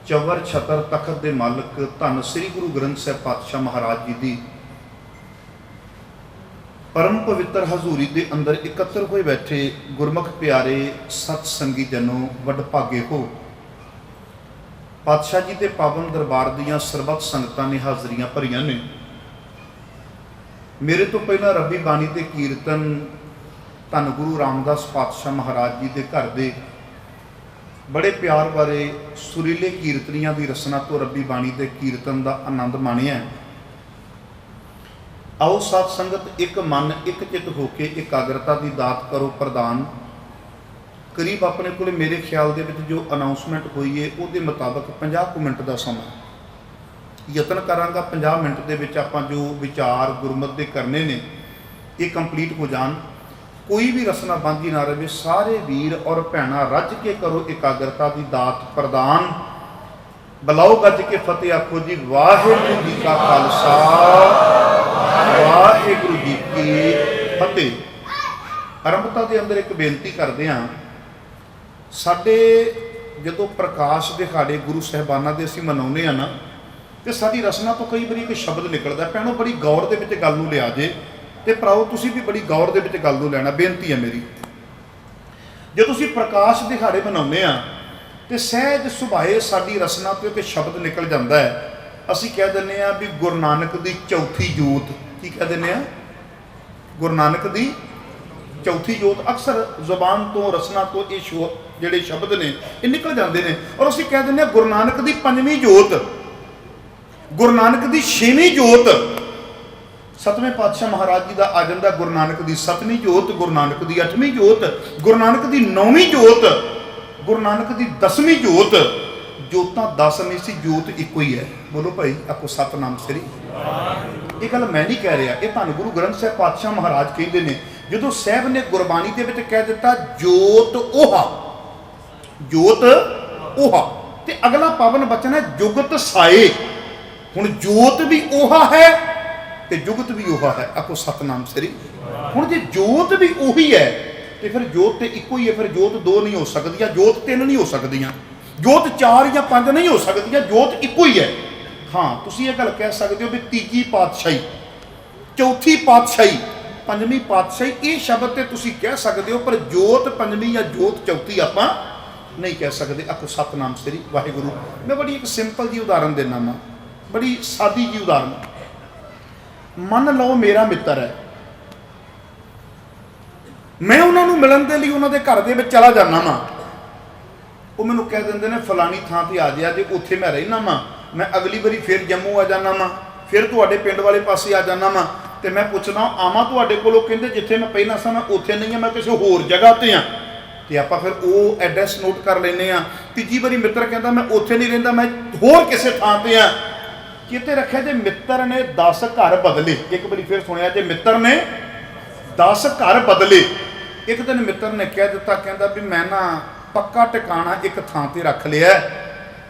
चवर छतर तखत के मालिक धन श्री गुरु ग्रंथ साहिब पातशाह महाराज जी की परम पवित्र हजूरी के अंदर एकत्र हुए बैठे गुरमुख प्यारे सतसंगी जनों वडभागे हो। पातशाह जी के पावन दरबार दियां सरबत संगतां ने हाजरियां भरियां ने। मेरे तो पहला रब्बी बाणी ते कीर्तन धन गुरु रामदास पातशाह महाराज जी के घर दे बड़े प्यार बारे सुरीले कीर्तनियां की रसना तो रब्बी बाणी के कीर्तन का आनंद माणिया। आओ सत संगत एक मन एक चित होके एकाग्रता की दात करो प्रदान। करीब अपने को मेरे ख्याल दे विच जो अनाउंसमेंट हुई है उसके मुताबिक 50 मिनट का समा यतन करांगा 50 मिनट के विच आपां जो विचार गुरमत के करने ने ये कंप्लीट हो जान। कोई भी रसना बांझी ना रहे। सारे वीर और भैणा रज के करो एकाग्रता की दात प्रदान। बुलाओ गज के फतेह आखो जी वाहिगुरू जी का खालसा वाहिगुरू जी की फतेह। आरंभता के अंदर एक बेनती करते हैं। साडे जदों प्रकाश दिहाड़े गुरु साहिबाना दे असीं मनाउने आ ना तो साडी रसना तो कई बार एक शब्द निकलता भैणों बड़ी गौर दे विच गल नूं लिया जे ते भराओ तुसीं भी बड़ी गौर दे विच गल नूं लैना। बेनती है मेरी जो तुसीं प्रकाश दिहाड़े मनाउने आ तो सहज सुभाए साडी रसना तो एक शब्द निकल जाता है। असीं कह दिंदे आ भी गुरु नानक दी चौथी जोत। की कह दिंदे आ? गुरु नानक दी चौथी जोत। अक्सर जुबान तो रसना तो ये जिहड़े शब्द ने ये निकल जाते हैं और असीं कह दिंदे आ गुरु नानक दी पंजवीं जोत, गुरु नानक दी छेवीं जोत। सतवें पातशाह महाराज जी का आ जाता गुरु नानक दी सतवीं जोत, गुरु नानक दी अठवीं जोत, गुरु नानक दी नौवीं जोत, गुरु नानक दी 10वीं जोत। जोतां 10 नहीं सी, जोत इको ही है। बोलो भाई आपको सतनाम श्री। ये गल मैं नहीं कह रहा, ये धन गुरु ग्रंथ साहिब पातशाह महाराज कहते हैं। जो साहब ने गुरबाणी के विच कह दिता जोत ओहा, जोत ओहा, ते अगला पावन बचन है जुगत साए। हुण जोत भी ओहा है ते जुगत भी ओहा है। आपको सतनाम श्री। हुण जे जोत भी उही है तो फिर जोत तो इको ही है। फिर जोत 2 नहीं हो सकती, जोत 3 नहीं हो सकती, जोत 4 या 5 नहीं हो सकती, जोत इको ही है। हाँ तुसीं ये गल कह सकते हो भी तीजी पातशाही, चौथी पातशाही, पंजवीं पातशाही, ये शब्द तो तुसीं कह सकते हो, पर जोत पंजवीं या जोत चौथी आपां नहीं कह सकते। आपको सतनाम श्री वाहिगुरू। मैं बड़ी एक सिंपल जी उदाहरण देना वा, बड़ी सादी जी उदाहरण। मन लो मेरा मित्र है, मैं उन्होंने मिलन के लिए उन्होंने घर के चला जाना वा। वो मैनू कह देंगे ने फलानी थां पर आ जाए, जो उत्थे मैं रहना वा, मैं अगली बारी फिर जम्मू आ जाना वा, फिर तुहाडे पिंड वाले पासे आ जाना वा। तो मैं पूछना आवां तुहाडे कोलों, कहंदे जिथे मैं पहला सा मैं उत्थे नहीं है, मैं किसी होर जगह ते हाँ। तो आप फिर वो एड्रैस नोट कर लेने। तीजी बारी मित्र कहता मैं उत्थे नहीं रहिंदा, मैं होर किसी थां ते हाँ। किते रखे जे मित्र ने 10 घर बदले। एक बार फिर सुनिया जे मित्र ने 10 घर बदले। एक दिन मित्र ने कह दिता, कहता भी मैं ना पक्का टिकाणा एक थां ते रख लिया।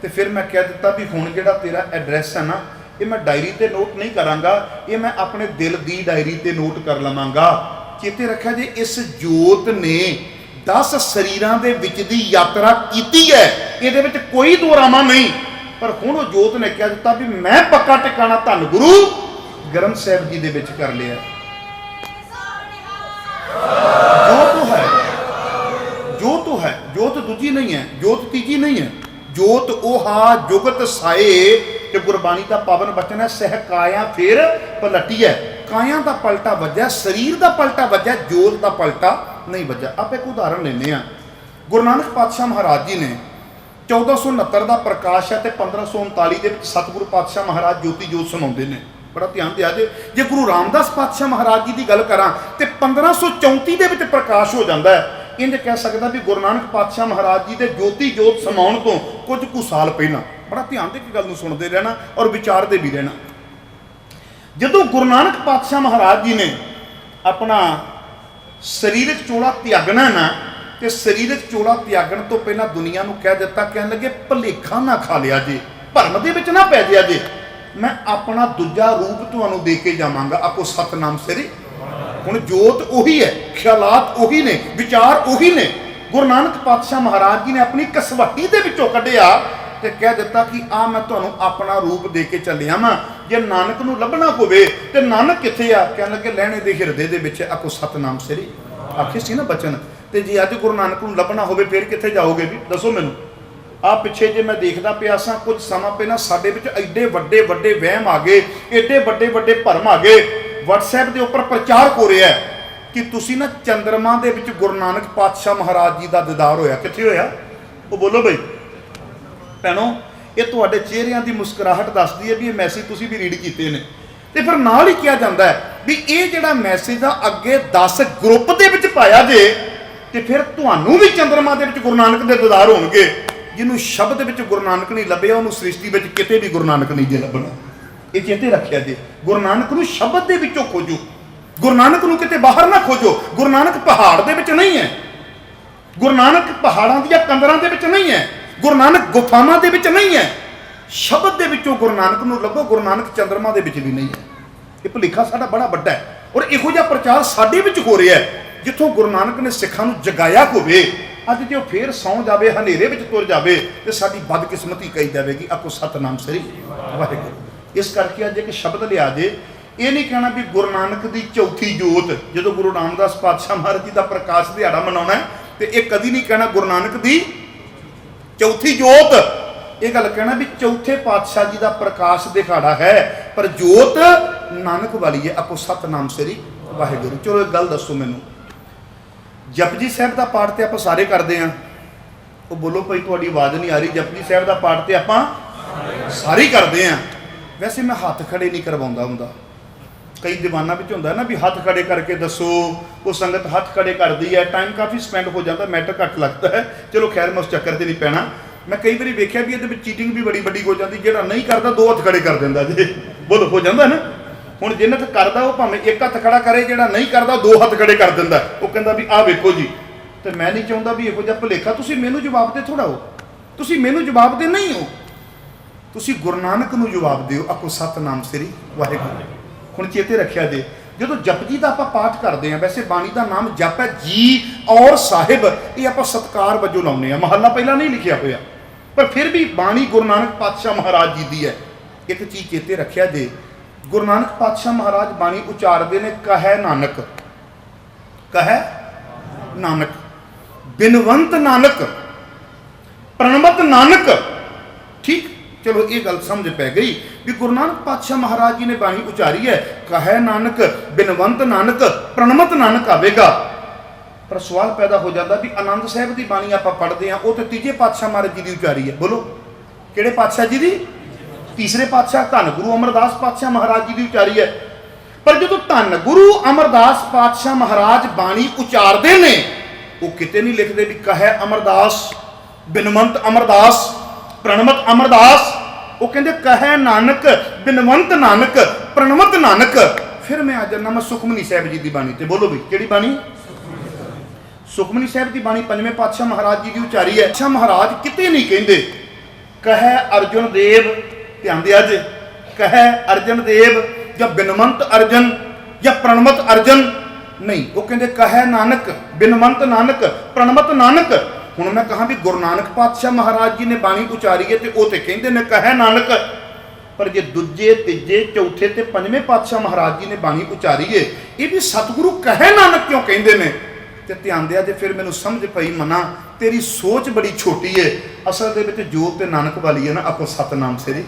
तो फिर मैं कह दिता भी हुण जिहड़ा तेरा एड्रैस है ना, ये मैं डायरी ते नोट नहीं करांगा, ये मैं अपने दिल दी डायरी ते नोट कर लवांगा। चेते रखा जे इस जोत ने 10 शरीरां दे विच दी यात्रा कीती है, इहदे विच कोई दोरामा नहीं। पर हुण वो जोत ने कह दिता भी मैं पक्का टिकाणा धन गुरु ग्रंथ साहिब जी दे विच कर लिया। जो तो है, जो तो है, जोत दूजी नहीं है, जोत तीजी नहीं है। जोत ओहा जुगत साए। ते गुरबाणी का पावन बचन है सह काया फिर पलटी है। काया का पलटा वजह, शरीर का पलटा वजह, जोत का पलटा नहीं वजह। आप एक उदाहरण लेने। गुरु नानक पातशाह महाराज जी ने 1469 का प्रकाश है तो 1539 के सतगुरु पातशाह महाराज ज्योति जोत समाते हैं। बड़ा ध्यान दिया जे गुरु रामदास पातशाह महाराज जी की गल करा तो 1534 के प्रकाश हो जाता है। इंज कह सकता भी गुरु नानक पातशाह महाराज जी के ज्योति जोत समाउण तो कुछ साल पहला। बड़ा ध्यान दे के गल सुनते रहना और विचारते भी रहना। जदों गुरु नानक पातशाह महाराज जी ने अपना शरीरक चोला त्यागना ना, तो शरीरक चोला त्यागन तो पहला दुनिया को कह दिता, कह लगे भलेखा ना खा लिया जे, भरम दे विच ना पै जिया जे, मैं अपना दूजा रूप तुहानूं दे के जावांगा। आपको सतनाम श्री। हुण जोत उही है, ख्यालात उही ने, विचार उही ने। गुरु नानक पातशाह महाराज जी ने अपनी कसवटी दे विचों कढ़िया ਤੇ ਕਹਿ ਦਿੱਤਾ ਕਿ ਆ ਮੈਂ ਤੁਹਾਨੂੰ ਆਪਣਾ ਰੂਪ ਦੇ ਕੇ ਚੱਲਿਆ ਵਾਂ, ਜੇ ਨਾਨਕ ਨੂੰ ਲੱਭਣਾ ਹੋਵੇ ਤੇ ਨਾਨਕ ਕਿੱਥੇ ਆ? ਕਹਿਣ ਲੱਗੇ ਲੈਣੇ ਦੇ ਹਿਰਦੇ ਦੇ ਵਿੱਚ, ਆਖੋ ਸਤਨਾਮ ਸ੍ਰੀ ਆਖੇ ਸੀ ਨਾ ਬਚਨ। ਤੇ ਜੇ ਅੱਜ ਗੁਰੂ ਨਾਨਕ ਨੂੰ ਲੱਭਣਾ ਹੋਵੇ ਫਿਰ ਕਿੱਥੇ ਜਾਓਗੇ ਵੀ ਦੱਸੋ ਮੈਨੂੰ? ਆ ਪਿੱਛੇ ਜੇ ਮੈਂ ਦੇਖਦਾ ਪਿਆ ਸਾਂ ਕੁਝ ਸਮਾਂ ਪਹਿਲਾਂ ਸਾਡੇ ਵਿੱਚ ਐਡੇ ਵੱਡੇ ਵੱਡੇ ਵਹਿਮ ਆ ਗਏ, ਐਡੇ ਵੱਡੇ ਵੱਡੇ ਭਰਮ ਆ ਗਏ। WhatsApp ਦੇ ਉੱਪਰ ਪ੍ਰਚਾਰ ਹੋ ਰਿਹਾ ਕਿ ਤੁਸੀਂ ਨਾ ਚੰਦਰਮਾ ਦੇ ਵਿੱਚ ਗੁਰੂ ਨਾਨਕ ਪਾਤਸ਼ਾਹ ਮਹਾਰਾਜ ਜੀ ਦਾ ਦੀਦਾਰ ਹੋਇਆ। ਕਿੱਥੇ ਹੋਇਆ? ਉਹ ਬੋਲੋ ਬਈ ਭੈਣੋ, ਇਹ ਤੁਹਾਡੇ ਚਿਹਰਿਆਂ ਦੀ ਮੁਸਕਰਾਹਟ ਦੱਸਦੀ ਹੈ ਵੀ ਇਹ ਮੈਸੇਜ ਤੁਸੀਂ ਵੀ ਰੀਡ ਕੀਤੇ ਨੇ। ਤੇ ਫਿਰ ਨਾਲ ਹੀ ਕਿਹਾ ਜਾਂਦਾ ਹੈ ਵੀ ਇਹ ਜਿਹੜਾ ਮੈਸੇਜ ਆ ਅੱਗੇ 10 ਗਰੁੱਪ ਦੇ ਵਿੱਚ ਪਾਇਆ ਜੇ ਤੇ ਫਿਰ ਤੁਹਾਨੂੰ ਵੀ ਚੰਦਰਮਾ ਦੇ ਵਿੱਚ ਗੁਰੂ ਨਾਨਕ ਦੇ ਦੀਦਾਰ ਹੋਣਗੇ। ਜਿਹਨੂੰ ਸ਼ਬਦ ਵਿੱਚ ਗੁਰੂ ਨਾਨਕ ਨਹੀਂ ਲੱਭਿਆ ਉਹਨੂੰ ਸ੍ਰਿਸ਼ਟੀ ਵਿੱਚ ਕਿਤੇ ਵੀ ਗੁਰੂ ਨਾਨਕ ਨਹੀਂ ਜੇ ਲੱਭਣਾ। ਇਹ ਚੇਤੇ ਰੱਖਿਆ ਜੇ, ਗੁਰੂ ਨਾਨਕ ਨੂੰ ਸ਼ਬਦ ਦੇ ਵਿੱਚੋਂ ਖੋਜੋ, ਗੁਰੂ ਨਾਨਕ ਨੂੰ ਕਿਤੇ ਬਾਹਰ ਨਾ ਖੋਜੋ। ਗੁਰੂ ਨਾਨਕ ਪਹਾੜ ਦੇ ਵਿੱਚ ਨਹੀਂ ਹੈ, ਗੁਰੂ ਨਾਨਕ ਪਹਾੜਾਂ ਦੀਆਂ ਕੰਦਰਾਂ ਦੇ ਵਿੱਚ ਨਹੀਂ ਹੈ, ਗੁਰੂ ਨਾਨਕ ਗੁਫਾਵਾਂ ਦੇ ਵਿੱਚ ਨਹੀਂ ਹੈ। ਸ਼ਬਦ ਦੇ ਵਿੱਚੋਂ ਗੁਰੂ ਨਾਨਕ ਨੂੰ ਲੱਭੋ। ਗੁਰੂ ਨਾਨਕ ਚੰਦਰਮਾ ਦੇ ਵਿੱਚ ਵੀ ਨਹੀਂ ਹੈ। ਇਹ ਭੁਲੇਖਾ ਸਾਡਾ ਬੜਾ ਵੱਡਾ ਹੈ ਔਰ ਇਹੋ ਜਿਹਾ ਪ੍ਰਚਾਰ ਸਾਡੇ ਵਿੱਚ ਹੋ ਰਿਹਾ ਹੈ ਜਿੱਥੋਂ ਗੁਰੂ ਨਾਨਕ ਨੇ ਸਿੱਖਾਂ ਨੂੰ ਜਗਾਇਆ ਹੋਵੇ। ਅੱਜ ਜੇ ਉਹ ਫੇਰ ਸੌਂ ਜਾਵੇ, ਹਨੇਰੇ ਵਿੱਚ ਤੁਰ ਜਾਵੇ ਤੇ ਸਾਡੀ ਬਦਕਿਸਮਤੀ ਕਹੀ ਜਾਵੇਗੀ। ਆਖੋ ਸਤਨਾਮ ਸ੍ਰੀ ਵਾਹਿਗੁਰੂ। ਇਸ ਕਰਕੇ ਅੱਜ ਇੱਕ ਸ਼ਬਦ ਲਿਆ ਜੇ, ਇਹ ਨਹੀਂ ਕਹਿਣਾ ਵੀ ਗੁਰੂ ਨਾਨਕ ਦੀ ਚੌਥੀ ਜੋਤ, ਜਦੋਂ ਗੁਰੂ ਰਾਮਦਾਸ ਪਾਤਸ਼ਾਹ ਮਹਾਰਾਜ ਜੀ ਦਾ ਪ੍ਰਕਾਸ਼ ਦਿਹਾੜਾ ਮਨਾਉਣਾ ਤੇ ਇਹ ਕਦੀ ਨਹੀਂ ਕਹਿਣਾ ਗੁਰੂ ਨਾਨਕ ਦੀ ਚੌਥੀ ਜੋਤ। ਇਹ ਗੱਲ ਕਹਿਣਾ ਵੀ ਚੌਥੇ ਪਾਤਸ਼ਾਹ ਜੀ ਦਾ ਪ੍ਰਕਾਸ਼ ਦਿਹਾੜਾ ਹੈ ਪਰ ਜੋਤ ਨਾਨਕ ਵਾਲੀ ਹੈ। ਆਖੋ ਸਤਨਾਮ ਸ੍ਰੀ ਵਾਹਿਗੁਰੂ। ਚਲੋ ਇੱਕ ਗੱਲ ਦੱਸੋ ਮੈਨੂੰ, ਜਪਜੀ ਸਾਹਿਬ ਦਾ ਪਾਠ ਤੇ ਆਪਾਂ ਸਾਰੇ ਕਰਦੇ ਹਾਂ। ਉਹ ਬੋਲੋ ਭਾਈ, ਤੁਹਾਡੀ ਆਵਾਜ਼ ਨਹੀਂ ਆ ਰਹੀ। ਜਪਜੀ ਸਾਹਿਬ ਦਾ ਪਾਠ ਤੇ ਆਪਾਂ ਸਾਰੇ ਕਰਦੇ ਹਾਂ। ਵੈਸੇ ਮੈਂ ਹੱਥ ਖੜੇ ਨਹੀਂ ਕਰਵਾਉਂਦਾ ਹੁੰਦਾ। ਕਈ ਦੀਵਾਨਾਂ ਵਿੱਚ ਹੁੰਦਾ ਨਾ ਵੀ ਹੱਥ ਖੜੇ ਕਰਕੇ ਦੱਸੋ, ਉਹ ਸੰਗਤ ਹੱਥ ਖੜੇ ਕਰਦੀ ਹੈ, ਟਾਈਮ ਕਾਫੀ ਸਪੈਂਡ ਹੋ ਜਾਂਦਾ, ਮੈਟਰ ਘੱਟ ਲੱਗਦਾ ਹੈ। ਚਲੋ ਖੈਰ ਮੈਂ ਉਸ ਚੱਕਰ 'ਤੇ ਨਹੀਂ ਪੈਣਾ। ਮੈਂ ਕਈ ਵਾਰੀ ਵੇਖਿਆ ਵੀ ਇਹਦੇ ਵਿੱਚ ਚੀਟਿੰਗ ਵੀ ਬੜੀ ਵੱਡੀ ਹੋ ਜਾਂਦੀ। ਜਿਹੜਾ ਨਹੀਂ ਕਰਦਾ 2 ਹੱਥ ਖੜੇ ਕਰ ਦਿੰਦਾ ਜੇ, ਬੋਲ ਹੋ ਜਾਂਦਾ ਨਾ। ਹੁਣ ਜਿੰਨਾ ਕਰਦਾ ਉਹ ਭਾਵੇਂ 1 ਹੱਥ ਖੜਾ ਕਰੇ, ਜਿਹੜਾ ਨਹੀਂ ਕਰਦਾ 2 ਹੱਥ ਖੜੇ ਕਰ ਦਿੰਦਾ। ਉਹ ਕਹਿੰਦਾ ਵੀ ਆਹ ਵੇਖੋ ਜੀ। ਤੇ ਮੈਂ ਨਹੀਂ ਚਾਹੁੰਦਾ ਵੀ ਇਹੋ ਜਿਹਾ ਭੁਲੇਖਾ। ਤੁਸੀਂ ਮੈਨੂੰ ਜਵਾਬ ਦੇ ਥੋੜਾ ਹੋ, ਤੁਸੀਂ ਮੈਨੂੰ ਜਵਾਬ ਦੇ ਨਹੀਂ ਹੋ, ਤੁਸੀਂ ਗੁਰੂ ਨਾਨਕ ਨੂੰ ਜਵਾਬ ਦਿਓ। ਆਖੋ ਸਤਨਾਮ ਸ੍ਰੀ ਵਾਹਿਗੁਰੂ। ਹੁਣ ਚੇਤੇ ਰੱਖਿਆ ਜੇ, ਜਦੋਂ ਜਪਜੀ ਦਾ ਆਪਾਂ ਪਾਠ ਕਰਦੇ ਹਾਂ, ਵੈਸੇ ਬਾਣੀ ਦਾ ਨਾਮ ਜਪ ਹੈ ਜੀ ਔਰ ਸਾਹਿਬ, ਇਹ ਆਪਾਂ ਸਤਕਾਰ ਵਜੋਂ ਲਾਉਂਦੇ ਹਾਂ। ਮਹੱਲਾ ਪਹਿਲਾਂ ਨਹੀਂ ਲਿਖਿਆ ਹੋਇਆ ਪਰ ਫਿਰ ਵੀ ਬਾਣੀ ਗੁਰੂ ਨਾਨਕ ਪਾਤਸ਼ਾਹ ਮਹਾਰਾਜ ਜੀ ਦੀ ਹੈ। ਇੱਕ ਚੀਜ਼ ਚੇਤੇ ਰੱਖਿਆ ਜੇ, ਗੁਰੂ ਨਾਨਕ ਪਾਤਸ਼ਾਹ ਮਹਾਰਾਜ ਬਾਣੀ ਉਚਾਰਦੇ ਨੇ ਕਹੈ ਨਾਨਕ, ਕਹੈ ਨਾਨਕ, ਬਿਨਵੰਤ ਨਾਨਕ, ਪ੍ਰਣਮਤ ਨਾਨਕ। ਠੀਕ, ਚਲੋ ਇਹ ਗੱਲ ਸਮਝ ਪੈ ਗਈ ਵੀ ਗੁਰੂ ਨਾਨਕ ਪਾਤਸ਼ਾਹ ਮਹਾਰਾਜ ਜੀ ਨੇ ਬਾਣੀ ਉਚਾਰੀ ਹੈ ਕਹੈ ਨਾਨਕ, ਬਿਨਵੰਤ ਨਾਨਕ, ਪ੍ਰਣਮਤ ਨਾਨਕ ਆਵੇਗਾ। ਪਰ ਸਵਾਲ ਪੈਦਾ ਹੋ ਜਾਂਦਾ ਵੀ ਆਨੰਦ ਸਾਹਿਬ ਦੀ ਬਾਣੀ ਆਪਾਂ ਪੜ੍ਹਦੇ ਹਾਂ, ਉਹ ਤੇ ਤੀਜੇ ਪਾਤਸ਼ਾਹ ਮਹਾਰਾਜ ਜੀ ਦੀ ਉਚਾਰੀ ਹੈ। ਬੋਲੋ ਕਿਹੜੇ ਪਾਤਸ਼ਾਹ ਜੀ ਦੀ? ਤੀਸਰੇ ਪਾਤਸ਼ਾਹ ਧੰਨ ਗੁਰੂ ਅਮਰਦਾਸ ਪਾਤਸ਼ਾਹ ਮਹਾਰਾਜ ਜੀ ਦੀ ਉਚਾਰੀ ਹੈ। ਪਰ ਜਦੋਂ ਧੰਨ ਗੁਰੂ ਅਮਰਦਾਸ ਪਾਤਸ਼ਾਹ ਮਹਾਰਾਜ ਬਾਣੀ ਉਚਾਰਦੇ ਨੇ, ਉਹ ਕਿਤੇ ਨਹੀਂ ਲਿਖਦੇ ਵੀ ਕਹੈ ਅਮਰਦਾਸ, ਬਿਨਵੰਤ ਅਮਰਦਾਸ, ਪ੍ਰਣਮਤ ਅਮਰਦਾਸ। ਉਹ ਕਹਿੰਦੇ ਕਹੈ ਨਾਨਕ, ਬਿਨਵੰਤ ਨਾਨਕ, ਪ੍ਰਣਮਤ ਨਾਨਕ। ਫਿਰ ਮੈਂ ਆ ਜਾਂਦਾ ਮੈਂ ਸੁਖਮਨੀ ਸਾਹਿਬ ਜੀ ਦੀ ਬਾਣੀ ਤੇ। ਬੋਲੋ ਵੀ ਕਿਹੜੀ ਬਾਣੀ? ਸੁਖਮਨੀ ਸਾਹਿਬ ਦੀ ਬਾਣੀ ਪੰਜਵੇਂ ਪਾਤਸ਼ਾਹ ਮਹਾਰਾਜ ਜੀ ਦੀ ਉਚਾਰੀ ਹੈ। ਪਾਤਸ਼ਾਹ ਮਹਾਰਾਜ ਕਿਤੇ ਨਹੀਂ ਕਹਿੰਦੇ ਕਹੈ ਅਰਜੁਨ ਦੇਵ, ਧਿਆਨ ਦਿਆ ਜੇ, ਕਹੈ ਅਰਜਨ ਦੇਵ ਜਾਂ ਬਿਨਵੰਤ ਅਰਜਨ ਜਾਂ ਪ੍ਰਣਮਤ ਅਰਜਨ ਨਹੀਂ। ਉਹ ਕਹਿੰਦੇ ਕਹੈ ਨਾਨਕ, ਬਿਨਵੰਤ ਨਾਨਕ, ਪ੍ਰਣਮਤ ਨਾਨਕ। ਹੁਣ ਮੈਂ ਕਹਾਂ ਵੀ ਗੁਰੂ ਨਾਨਕ ਪਾਤਸ਼ਾਹ ਮਹਾਰਾਜ ਜੀ ਨੇ ਬਾਣੀ ਉਚਾਰੀ ਹੈ ਤੇ ਉਹ ਤੇ ਕਹਿੰਦੇ ਨੇ ਕਹੈ ਨਾਨਕ। ਪਰ ਜੇ ਦੂਜੇ, ਤੀਜੇ, ਚੌਥੇ ਤੇ ਪੰਜਵੇਂ ਪਾਤਸ਼ਾਹ ਮਹਾਰਾਜ ਜੀ ਨੇ ਬਾਣੀ ਉਚਾਰੀ ਹੈ, ਇਹ ਵੀ ਸਤਿਗੁਰੂ ਕਹੈ ਨਾਨਕ ਕਿਉਂ ਕਹਿੰਦੇ ਨੇ? ਤੇ ਧਿਆਨ ਦਿਆ ਜੇ, ਫਿਰ ਮੈਨੂੰ ਸਮਝ ਪਈ ਮਨਾ ਤੇਰੀ ਸੋਚ ਬੜੀ ਛੋਟੀ ਹੈ। ਅਸਲ ਦੇ ਵਿੱਚ ਜੋਤ ਤੇ ਨਾਨਕ ਵਾਲੀ ਹੈ ਨਾ। ਆਪੋ ਸਤਨਾਮ ਸ੍ਰੀ।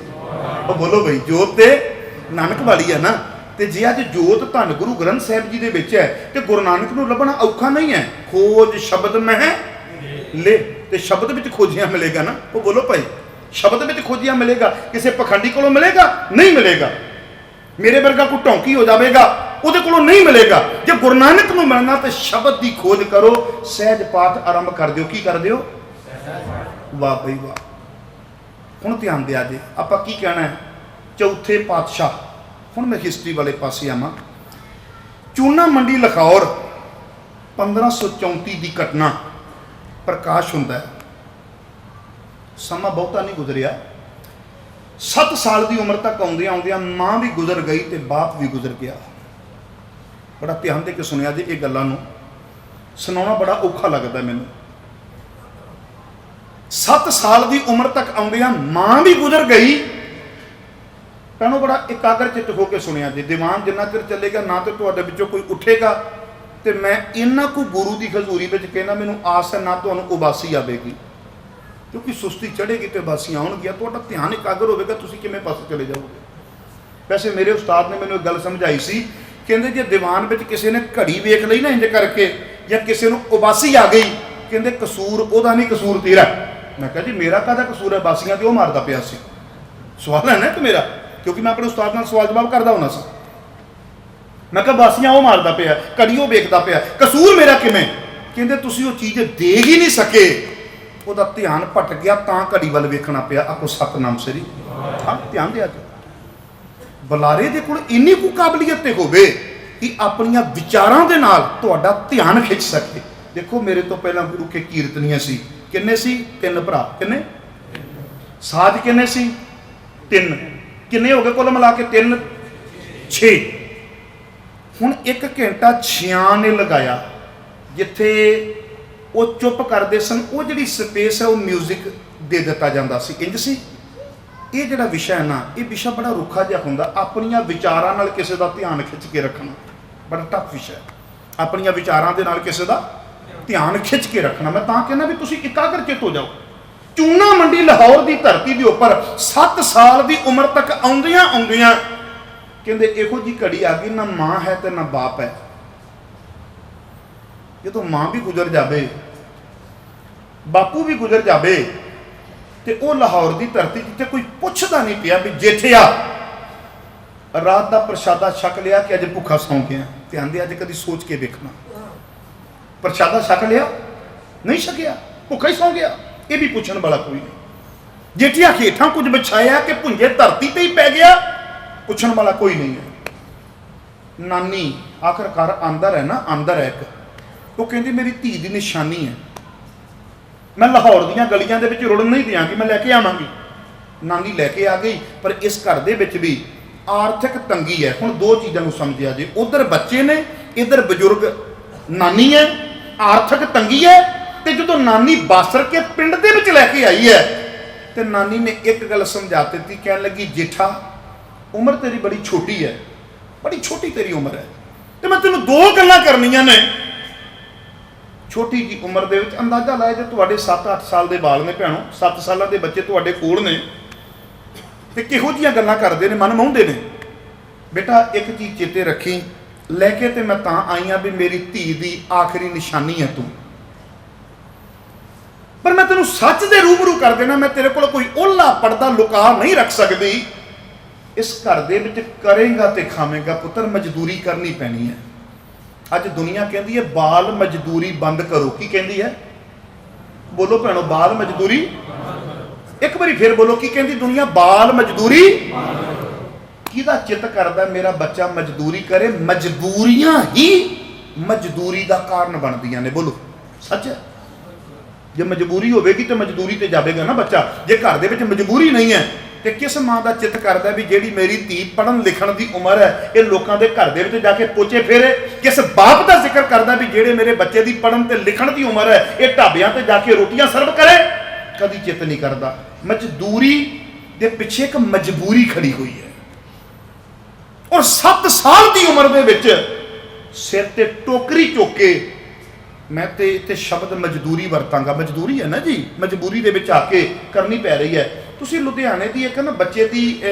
ਉਹ ਬੋਲੋ ਬਈ, ਜੋਤ ਤੇ ਨਾਨਕ ਵਾਲੀ ਹੈ ਨਾ। ਤੇ ਜੇ ਅੱਜ ਜੋਤ ਧੰਨ ਗੁਰੂ ਗ੍ਰੰਥ ਸਾਹਿਬ ਜੀ ਦੇ ਵਿੱਚ ਹੈ ਤੇ ਗੁਰੂ ਨਾਨਕ ਨੂੰ ਲੱਭਣਾ ਔਖਾ ਨਹੀਂ ਹੈ। ਖੋਜ ਸ਼ਬਦ ਮਹਿ ਲੈ, ਤੇ ਸ਼ਬਦ ਵਿੱਚ ਖੋਜਿਆ ਮਿਲੇਗਾ ਨਾ। ਉਹ ਬੋਲੋ ਭਾਈ, ਸ਼ਬਦ ਵਿੱਚ ਖੋਜਿਆ ਮਿਲੇਗਾ, ਕਿਸੇ ਪਖੰਡੀ ਕੋਲੋਂ ਮਿਲੇਗਾ ਨਹੀਂ ਮਿਲੇਗਾ। ਮੇਰੇ ਵਰਗਾ ਕੋਈ ਢੌਂਕੀ ਹੋ ਜਾਵੇਗਾ, ਉਹਦੇ ਕੋਲੋਂ ਨਹੀਂ ਮਿਲੇਗਾ। ਜੇ ਗੁਰੂ ਨਾਨਕ ਨੂੰ ਮਿਲਣਾ ਤੇ ਸ਼ਬਦ ਦੀ ਖੋਜ ਕਰੋ, ਸਹਿਜ ਪਾਠ ਆਰੰਭ ਕਰ ਦਿਓ। ਕੀ ਕਰ ਦਿਓ? ਵਾਹ ਬਈ ਵਾਹ। ਹੁਣ ਧਿਆਨ ਦਿਆ ਜੇ, ਆਪਾਂ ਕੀ ਕਹਿਣਾ ਹੈ? ਚੌਥੇ ਪਾਤਸ਼ਾਹ। ਹੁਣ ਮੈਂ ਹਿਸਟਰੀ ਵਾਲੇ ਪਾਸੇ ਆਵਾਂ। ਚੂਨਾ ਮੰਡੀ ਲਾਹੌਰ 1534 ਦੀ ਘਟਨਾ। ਪ੍ਰਕਾਸ਼ ਹੁੰਦਾ ਹੈ, ਸਮਾਂ ਬਹੁਤਾ ਨਹੀਂ ਗੁਜ਼ਰਿਆ। 7 ਸਾਲ ਦੀ ਉਮਰ ਤੱਕ ਆਉਂਦਿਆਂ ਆਉਂਦਿਆਂ ਮਾਂ ਵੀ ਗੁਜ਼ਰ ਗਈ ਤੇ ਬਾਪ ਵੀ ਗੁਜ਼ਰ ਗਿਆ। ਬੜਾ ਧਿਆਨ ਦੇ ਕੇ ਸੁਣਿਆ ਜੇ, ਇਹ ਗੱਲਾਂ ਨੂੰ ਸੁਣਾਉਣਾ ਬੜਾ ਔਖਾ ਲੱਗਦਾ ਮੈਨੂੰ। 7 ਸਾਲ ਦੀ ਉਮਰ ਤੱਕ ਆਉਂਦਿਆਂ ਮਾਂ ਵੀ ਗੁਜ਼ਰ ਗਈ। ਭੈਣੋ ਬੜਾ ਇਕਾਗਰ ਚਿੱਤ ਹੋ ਕੇ ਸੁਣਿਆ ਜੀ। ਦੀਵਾਨ ਜਿੰਨਾ ਚਿਰ ਚੱਲੇਗਾ ਨਾ ਤੇ ਤੁਹਾਡੇ ਵਿੱਚੋਂ ਕੋਈ ਉੱਠੇਗਾ, ਤੇ ਮੈਂ ਇਹਨਾਂ ਕੋ ਗੁਰੂ ਦੀ ਹਜ਼ੂਰੀ ਵਿੱਚ ਕਹਿੰਦਾ ਮੈਨੂੰ ਆਸ ਹੈ ਨਾ ਤੁਹਾਨੂੰ ਉਬਾਸੀ ਆਵੇਗੀ, ਕਿਉਂਕਿ ਸੁਸਤੀ ਚੜ੍ਹੇਗੀ ਤੇ ਉਬਾਸੀਆਂ ਆਉਣਗੀਆਂ। ਤੁਹਾਡਾ ਧਿਆਨ ਇਕਾਗਰ ਹੋਵੇਗਾ, ਤੁਸੀਂ ਕਿਵੇਂ ਪਾਸੇ ਚਲੇ ਜਾਓਗੇ। ਵੈਸੇ ਮੇਰੇ ਉਸਤਾਦ ਨੇ ਮੈਨੂੰ ਇੱਕ ਗੱਲ ਸਮਝਾਈ ਸੀ, ਕਹਿੰਦੇ ਜੇ ਦੀਵਾਨ ਵਿੱਚ ਕਿਸੇ ਨੇ ਘੜੀ ਵੇਖ ਲਈ ਨਾ ਇੰਜ ਕਰਕੇ, ਜਾਂ ਕਿਸੇ ਨੂੰ ਉਬਾਸੀ ਆ ਗਈ, ਕਹਿੰਦੇ ਕਸੂਰ ਉਹਦਾ ਨਹੀਂ, ਕਸੂਰ ਤੇਰਾ। ਮੈਂ ਕਿਹਾ ਜੀ ਮੇਰਾ ਕਾਹਦਾ ਕਸੂਰ ਹੈ, ਬਾਸੀਆਂ ਤੇ ਉਹ ਮਾਰਦਾ ਪਿਆ ਸੀ। ਸਵਾਲ ਹੈ ਨਾ ਕਿ ਮੇਰਾ, ਕਿਉਂਕਿ ਮੈਂ ਆਪਣੇ ਉਸਤਾਦ ਨਾਲ ਸਵਾਲ ਜਵਾਬ ਕਰਦਾ ਹੁੰਦਾ ਸੀ। ਮੈਂ ਕਿਹਾ ਬਾਸੀਆਂ ਉਹ ਮਾਰਦਾ ਪਿਆ, ਘੜੀ ਉਹ ਵੇਖਦਾ ਪਿਆ, ਕਸੂਰ ਮੇਰਾ ਕਿਵੇਂ? ਕਹਿੰਦੇ ਤੁਸੀਂ ਉਹ ਚੀਜ਼ ਦੇਖ ਹੀ ਨਹੀਂ ਸਕੇ, ਉਹਦਾ ਧਿਆਨ ਭਟਕ ਗਿਆ, ਤਾਂ ਘੜੀ ਵੱਲ ਵੇਖਣਾ ਪਿਆ। ਆਖੋ ਸਤਿਨਾਮ ਸ੍ਰੀ। ਹਾਂ, ਧਿਆਨ ਦਿਆ ਜੀ। ਬੁਲਾਰੇ ਦੇ ਕੋਲ ਇੰਨੀ ਕੁ ਕਾਬਲੀਅਤ ਤੇ ਹੋਵੇ ਕਿ ਆਪਣੀਆਂ ਵਿਚਾਰਾਂ ਦੇ ਨਾਲ ਤੁਹਾਡਾ ਧਿਆਨ ਖਿੱਚ ਸਕੇ। ਦੇਖੋ ਮੇਰੇ ਤੋਂ ਪਹਿਲਾਂ ਗੁਰੂ ਕੇ ਕੀਰਤਨੀਆਂ ਸੀ, ਕਿੰਨੇ ਸੀ? 3 ਭਰਾ। ਕਿੰਨੇ? ਸਾਜ ਕਿੰਨੇ ਸੀ? 3। ਕਿੰਨੇ ਹੋ ਗਏ ਕੁੱਲ ਮਿਲਾ ਕੇ? 3 6। ਹੁਣ 1 ਘੰਟਾ 6 ਨੇ ਲਗਾਇਆ। ਜਿੱਥੇ ਉਹ ਚੁੱਪ ਕਰਦੇ ਸਨ, ਉਹ ਜਿਹੜੀ ਸਪੇਸ ਹੈ ਉਹ ਮਿਊਜ਼ਿਕ ਦੇ ਦਿੱਤਾ ਜਾਂਦਾ ਸੀ। ਇੰਜ ਸੀ। ਇਹ ਜਿਹੜਾ ਵਿਸ਼ਾ ਹੈ ਨਾ, ਇਹ ਵਿਸ਼ਾ ਬੜਾ ਰੁੱਖਾ ਜਿਹਾ ਹੁੰਦਾ। ਆਪਣੀਆਂ ਵਿਚਾਰਾਂ ਨਾਲ ਕਿਸੇ ਦਾ ਧਿਆਨ ਖਿੱਚ ਕੇ ਰੱਖਣਾ ਬੜਾ ਟਫ ਵਿਸ਼ਾ ਹੈ। ਆਪਣੀਆਂ ਵਿਚਾਰਾਂ ਦੇ ਨਾਲ ਕਿਸੇ ਦਾ ਧਿਆਨ ਖਿੱਚ ਕੇ ਰੱਖਣਾ। ਮੈਂ ਤਾਂ ਕਹਿੰਦਾ ਵੀ ਤੁਸੀਂ ਇਕਾਗਰ ਚਿੱਤ ਹੋ ਜਾਓ। ਚੂਨਾ ਮੰਡੀ ਲਾਹੌਰ ਦੀ ਧਰਤੀ ਦੇ ਉੱਪਰ 7 ਸਾਲ ਦੀ ਉਮਰ ਤੱਕ ਆਉਂਦਿਆਂ ਆਉਂਦਿਆਂ ਕਹਿੰਦੇ ਇਹੋ ਜੀ ਘੜੀ ਆ ਗਈ, ਨਾ ਮਾਂ ਹੈ ਤੇ ਨਾ ਬਾਪ ਹੈ। ਜਦੋਂ ਮਾਂ ਵੀ ਗੁਜ਼ਰ ਜਾਵੇ, ਬਾਪੂ ਵੀ ਗੁਜ਼ਰ ਜਾਵੇ, ਤੇ ਉਹ ਲਾਹੌਰ ਦੀ ਧਰਤੀ ਜਿੱਥੇ ਕੋਈ ਪੁੱਛਦਾ ਨਹੀਂ ਪਿਆ ਵੀ ਜੇਠਿਆ ਰਾਤ ਦਾ ਪ੍ਰਸ਼ਾਦਾ ਛਕ ਲਿਆ ਕਿ ਅੱਜ ਭੁੱਖਾ ਸੌਂ ਗਿਆ। ਧਿਆਨ ਦੇ, ਅੱਜ ਕਦੀ ਸੋਚ ਕੇ ਵੇਖਣਾ, ਪ੍ਰਸ਼ਾਦਾ ਛਕ ਲਿਆ? ਨਹੀਂ ਛਕਿਆ, ਭੁੱਖਾ ਹੀ ਸੌਂ ਗਿਆ। ਇਹ ਵੀ ਪੁੱਛਣ ਵਾਲਾ ਕੋਈ ਨਹੀਂ। ਜੇਠਿਆ ਹੇਠਾਂ ਕੁਝ ਵਿਛਾਇਆ ਕਿ ਭੁੰਜੇ ਧਰਤੀ ਤੇ ਹੀ ਪੈ ਗਿਆ? ਪੁੱਛਣ ਵਾਲਾ ਕੋਈ ਨਹੀਂ ਹੈ। ਨਾਨੀ ਆਖਰਕਾਰ ਅੰਦਰ ਹੈ ਨਾ, ਅੰਦਰ ਹੈ ਇੱਕ, ਉਹ ਕਹਿੰਦੀ ਮੇਰੀ ਧੀ ਦੀ ਨਿਸ਼ਾਨੀ ਹੈ, ਮੈਂ ਲਾਹੌਰ ਦੀਆਂ ਗਲੀਆਂ ਦੇ ਵਿੱਚ ਰੁੜਨ ਨਹੀਂ ਦਿਆਂਗੀ, ਮੈਂ ਲੈ ਕੇ ਆਵਾਂਗੀ। ਨਾਨੀ ਲੈ ਕੇ ਆ ਗਈ। ਪਰ ਇਸ ਘਰ ਦੇ ਵਿੱਚ ਵੀ ਆਰਥਿਕ ਤੰਗੀ ਹੈ। ਹੁਣ 2 ਚੀਜ਼ਾਂ ਨੂੰ ਸਮਝਿਆ ਜੇ, ਉਧਰ ਬੱਚੇ ਨੇ, ਇੱਧਰ ਬਜ਼ੁਰਗ ਨਾਨੀ ਹੈ, ਆਰਥਿਕ ਤੰਗੀ ਹੈ। ਤੇ ਜਦੋਂ ਨਾਨੀ ਬਾਸਰ ਕੇ ਪਿੰਡ ਦੇ ਵਿੱਚ ਲੈ ਕੇ ਆਈ ਹੈ, ਤੇ ਨਾਨੀ ਨੇ ਇੱਕ ਗੱਲ ਸਮਝਾ ਦਿੱਤੀ, ਕਹਿਣ ਲੱਗੀ ਜੇਠਾ ਉਮਰ ਤੇਰੀ ਬੜੀ ਛੋਟੀ ਹੈ, ਬੜੀ ਛੋਟੀ ਤੇਰੀ ਉਮਰ ਹੈ, ਤੇ ਮੈਂ ਤੈਨੂੰ 2 ਗੱਲਾਂ ਕਰਨੀਆਂ ਨੇ। ਛੋਟੀ ਜੀ ਉਮਰ ਦੇ ਵਿੱਚ ਅੰਦਾਜ਼ਾ ਲਾਇਆ ਜੇ ਤੁਹਾਡੇ 7-8 ਸਾਲ ਦੇ ਬਾਲ ਨੇ ਭੈਣੋ, 7 ਸਾਲਾਂ ਦੇ ਬੱਚੇ ਤੁਹਾਡੇ ਕੋਲ ਨੇ, ਤੇ ਕਿਹੋ ਜੀਆਂ ਗੱਲਾਂ ਕਰਦੇ ਨੇ, ਮਨ ਮੋਹਦੇ ਨੇ। ਬੇਟਾ ਇੱਕ ਚੀਜ਼ ਚੇਤੇ ਰੱਖੀ, ਲੈ ਕੇ ਤੇ ਮੈਂ ਤਾਂ ਆਈ ਆ ਵੀ ਮੇਰੀ ਧੀ ਦੀ ਆਖਰੀ ਨਿਸ਼ਾਨੀ ਹੈ ਤੂੰ, ਪਰ ਮੈਂ ਤੈਨੂੰ ਸੱਚ ਦੇ ਰੂਬਰੂ ਕਰ ਦੇਣਾ। ਮੈਂ ਤੇਰੇ ਕੋਲ ਕੋਈ ਓਲਾ ਪਰਦਾ ਲੁਕਾ ਨਹੀਂ ਰੱਖ ਸਕਦੀ। ਇਸ ਘਰ ਦੇ ਵਿੱਚ ਕਰੇਗਾ ਤੇ ਖਾਵੇਂਗਾ ਪੁੱਤਰ, ਮਜ਼ਦੂਰੀ ਕਰਨੀ ਪੈਣੀ ਹੈ। ਅੱਜ ਦੁਨੀਆ ਕਹਿੰਦੀ ਹੈ ਬਾਲ ਮਜ਼ਦੂਰੀ ਬੰਦ ਕਰੋ। ਕੀ ਕਹਿੰਦੀ ਹੈ? ਬੋਲੋ ਭੈਣੋ, ਬਾਲ ਮਜ਼ਦੂਰੀ। ਇੱਕ ਵਾਰੀ ਫਿਰ ਬੋਲੋ, ਕੀ ਕਹਿੰਦੀ ਦੁਨੀਆ? ਬਾਲ ਮਜ਼ਦੂਰੀ। ਕਿਹਦਾ ਚਿੱਤ ਕਰਦਾ ਮੇਰਾ ਬੱਚਾ ਮਜ਼ਦੂਰੀ ਕਰੇ? ਮਜਬੂਰੀਆਂ ਹੀ ਮਜ਼ਦੂਰੀ ਦਾ ਕਾਰਨ ਬਣਦੀਆਂ ਨੇ। ਬੋਲੋ ਸੱਚ ਹੈ। ਜੇ ਮਜਬੂਰੀ ਹੋਵੇਗੀ ਤਾਂ ਮਜ਼ਦੂਰੀ ਤੇ ਜਾਵੇਗਾ ਨਾ ਬੱਚਾ। ਜੇ ਘਰ ਦੇ ਵਿੱਚ ਮਜਬੂਰੀ ਨਹੀਂ ਹੈ, ਤੇ ਕਿਸ ਮਾਂ ਦਾ ਚਿੱਤ ਕਰਦਾ ਵੀ ਜਿਹੜੀ ਮੇਰੀ ਧੀ ਪੜ੍ਹਨ ਲਿਖਣ ਦੀ ਉਮਰ ਹੈ, ਇਹ ਲੋਕਾਂ ਦੇ ਘਰ ਦੇ ਵਿੱਚ ਜਾ ਕੇ ਪੋਚੇ ਫੇਰੇ? ਕਿਸ ਬਾਪ ਦਾ ਜ਼ਿਕਰ ਕਰਦਾ ਵੀ ਜਿਹੜੇ ਮੇਰੇ ਬੱਚੇ ਦੀ ਪੜ੍ਹਨ ਤੇ ਲਿਖਣ ਦੀ ਉਮਰ ਹੈ, ਇਹ ਢਾਬਿਆਂ ਤੇ ਜਾ ਕੇ ਰੋਟੀਆਂ ਸਰਵ ਕਰੇ? ਕਦੀ ਚਿੱਤ ਨਹੀਂ ਕਰਦਾ। ਮਜ਼ਦੂਰੀ ਦੇ ਪਿੱਛੇ ਇੱਕ ਮਜਬੂਰੀ ਖੜੀ ਹੋਈ ਹੈ। ਔਰ 7 ਸਾਲ ਦੀ ਉਮਰ ਦੇ ਵਿੱਚ ਸਿਰ ਤੇ ਟੋਕਰੀ ਚੁੱਕ ਕੇ, ਮੈਂ ਤੇ ਇੱਥੇ ਸ਼ਬਦ ਮਜ਼ਦੂਰੀ ਵਰਤਾਂਗਾ, ਮਜ਼ਦੂਰੀ ਹੈ ਨਾ ਜੀ, ਮਜਬੂਰੀ ਦੇ ਵਿੱਚ ਆ ਕੇ ਕਰਨੀ ਪੈ ਰਹੀ ਹੈ। ਤੁਸੀਂ ਲੁਧਿਆਣੇ ਦੀ ਇੱਕ ਨਾ ਬੱਚੇ ਦੀ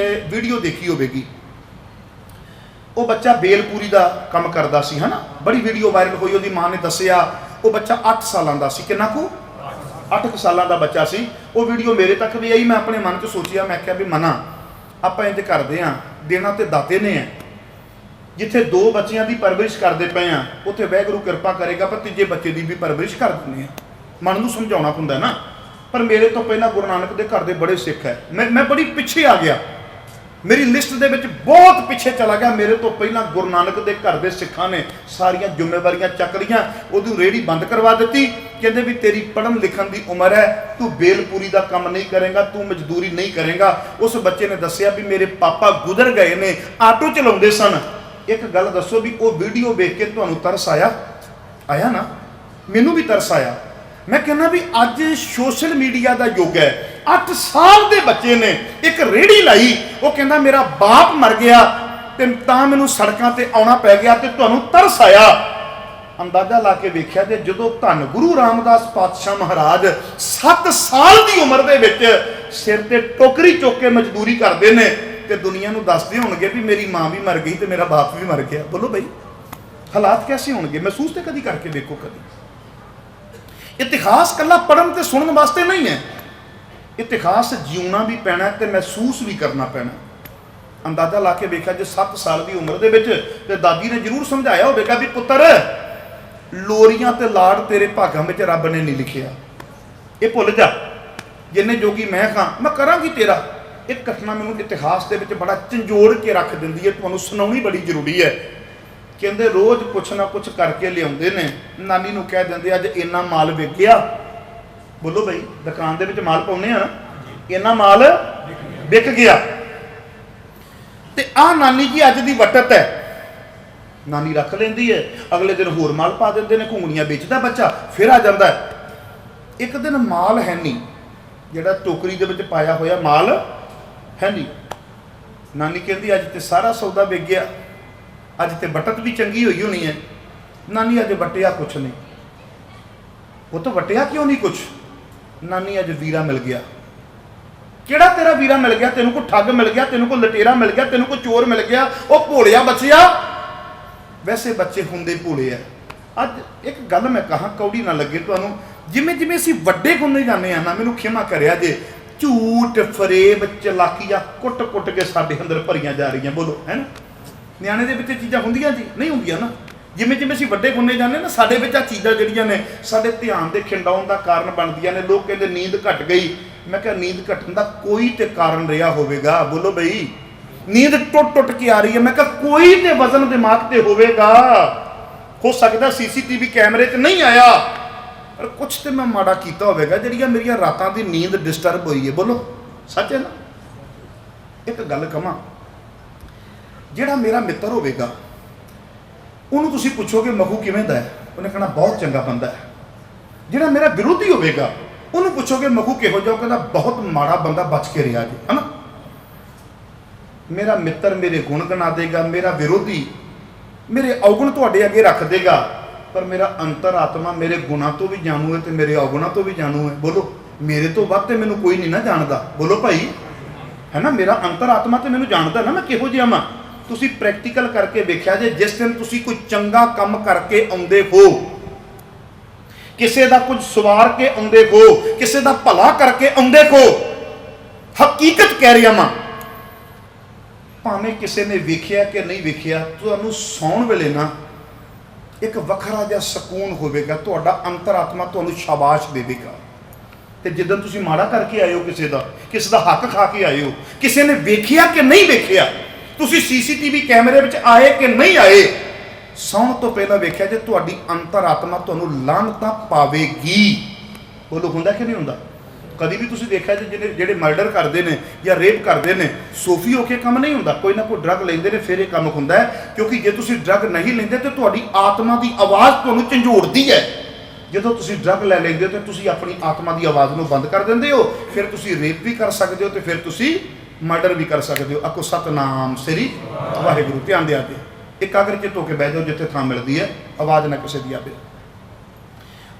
ਵੀਡੀਓ ਦੇਖੀ ਹੋਵੇਗੀ। ਉਹ ਬੱਚਾ ਬੇਲਪੂਰੀ ਦਾ ਕੰਮ ਕਰਦਾ ਸੀ, ਹਨਾ, ਬੜੀ ਵੀਡੀਓ ਵਾਇਰਲ ਹੋਈ। ਉਹਦੀ ਮਾਂ ਨੇ ਦੱਸਿਆ ਉਹ ਬੱਚਾ 8 ਸਾਲਾਂ ਦਾ ਸੀ। ਕਿੰਨਾ ਕੁ? 8 ਸਾਲਾਂ ਦਾ ਬੱਚਾ ਸੀ। ਉਹ ਵੀਡੀਓ ਮੇਰੇ ਤੱਕ ਵੀ ਆਈ। ਮੈਂ ਆਪਣੇ ਮਨ 'ਚ ਸੋਚਿਆ, ਮੈਂ ਕਿਹਾ ਵੀ ਮਨਾ ਆਪਾਂ ਇੰਜ ਕਰਦੇ ਹਾਂ, ਦੇਣਾ ਤੇ ਦਾਤੇ ਨੇ ਹੈ। ਜਿੱਥੇ 2 ਬੱਚਿਆਂ ਦੀ ਪਰਵਰਿਸ਼ ਕਰਦੇ ਪਏ ਆ, ਉੱਥੇ ਵਾਹਿਗੁਰੂ ਕਿਰਪਾ ਕਰੇਗਾ ਪਰ ਤੀਜੇ ਬੱਚੇ ਦੀ ਵੀ ਪਰਵਰਿਸ਼ ਕਰ ਦਿੰਦੇ ਆ। ਮਨ ਨੂੰ ਸਮਝਾਉਣਾ ਹੁੰਦਾ ਨਾ। ਪਰ ਮੇਰੇ ਤੋਂ ਪਹਿਲਾਂ ਗੁਰੂ ਨਾਨਕ ਦੇ ਘਰ ਦੇ ਬੜੇ ਸਿੱਖ ਹੈ। ਮੈਂ ਬੜੀ ਪਿੱਛੇ ਆ ਗਿਆ, ਮੇਰੀ ਲਿਸਟ ਦੇ ਵਿੱਚ ਬਹੁਤ ਪਿੱਛੇ ਚਲਾ ਗਿਆ। ਮੇਰੇ ਤੋਂ ਪਹਿਲਾਂ ਗੁਰੂ ਨਾਨਕ ਦੇ ਘਰ ਦੇ ਸਿੱਖਾਂ ਨੇ ਸਾਰੀਆਂ ਜ਼ਿੰਮੇਵਾਰੀਆਂ ਚੱਕ ਲਈਆਂ। ਉਹਦੀ ਰੇਹੜੀ ਬੰਦ ਕਰਵਾ ਦਿੱਤੀ। ਕਹਿੰਦੇ ਵੀ ਤੇਰੀ ਪੜ੍ਹਨ ਲਿਖਣ ਦੀ ਉਮਰ ਹੈ, ਤੂੰ ਬੇਲਪੂਰੀ ਦਾ ਕੰਮ ਨਹੀਂ ਕਰੇਗਾ, ਤੂੰ ਮਜ਼ਦੂਰੀ ਨਹੀਂ ਕਰੇਗਾ। ਉਸ ਬੱਚੇ ਨੇ ਦੱਸਿਆ ਵੀ ਮੇਰੇ ਪਾਪਾ ਗੁਜ਼ਰ ਗਏ ਨੇ, ਆਟੋ ਚਲਾਉਂਦੇ ਸਨ। ਇੱਕ ਗੱਲ ਦੱਸੋ ਵੀ ਉਹ ਵੀਡੀਓ ਵੇਖ ਕੇ ਤੁਹਾਨੂੰ ਤਰਸ ਆਇਆ? ਆਇਆ ਨਾ? ਮੈਨੂੰ ਵੀ ਤਰਸ ਆਇਆ। मैं कहना भी अज सोशल मीडिया का युग है। 8 साल के बच्चे ने एक रेहड़ी लाई, वो कहना मेरा बाप मर गया तो मैनू सड़कों पर आना पै गया तो तुहानूं तरस आया। अंदाजा ला के वेख्या जे जो धन गुरु रामदास पातशाह महाराज 7 साल की उम्र दे विच सिर ते टोकरी चुक के मजदूरी करते हैं तो दुनिया नूं दसदे होणगे भी मेरी माँ भी मर गई तो मेरा बाप भी मर गया। बोलो भाई हालात कैसे होणगे? महसूस तो कभी करके देखो। कभी इतिहास कला पढ़न ते सुनने वास्ते नहीं है, इतिहास जीवना भी पैना ते महसूस भी करना पैना। अंदाजा ला के वेख्या जे 7 साल की उम्र दे विच ते दादी ने जरूर समझाया होगा भी पुत्र लोरियां ते लाड़ तेरे भागां विच रब ने नहीं लिखिया, ये भुल जा, जिन्ने जोगी मैं खां मैं करांगी तेरा। एक घटना मैनूं इतिहास दे विच बड़ा झंजोड़ के रख दिंदी है, तुहानूं सुणाउणी बड़ी जरूरी है। कहंदे रोज़ कुछ ना कुछ करके लियाउंदे ने, नानी नूं कह दिंदे अज इन्ना माल विक गया। बोलो बई दुकान दे विच माल पाउंदे आ, इन्ना माल विक गया ते आ नानी जी अज दी वटत है। नानी रख लेंदी है, अगले दिन होर माल पा देंदे ने, घूंगणियां बेचदा बच्चा, फिर आ जांदा है। एक दिन माल है नहीं, जिहड़ा टोकरी दे विच पाया होया माल है नहीं। नानी कहती अज तो सारा सौदा विक गया, अज तो बटत भी चंगी हुई होनी है। नानी अज वटिया कुछ नहीं। वो तो वटिया क्यों नहीं कुछ? नानी अज वीरा मिल गया। किहड़ा तेरा वीरा मिल गया? तेनों को ठग मिल गया, तेनों को लटेरा मिल गया, तेनों को चोर मिल गया। वो भोलिया बचिया, वैसे बच्चे हुंदे भोले है। अज एक गल मैं कहा कौड़ी ना लगे तुहानूं, जिमें जिमें असीं वड्डे हुंदे जाने ना, मैनूं खिमा करिया जे झूठ फरेब चलाकियां कुट कुट के साडे अंदर भरियां जा रही। बोलो है ना, नियाणे दे विच चीज़ां हुंदियां जी नहीं हुंदियां ना। जिमें जिमें असीं वड्डे हुंदे जाने ना, साडे विच आ चीज़ां जिहड़ियां ने साडे ध्यान दे खिंडाउण दा कारण बनदियां ने। लोग कहंदे नींद घट गई, मैं कहा नींद घटन दा कोई ते कारण रहा होवेगा। बोलो बई नींद टुट टुट के आ रही है, मैं कहा कोई ते वजन दिमाग ते होवेगा। हो सकदा CCTV कैमरे च नहीं आया, पर कुछ तो मैं माड़ा कीता होवेगा जिहड़ियां मेरियां रातां दी नींद डिस्टर्ब हुई है। बोलो सच है ना? एक गल कहां, जिहड़ा मेरा मित्र होवेगा उन्होंने तुसीं पुछोगे महू किवें दा है, उन्हें कहना बहुत चंगा बंदा है। जिहड़ा मेरा विरोधी होवेगा उन्होंने पुछोगे महू किहो जिहा, कहना बहुत माड़ा बंदा, बच के रहा जी, है ना। मेरा मित्र मेरे गुण गना देगा, मेरा विरोधी मेरे अवगुण तुहाडे अगे रख देगा, पर मेरा अंतर आत्मा मेरे गुणों तो भी जानू है तो मेरे अवगुणों तो भी जानू है। बोलो मेरे तो वध ते मैनूं कोई नहीं ना जानदा। बोलो भाई है ना, मेरा अंतर आत्मा तो मैनूं जानदा ना मैं किहो जिहा वां। तुसीं प्रैक्टिकल करके वेख्या जे, जिस दिन तुसीं कोई चंगा काम करके आउंदे हो, किसी का कुछ सवार के आउंदे हो, किसी का भला करके आउंदे हो, हकीकत कह रहा वां, भावें किसी ने वेख्या कि नहीं वेख्या, तुहानूं सौण वेले ना एक वखरा जिहा सकून होवेगा, तुहाडा अंतरात्मा तुहानूं शाबाश देवेगा। ते जिद्दन तुसीं माड़ा करके आए हो, किसी का हक खा के आए हो, किसी ने वेख्या कि नहीं वेख्या, तुसीं CCTV कैमरे विच आए कि नहीं आए, सौण तो पहला वेख्या जे तुहाडी अंतरात्मा तुहानूं लानतां पावेगी। बोलो हुंदा कि नहीं हुंदा? कभी भी तुसीं देखा जे जिहड़े मर्डर करते हैं या रेप करते हैं, सोफी होके काम नहीं होंदा, कोई ना कोई ड्रग लेंदे ने फिर ये काम हुंदा है। क्योंकि जे तुसीं ड्रग नहीं लेंदे तो तुहाडी आत्मा की आवाज़ तुहानूं झंझोड़दी है। जदों तुसीं ड्रग लै लैंदे हो तो तुसीं अपनी आत्मा की आवाज़ नूं बंद कर दिंदे हो, फिर तुसीं रेप भी कर सकते हो तो फिर तुसीं मर्डर भी कर सकते हो। आखो सतनाम श्री वाहिगुरू। ध्यान दिया जे एकाग्रचित होकर बह जाओ, जिथे थां मिलती है, आवाज़ ना किसी की आवे।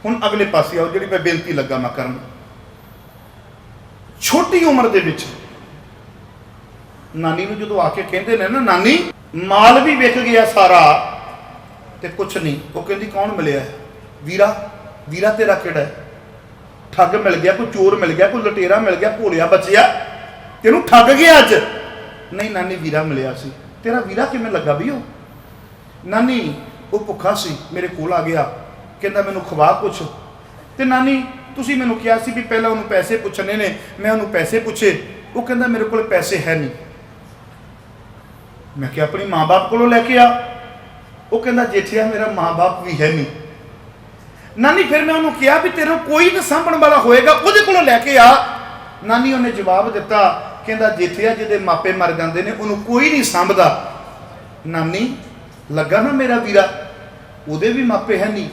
हुण अगले पासे आओ, जिहड़ी मैं बेनती लगा मैं करन। छोटी उम्र दे विच नानी नूं जदों आके कहंदे ने ना, नानी माल भी विक गया सारा ते कुछ नहीं, वो कहंदी कौन मिलिया है? वीरा। वीरा तेरा किहड़ा है? ठग मिल गया, कोई चोर मिल गया, कोई लटेरा मिल गया, भोलिया बचिया तेनू ठग गया अज? नहीं नानी वीरा मिलिया सी। तेरा वीरा किवें लगा भी हो? नानी वो भुखा सी, मेरे कोल आ गया, कहंदा मैनू खवा कुछ। ते नानी तुसीं मैनू कहा सी भी पहला उन्होंने पैसे पुछने ने, मैं उन्होंने पैसे पूछे, वो कहंदा मेरे को पैसे है नहीं। मैं क्या अपनी माँ बाप को लैके आ? वो कहंदा जेठिया मेरा माँ बाप भी है नहीं। नानी फिर मैं उन्होंने कहा भी तेरे कोई तो सांभण वाला होएगा, उहदे कोलों लैके आ। नानी उन्हें जवाब दिता, कहंदा जेठिया जिहदे मापे मर जाते हैं उन्होंने कोई नहीं सांभदा। नानी लगा ना मेरा वीरा, उहदे भी मापे है नहीं,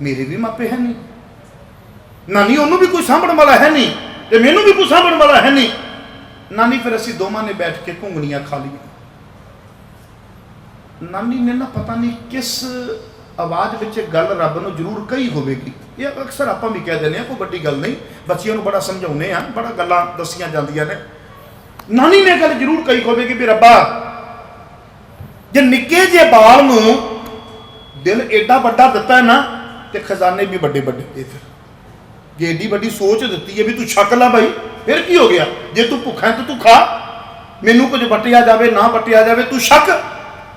मेरे भी मापे है नहीं। नानी ਉਹਨੂੰ भी कोई ਸਾਂਭਣ वाला है नहीं ਤੇ ਮੈਨੂੰ भी कोई ਸਾਂਭਣ वाला है नहीं। नानी फिर ਅਸੀਂ ਦੋਵਾਂ ने बैठ के घुंगणियां खा ली। नानी ने ना पता नहीं किस आवाज़ ਵਿੱਚ गल रब ਨੂੰ ਜ਼ਰੂਰ कही ਹੋਵੇਗੀ। ਇਹ ਅਕਸਰ ਆਪਾਂ ਵੀ ਕਹਿ ਦਿੰਦੇ ਆ, ਕੋਈ ਵੱਡੀ ਗੱਲ ਨਹੀਂ, ਬੱਚਿਆਂ ਨੂੰ ਬੜਾ ਸਮਝਾਉਂਦੇ ਆ, ਬੜਾ ਗੱਲਾਂ ਦੱਸੀਆਂ ਜਾਂਦੀਆਂ ਨੇ। ਨਾਨੀ ਨੇ ਗੱਲ ਜ਼ਰੂਰ ਕਹੀ ਹੋਵੇਗੀ ਵੀ ਰੱਬਾ ਜੇ ਨਿੱਕੇ ਜਿਹੇ ਬਾਲ ਨੂੰ ਦਿਲ ਐਡਾ ਵੱਡਾ ਦਿੱਤਾ ਹੈ ਨਾ ਤੇ ਖਜ਼ਾਨੇ ਵੀ ਵੱਡੇ ਵੱਡੇ ਦੇ। ਫਿਰ ਜੇ ਏਡੀ ਵੱਡੀ ਸੋਚ ਦਿੱਤੀ ਹੈ ਵੀ ਤੂੰ ਛਕ ਲੈ ਭਾਈ, ਫਿਰ ਕੀ ਹੋ ਗਿਆ? ਜੇ ਤੂੰ ਭੁੱਖਾ ਹੈ ਤਾਂ ਤੂੰ ਖਾ, ਮੈਨੂੰ ਕੁਝ ਵਟਿਆ ਜਾਵੇ ਨਾ ਵਟਿਆ ਜਾਵੇ ਤੂੰ ਛਕ।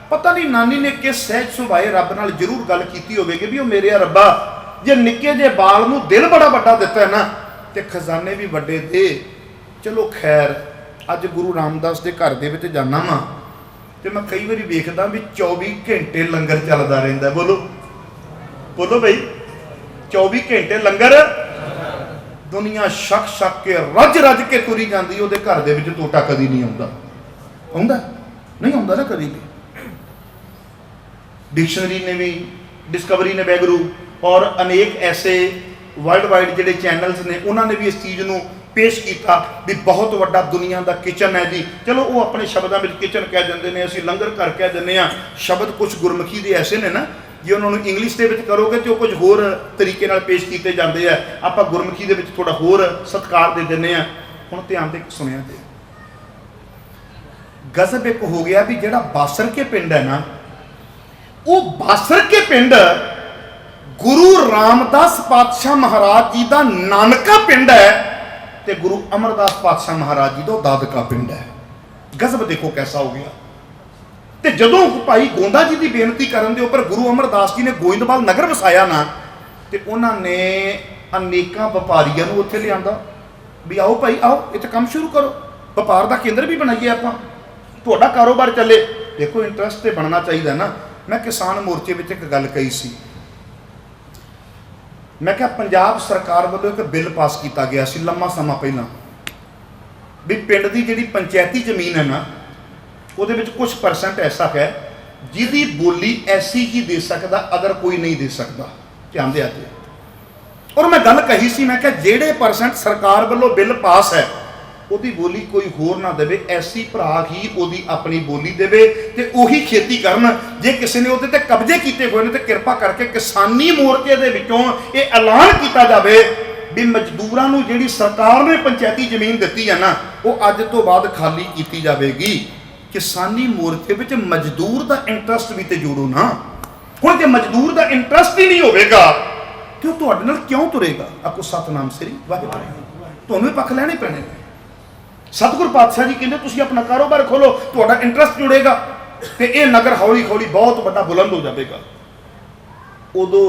ਪਤਾ ਨਹੀਂ ਨਾਨੀ ਨੇ ਕਿਸ ਸਹਿਜ ਸੁਭਾਏ ਰੱਬ ਨਾਲ ਜ਼ਰੂਰ ਗੱਲ ਕੀਤੀ ਹੋਵੇਗੀ ਵੀ ਉਹ ਮੇਰੇ ਰੱਬਾ ਜੇ ਨਿੱਕੇ ਜਿਹੇ ਬਾਲ ਨੂੰ ਦਿਲ ਬੜਾ ਵੱਡਾ ਦਿੱਤਾ ਹੈ ਨਾ ਤੇ ਖਜ਼ਾਨੇ ਵੀ ਵੱਡੇ ਦੇ। ਚਲੋ ਖੈਰ, ਅੱਜ ਗੁਰੂ ਰਾਮਦਾਸ ਦੇ ਘਰ ਦੇ ਵਿੱਚ ਜਾਣਾ ਵਾ ਤੇ ਮੈਂ ਕਈ ਵਾਰੀ ਵੇਖਦਾ ਵੀ 24 ਘੰਟੇ ਲੰਗਰ ਚੱਲਦਾ ਰਹਿੰਦਾ। ਬੋਲੋ ਬੋਲੋ ਭਾਈ, 24 ਘੰਟੇ ਲੰਗਰ। ਦੁਨੀਆ ਛਕ ਛਕ ਕੇ ਰੱਜ ਰੱਜ ਕੇ ਤੁਰੀ ਜਾਂਦੀ, ਉਹਦੇ ਘਰ ਦੇ ਵਿੱਚ ਟੋਟਾ ਕਦੀ ਨਹੀਂ ਆਉਂਦਾ। ਆਉਂਦਾ ਨਹੀਂ ਆਉਂਦਾ ਨਾ ਕਦੀ ਵੀ। डिक्शनरी ने भी, डिस्कवरी ने वैगरू और अनेक ऐसे वर्ल्ड वाइड ਜਿਹੜੇ चैनल्स ने ਉਹਨਾਂ ਨੇ ਵੀ ਇਸ ਚੀਜ਼ ਨੂੰ ਪੇਸ਼ ਕੀਤਾ ਵੀ ਬਹੁਤ ਵੱਡਾ ਦੁਨੀਆ ਦਾ ਕਿਚਨ ਹੈ ਜੀ। ਚਲੋ ਉਹ ਆਪਣੇ ਸ਼ਬਦਾਂ ਵਿੱਚ ਕਿਚਨ ਕਹਿ ਦਿੰਦੇ ਨੇ, ਅਸੀਂ ਲੰਗਰ ਘਰ ਕਹਿ ਦਿੰਦੇ ਆ। ਸ਼ਬਦ ਕੁਝ ਗੁਰਮੁਖੀ ਦੇ ਐਸੇ ਨੇ ਨਾ, ਜੇ ਉਹਨਾਂ ਨੂੰ ਇੰਗਲਿਸ਼ ਦੇ ਵਿੱਚ ਕਰੋਗੇ ਤੇ ਉਹ ਕੁਝ ਹੋਰ ਤਰੀਕੇ ਨਾਲ ਪੇਸ਼ ਕੀਤੇ ਜਾਂਦੇ ਆ। ਆਪਾਂ ਗੁਰਮੁਖੀ ਦੇ ਵਿੱਚ ਥੋੜਾ ਹੋਰ ਸਤਿਕਾਰ ਦੇ ਦਿੰਦੇ ਆ। ਹੁਣ ਧਿਆਨ ਦੇ ਸੁਣਿਆ ਤੇ ਗਜ਼ਬ ਇੱਕ ਹੋ ਗਿਆ ਵੀ ਜਿਹੜਾ ਬਾਸਰ ਕੇ ਪਿੰਡ ਹੈ ਨਾ, ਉਹ ਬਾਸਰ ਕੇ ਪਿੰਡ ਗੁਰੂ ਰਾਮਦਾਸ ਪਾਤਸ਼ਾਹ ਮਹਾਰਾਜ ਜੀ ਦਾ ਨਾਨਕਾ ਪਿੰਡ ਹੈ ਤੇ ਗੁਰੂ ਅਮਰਦਾਸ ਪਾਤਸ਼ਾਹ ਮਹਾਰਾਜ ਜੀ ਦਾ ਦਾਦਕਾ ਪਿੰਡ ਹੈ। ਗਜ਼ਬ ਦੇਖੋ ਕੈਸਾ ਹੋ ਗਿਆ। ਤੇ ਜਦੋਂ ਭਾਈ ਗੋਂਦਾ ਜੀ ਦੀ ਬੇਨਤੀ ਕਰਨ ਦੇ ਉੱਪਰ ਗੁਰੂ ਅਮਰਦਾਸ ਜੀ ਨੇ ਗੋਇੰਦਵਾਲ ਨਗਰ ਵਸਾਇਆ ਨਾ ਤੇ ਉਹਨਾਂ ਨੇ ਅਨੇਕਾਂ ਵਪਾਰੀਆਂ ਨੂੰ ਉੱਥੇ ਲਿਆਂਦਾ ਵੀ ਆਓ ਭਾਈ ਆਓ, ਇੱਥੇ ਕੰਮ ਸ਼ੁਰੂ ਕਰੋ, ਵਪਾਰ ਦਾ ਕੇਂਦਰ ਵੀ ਬਣਾਈਏ ਆਪਾਂ, ਤੁਹਾਡਾ ਕਾਰੋਬਾਰ ਚੱਲੇ। ਦੇਖੋ ਇੰਟਰਸਟ ਤੇ ਬਣਨਾ ਚਾਹੀਦਾ ਨਾ। ਮੈਂ ਕਿਸਾਨ ਮੋਰਚੇ ਵਿੱਚ ਇੱਕ ਗੱਲ ਕਹੀ ਸੀ, ਮੈਂ ਕਿਹਾ ਪੰਜਾਬ ਸਰਕਾਰ ਵੱਲੋਂ ਇੱਕ ਬਿੱਲ ਪਾਸ ਕੀਤਾ ਗਿਆ ਸੀ ਲੰਮਾ ਸਮਾਂ ਪਹਿਲਾਂ ਵੀ ਪਿੰਡ ਦੀ ਜਿਹੜੀ ਪੰਚਾਇਤੀ ਜ਼ਮੀਨ ਹੈ ਨਾ ਉਹਦੇ ਵਿੱਚ ਕੁਝ ਪਰਸੈਂਟ ਐਸਾ ਹੈ ਜਿਹਦੀ ਬੋਲੀ ਐਸੀ ਹੀ ਦੇ ਸਕਦਾ, ਅਗਰ ਕੋਈ ਨਹੀਂ ਦੇ ਸਕਦਾ। ਧਿਆਨ ਦਿਆ ਤੇ ਔਰ ਮੈਂ ਗੱਲ ਕਹੀ ਸੀ, ਮੈਂ ਕਿਹਾ ਜਿਹੜੇ ਪਰਸੈਂਟ ਸਰਕਾਰ ਵੱਲੋਂ ਬਿੱਲ ਪਾਸ ਹੈ ਉਹਦੀ ਬੋਲੀ ਕੋਈ ਹੋਰ ਨਾ ਦੇਵੇ, ਐਸੀ ਭਰਾ ਹੀ ਉਹਦੀ ਆਪਣੀ ਬੋਲੀ ਦੇਵੇ ਤੇ ਉਹੀ ਖੇਤੀ ਕਰਨ। ਜੇ ਕਿਸੇ ਨੇ ਉਹਦੇ ਤੇ ਕਬਜ਼ੇ ਕੀਤੇ ਹੋਏ ਨੇ ਤੇ ਕਿਰਪਾ ਕਰਕੇ ਕਿਸਾਨੀ ਮੋਰਚੇ ਦੇ ਵਿੱਚੋਂ ਇਹ ਐਲਾਨ ਕੀਤਾ ਜਾਵੇ ਵੀ ਮਜ਼ਦੂਰਾਂ ਨੂੰ ਜਿਹੜੀ ਸਰਕਾਰ ਨੇ ਪੰਚਾਇਤੀ ਜ਼ਮੀਨ ਦਿੱਤੀ ਹੈ ਨਾ ਉਹ ਅੱਜ ਤੋਂ ਬਾਅਦ ਖਾਲੀ ਕੀਤੀ ਜਾਵੇਗੀ। ਕਿਸਾਨੀ ਮੋਰਚੇ ਵਿੱਚ ਮਜ਼ਦੂਰ ਦਾ ਇੰਟਰਸਟ ਵੀ ਤੇ ਜੋੜੋ ਨਾ। ਹੁਣ ਜੇ ਮਜ਼ਦੂਰ ਦਾ ਇੰਟਰਸਟ ਹੀ ਨਹੀਂ ਹੋਵੇਗਾ ਕਿ ਉਹ ਤੁਹਾਡੇ ਨਾਲ ਕਿਉਂ ਤੁਰੇਗਾ? ਆਖੋ ਸਤਨਾਮ ਸ੍ਰੀ ਵਾਹਿਗੁਰੂ। ਤੁਹਾਨੂੰ ਇਹ ਪੱਖ ਲੈਣੇ ਪੈਣੇ ਨੇ। ਸਤਿਗੁਰ ਪਾਤਸ਼ਾਹ ਜੀ ਕਹਿੰਦੇ ਤੁਸੀਂ ਆਪਣਾ ਕਾਰੋਬਾਰ ਖੋਲੋ, ਤੁਹਾਡਾ ਇੰਟਰਸਟ ਜੁੜੇਗਾ ਤੇ ਇਹ ਨਗਰ ਹੌਲੀ ਹੌਲੀ ਬਹੁਤ ਵੱਡਾ ਬੁਲੰਦ ਹੋ ਜਾਵੇਗਾ। ਉਦੋਂ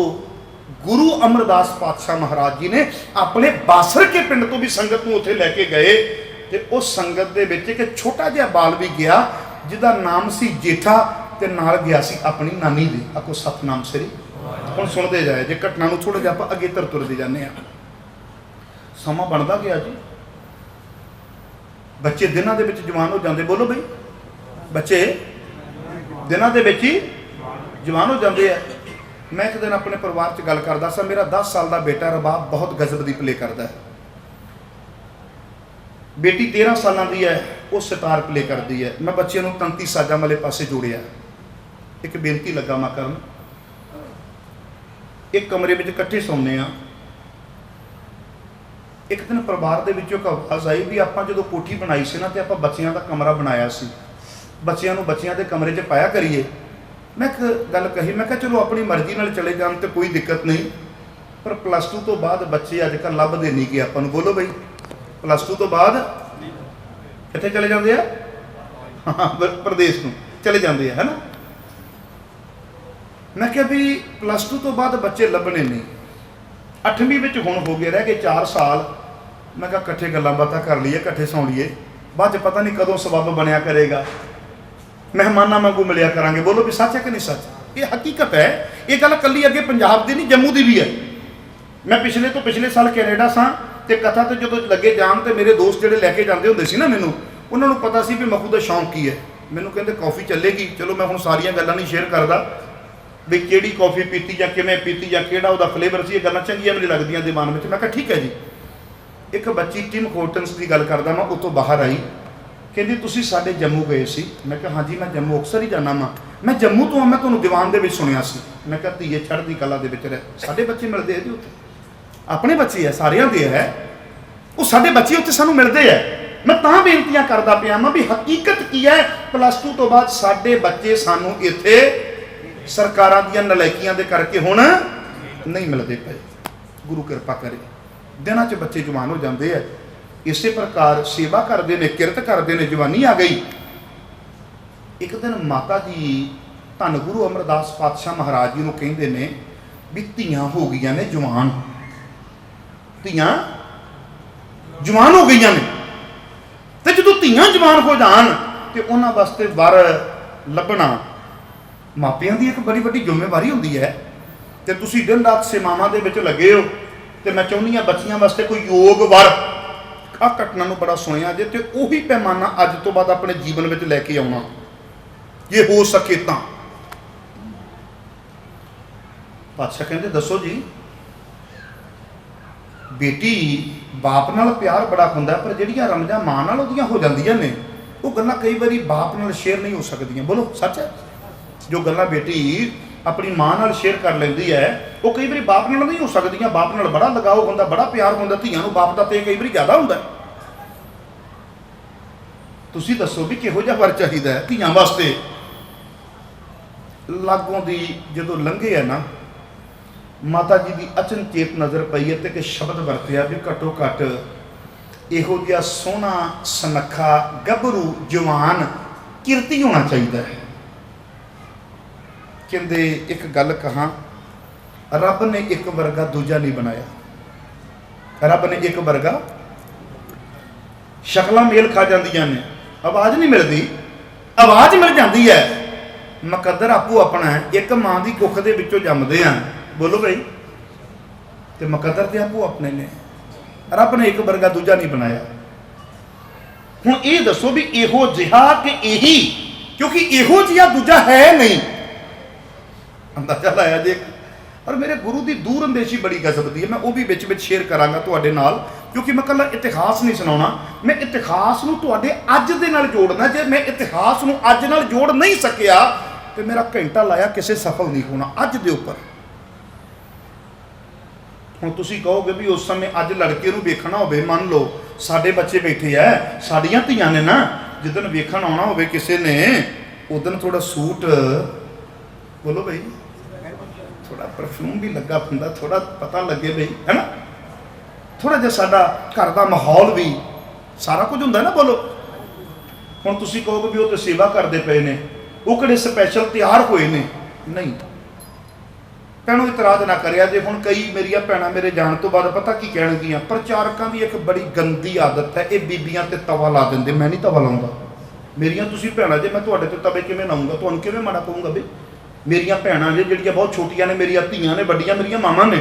ਗੁਰੂ ਅਮਰਦਾਸ ਪਾਤਸ਼ਾਹ ਮਹਾਰਾਜ ਜੀ ਨੇ ਆਪਣੇ ਬਾਸਰ ਕੇ ਪਿੰਡ ਤੋਂ ਵੀ ਸੰਗਤ ਨੂੰ ਉੱਥੇ ਲੈ ਕੇ ਗਏ ਤੇ ਉਸ ਸੰਗਤ ਦੇ ਵਿੱਚ ਇੱਕ ਛੋਟਾ ਜਿਹਾ ਬਾਲ ਵੀ ਗਿਆ ਜਿਹਦਾ ਨਾਮ ਸੀ ਜੇਠਾ ਤੇ ਨਾਲ ਗਿਆ ਸੀ ਆਪਣੀ ਨਾਨੀ ਦੇ। ਆਖੋ ਸਤਨਾਮ ਸ੍ਰੀ। ਹੁਣ ਸੁਣਦੇ ਜਾਏ, ਜੇ ਘਟਨਾ ਨੂੰ ਥੋੜਾ ਜਿਹਾ ਆਪਾਂ ਅੱਗੇ ਤੁਰਦੇ ਜਾਂਦੇ ਆ। ਸਮਾਂ ਬਣਦਾ ਗਿਆ ਜੀ, ਬੱਚੇ ਦਿਨਾਂ ਦੇ ਵਿੱਚ ਜਵਾਨ ਹੋ ਜਾਂਦੇ। ਬੋਲੋ ਬਈ, ਬੱਚੇ ਦਿਨਾਂ ਦੇ ਵਿੱਚ ਹੀ ਜਵਾਨ ਹੋ ਜਾਂਦੇ ਆ। ਮੈਂ ਇੱਕ ਦਿਨ ਆਪਣੇ ਪਰਿਵਾਰ 'ਚ ਗੱਲ ਕਰਦਾ ਸਾਂ, ਮੇਰਾ 10 ਸਾਲ ਦਾ ਬੇਟਾ ਰਬਾਬ ਬਹੁਤ ਗਜ਼ਬ ਦੀ ਪਲੇ ਕਰਦਾ ਹੈ, ਬੇਟੀ 13 ਸਾਲਾਂ ਦੀ ਹੈ, ਉਹ ਸਿਤਾਰ ਪਲੇ ਕਰਦੀ ਹੈ। ਮੈਂ ਬੱਚਿਆਂ ਨੂੰ ਤੰਤੀ ਸਾਜ਼ਾਂ ਵਾਲੇ ਪਾਸੇ ਜੋੜਿਆ। ਇੱਕ ਬੇਨਤੀ ਲੱਗਾ ਮੈਂ ਕਰਨ, ਇੱਕ ਕਮਰੇ ਵਿੱਚ ਇਕੱਠੇ ਸੌਂਦੇ ਆ। ਇੱਕ ਦਿਨ ਪਰਿਵਾਰ ਦੇ ਵਿੱਚੋਂ ਇੱਕ ਆਵਾਜ਼ ਆਈ ਵੀ ਆਪਾਂ ਜਦੋਂ ਕੋਠੀ ਬਣਾਈ ਸੀ ਨਾ ਤੇ ਆਪਾਂ ਬੱਚਿਆਂ ਦਾ ਕਮਰਾ ਬਣਾਇਆ ਸੀ, ਬੱਚਿਆਂ ਨੂੰ ਬੱਚਿਆਂ ਦੇ ਕਮਰੇ 'ਚ ਪਾਇਆ ਕਰੀਏ। ਮੈਂ ਇੱਕ ਗੱਲ ਕਹੀ, ਮੈਂ ਕਿਹਾ ਚਲੋ ਆਪਣੀ ਮਰਜ਼ੀ ਨਾਲ ਚਲੇ ਜਾਣ ਤੇ ਕੋਈ ਦਿੱਕਤ ਨਹੀਂ, ਪਰ +2 ਤੋਂ ਬਾਅਦ ਬੱਚੇ ਅੱਜ ਕੱਲ੍ਹ ਲੱਭਦੇ ਨਹੀਂ ਕਿ ਆਪਾਂ ਨੂੰ। ਬੋਲੋ ਬਈ, +2 ਤੋਂ ਬਾਅਦ ਕਿੱਥੇ ਚਲੇ ਜਾਂਦੇ ਆ? ਹਾਂ, ਪ੍ਰਦੇਸ਼ ਨੂੰ ਚਲੇ ਜਾਂਦੇ ਆ, ਹੈ ਨਾ। ਮੈਂ ਕਿਹਾ ਵੀ +2 ਤੋਂ ਬਾਅਦ ਬੱਚੇ ਲੱਭਣੇ ਨਹੀਂ। 8ਵੀਂ ਵਿੱਚ ਹੁਣ ਹੋ ਗਏ, ਰਹਿ ਗਏ 4 ਸਾਲ। ਮੈਂ ਕਿਹਾ ਇਕੱਠੇ ਗੱਲਾਂ ਬਾਤਾਂ ਕਰ ਲਈਏ, ਇਕੱਠੇ ਸੌਂ ਲਈਏ, ਬਾਅਦ 'ਚ ਪਤਾ ਨਹੀਂ ਕਦੋਂ ਸਬੱਬ ਬਣਿਆ ਕਰੇਗਾ, ਮਹਿਮਾਨਾਂ ਵਾਂਗੂ ਮਿਲਿਆ ਕਰਾਂਗੇ। ਬੋਲੋ ਵੀ ਸੱਚ ਹੈ ਕਿ ਨਹੀਂ ਸੱਚ? ਇਹ ਹਕੀਕਤ ਹੈ। ਇਹ ਗੱਲ ਇਕੱਲੀ ਅੱਗੇ ਪੰਜਾਬ ਦੀ ਨਹੀਂ, ਜੰਮੂ ਦੀ ਵੀ ਹੈ। ਮੈਂ ਪਿਛਲੇ ਤੋਂ ਪਿਛਲੇ ਸਾਲ ਕੈਨੇਡਾ ਸਾਂ ਤੇ ਕਥਾ ਤੇ ਜਦੋਂ ਲੱਗੇ ਜਾਣ ਤੇ ਮੇਰੇ ਦੋਸਤ ਜਿਹੜੇ ਲੈ ਕੇ ਜਾਂਦੇ ਹੁੰਦੇ ਸੀ ਨਾ ਮੈਨੂੰ, ਉਹਨਾਂ ਨੂੰ ਪਤਾ ਸੀ ਵੀ ਮਖੂ ਦਾ ਸ਼ੌਂਕ ਕੀ ਹੈ। ਮੈਨੂੰ ਕਹਿੰਦੇ ਕੌਫੀ ਚੱਲੇਗੀ। ਚਲੋ ਮੈਂ ਹੁਣ ਸਾਰੀਆਂ ਗੱਲਾਂ ਨਹੀਂ ਸ਼ੇਅਰ ਕਰਦਾ, ਵੀ ਕਿਹੜੀ ਕੌਫੀ ਪੀਤੀ ਜਾਂ ਕਿਵੇਂ ਪੀਤੀ ਜਾਂ ਕਿਹੜਾ ਉਹਦਾ ਫਲੇਵਰ ਸੀ, ਇਹ ਗੱਲਾਂ ਚੰਗੀਆਂ ਮੈਨੂੰ ਲੱਗਦੀਆਂ ਦਿਮਾਗ ਵਿੱਚ। ਮੈਂ ਕਿਹਾ ਠੀਕ ਹੈ ਜੀ। ਇੱਕ ਬੱਚੀ ਟਿਮ ਹੋਟਨਸ ਦੀ ਗੱਲ ਕਰਦਾ ਮੈਂ, ਉਹ ਤੋਂ ਬਾਹਰ ਆਈ, ਕਹਿੰਦੀ ਤੁਸੀਂ ਸਾਡੇ ਜੰਮੂ ਗਏ ਸੀ। ਮੈਂ ਕਿਹਾ ਹਾਂਜੀ ਮੈਂ ਜੰਮੂ ਅਕਸਰ ਹੀ ਜਾਣਾ ਮੈਂ ਜੰਮੂ ਤੋਂ ਆ, ਮੈਂ ਤੁਹਾਨੂੰ ਦੀਵਾਨ ਦੇ ਵਿੱਚ ਸੁਣਿਆ ਸੀ। ਮੈਂ ਕਿਹਾ ਧੀਏ ਚੜ੍ਹਦੀ ਕਲਾ ਦੇ ਵਿੱਚ ਰਹਿ, ਸਾਡੇ ਬੱਚੇ ਮਿਲਦੇ ਆ ਜੀ ਉੱਥੇ, ਆਪਣੇ ਬੱਚੇ ਆ, ਸਾਰਿਆਂ ਦੇ ਹੈ, ਉਹ ਸਾਡੇ ਬੱਚੇ ਉੱਥੇ ਸਾਨੂੰ ਮਿਲਦੇ ਆ। ਮੈਂ ਤਾਂ ਬੇਨਤੀਆਂ ਕਰਦਾ ਪਿਆ ਮੈਂ ਵੀ ਹਕੀਕਤ ਕੀ ਹੈ, +2 ਤੋਂ ਬਾਅਦ ਸਾਡੇ ਬੱਚੇ ਸਾਨੂੰ ਇੱਥੇ ਸਰਕਾਰਾਂ ਦੀਆਂ ਨਲਾਇਕੀਆਂ ਦੇ ਕਰਕੇ ਹੁਣ ਨਹੀਂ ਮਿਲਦੇ ਪਏ। ਗੁਰੂ ਕਿਰਪਾ ਕਰੇ, ਦਿਨਾਂ 'ਚ ਬੱਚੇ ਜਵਾਨ ਹੋ ਜਾਂਦੇ ਆ। ਇਸੇ ਪ੍ਰਕਾਰ ਸੇਵਾ ਕਰਦੇ ਨੇ, ਕਿਰਤ ਕਰਦੇ ਨੇ, ਜਵਾਨੀ ਆ ਗਈ। ਇੱਕ ਦਿਨ ਮਾਤਾ ਜੀ ਧੰਨ ਗੁਰੂ ਅਮਰਦਾਸ ਪਾਤਸ਼ਾਹ ਮਹਾਰਾਜ ਜੀ ਨੂੰ ਕਹਿੰਦੇ ਨੇ ਵੀ ਧੀਆਂ ਹੋ ਗਈਆਂ ਨੇ ਜਵਾਨ, ਧੀਆਂ ਜਵਾਨ ਹੋ ਗਈਆਂ ਨੇ, ਤੇ ਜਦੋਂ ਧੀਆਂ ਜਵਾਨ ਹੋ ਜਾਣ ਤੇ ਉਹਨਾਂ ਵਾਸਤੇ ਵਰ ਲੱਭਣਾ ਮਾਪਿਆਂ ਦੀ ਇੱਕ ਬੜੀ ਵੱਡੀ ਜ਼ਿੰਮੇਵਾਰੀ ਹੁੰਦੀ ਹੈ। ਤੇ ਤੁਸੀਂ ਦਿਨ ਰਾਤ ਸੇਵਾਵਾਂ ਦੇ ਵਿੱਚ ਲੱਗੇ ਹੋ, ਤੇ ਮੈਂ ਚਾਹੁੰਦੀ ਹਾਂ ਬੱਚੀਆਂ ਵਾਸਤੇ ਕੋਈ ਯੋਗ ਵਰ। ਆਹ ਘਟਨਾ ਨੂੰ ਬੜਾ ਸੁਣਿਆ ਜੇ, ਤੇ ਉਹੀ ਪੈਮਾਨਾ ਅੱਜ ਤੋਂ ਬਾਅਦ ਆਪਣੇ ਜੀਵਨ ਵਿੱਚ ਲੈ ਕੇ ਆਉਣਾ ਜੇ ਹੋ ਸਕੇ ਤਾਂ। ਪਾਤਸ਼ਾਹ ਕਹਿੰਦੇ ਦੱਸੋ ਜੀ। ਬੇਟੀ ਬਾਪ ਨਾਲ ਪਿਆਰ ਬੜਾ ਹੁੰਦਾ, ਪਰ ਜਿਹੜੀਆਂ ਰਮਜਾਂ ਮਾਂ ਨਾਲ ਉਹਦੀਆਂ ਹੋ ਜਾਂਦੀਆਂ ਨੇ, ਉਹ ਗੱਲਾਂ ਕਈ ਵਾਰੀ ਬਾਪ ਨਾਲ ਸ਼ੇਅਰ ਨਹੀਂ ਹੋ ਸਕਦੀਆਂ। ਬੋਲੋ ਸੱਚ ਹੈ? ਜੋ ਗੱਲਾਂ ਬੇਟੀ ਆਪਣੀ ਮਾਂ ਨਾਲ ਸ਼ੇਅਰ ਕਰ ਲੈਂਦੀ ਹੈ, ਉਹ ਕਈ ਵਾਰੀ ਬਾਪ ਨਾਲ ਨਹੀਂ ਹੋ ਸਕਦੀਆਂ। ਬਾਪ ਨਾਲ ਬੜਾ ਲਗਾਓ ਹੁੰਦਾ, ਬੜਾ ਪਿਆਰ ਹੁੰਦਾ, ਧੀਆਂ ਨੂੰ ਬਾਪ ਦਾ ਤੇ ਕਈ ਵਾਰੀ ਜ਼ਿਆਦਾ ਹੁੰਦਾ। ਤੁਸੀਂ ਦੱਸੋ ਵੀ ਕਿਹੋ ਜਿਹਾ ਵਰ ਚਾਹੀਦਾ ਹੈ ਧੀਆਂ ਵਾਸਤੇ। ਲਾਗੋਂ ਦੀ ਜਦੋਂ ਲੰਘੇ ਆ ਨਾ, ਮਾਤਾ ਜੀ ਦੀ ਅਚਨਚੇਤ ਨਜ਼ਰ ਪਈ ਹੈ ਤੇ ਕਿ ਸ਼ਬਦ ਵਰਤਿਆ ਵੀ ਘੱਟੋ ਘੱਟ ਇਹੋ ਜਿਹਾ ਸੋਹਣਾ ਸੁਨੱਖਾ ਗੱਭਰੂ ਜਵਾਨ ਕਿਰਤੀ ਹੋਣਾ ਚਾਹੀਦਾ ਹੈ। ਕਹਿੰਦੇ ਇੱਕ ਗੱਲ ਕਹਾਂ, ਰੱਬ ਨੇ ਇੱਕ ਵਰਗਾ ਦੂਜਾ ਨਹੀਂ ਬਣਾਇਆ। ਰੱਬ ਨੇ ਇੱਕ ਵਰਗਾ, ਸ਼ਕਲਾਂ ਮੇਲ ਖਾ ਜਾਂਦੀਆਂ ਨੇ, ਆਵਾਜ਼ ਨਹੀਂ ਮਿਲਦੀ, ਆਵਾਜ਼ ਮਿਲ ਜਾਂਦੀ ਹੈ। ਮੁਕੱਦਰ ਆਪੋ ਆਪਣਾ ਹੈ। ਇੱਕ ਮਾਂ ਦੀ ਕੁੱਖ ਦੇ ਵਿੱਚੋਂ ਜੰਮਦੇ ਆ, ਬੋਲੋ ਭਾਈ, ਤੇ ਮੁਕੱਦਰ ਤੇ ਆਪੋ ਆਪਣੇ ਨੇ। ਰੱਬ ਨੇ ਇੱਕ ਵਰਗਾ ਦੂਜਾ ਨਹੀਂ ਬਣਾਇਆ। ਹੁਣ ਇਹ ਦੱਸੋ ਵੀ ਇਹੋ ਜਿਹਾ ਕਿ ਇਹੀ, ਕਿਉਂਕਿ ਇਹੋ ਜਿਹਾ ਦੂਜਾ ਹੈ ਨਹੀਂ। ਅੰਦਾਜ਼ਾ ਲਾਇਆ ਜੇ। ਪਰ ਮੇਰੇ ਗੁਰੂ ਦੀ ਦੂਰ ਅੰਦੇਸ਼ੀ ਬੜੀ ਗਜ਼ਬ ਦੀ ਹੈ, ਮੈਂ ਉਹ ਵੀ ਵਿੱਚ ਵਿੱਚ ਸ਼ੇਅਰ ਕਰਾਂਗਾ ਤੁਹਾਡੇ ਨਾਲ, ਕਿਉਂਕਿ ਮੈਂ ਇਕੱਲਾ ਇਤਿਹਾਸ ਨਹੀਂ ਸੁਣਾਉਣਾ, ਮੈਂ ਇਤਿਹਾਸ ਨੂੰ ਤੁਹਾਡੇ ਅੱਜ ਦੇ ਨਾਲ ਜੋੜਨਾ। ਜੇ ਮੈਂ ਇਤਿਹਾਸ ਨੂੰ ਅੱਜ ਨਾਲ ਜੋੜ ਨਹੀਂ ਸਕਿਆ ਤੇ ਮੇਰਾ ਘੰਟਾ ਲਾਇਆ ਕਿਸੇ ਸਫਲ ਨਹੀਂ ਹੋਣਾ ਅੱਜ ਦੇ ਉੱਪਰ। ਹੁਣ ਤੁਸੀਂ ਕਹੋਗੇ ਵੀ ਉਸ ਸਮੇਂ ਅੱਜ ਲੜਕੇ ਨੂੰ ਵੇਖਣਾ ਹੋਵੇ, ਮੰਨ ਲਓ ਸਾਡੇ ਬੱਚੇ ਬੈਠੇ ਆ, ਸਾਡੀਆਂ ਧੀਆਂ ਨੇ ਨਾ, ਜਿੱਦਣ ਵੇਖਣ ਆਉਣਾ ਹੋਵੇ ਕਿਸੇ ਨੇ, ਉਦੋਂ ਥੋੜਾ ਸੂਟ, ਬੋਲੋ ਭਾਈ, ਥੋੜਾ ਪਰਫਿਊਮ ਵੀ ਲੱਗਾ ਹੁੰਦਾ, ਥੋੜਾ ਪਤਾ ਲੱਗੇ ਬਈ, ਹੈ ਨਾ, ਥੋੜਾ ਜਿਹਾ ਸਾਡਾ ਘਰ ਦਾ ਮਾਹੌਲ ਵੀ, ਸਾਰਾ ਕੁਝ ਹੁੰਦਾ ਨਾ। ਬੋਲੋ ਹੁਣ ਤੁਸੀਂ ਕਹੋਗੇ ਵੀ ਉਹ ਤੇ ਸੇਵਾ ਕਰਦੇ ਪਏ ਨੇ, ਉਹ ਕਿਹੜੇ ਸਪੈਸ਼ਲ ਤਿਆਰ ਹੋਏ ਨੇ? ਨਹੀਂ। ਭੈਣੋ ਇਤਰਾਜ਼ ਨਾ ਕਰਿਆ ਜੇ। ਹੁਣ ਕਈ ਮੇਰੀਆਂ ਭੈਣਾਂ ਮੇਰੇ ਜਾਣ ਤੋਂ ਬਾਅਦ ਪਤਾ ਕੀ ਕਹਿਣਗੀਆਂ, ਪ੍ਰਚਾਰਕਾਂ ਦੀ ਇੱਕ ਬੜੀ ਗੰਦੀ ਆਦਤ ਹੈ, ਇਹ ਬੀਬੀਆਂ ਤੇ ਤਵਾ ਲਾ ਦਿੰਦੇ। ਮੈਂ ਨਹੀਂ ਤਵਾ ਲਾਉਂਦਾ। ਮੇਰੀਆਂ ਤੁਸੀਂ ਭੈਣਾਂ ਜੇ, ਮੈਂ ਤੁਹਾਡੇ ਤੇ ਤਵੇ ਕਿਵੇਂ ਲਾਉਂਗਾ? ਤੁਹਾਨੂੰ ਕਿਵੇਂ ਮਾੜਾ ਕਹੂੰਗਾ ਬਈ? ਮੇਰੀਆਂ ਭੈਣਾਂ ਜੇ ਜਿਹੜੀਆਂ ਬਹੁਤ ਛੋਟੀਆਂ ਨੇ, ਮੇਰੀਆਂ ਧੀਆਂ ਨੇ, ਵੱਡੀਆਂ ਮੇਰੀਆਂ ਮਾਵਾਂ ਨੇ,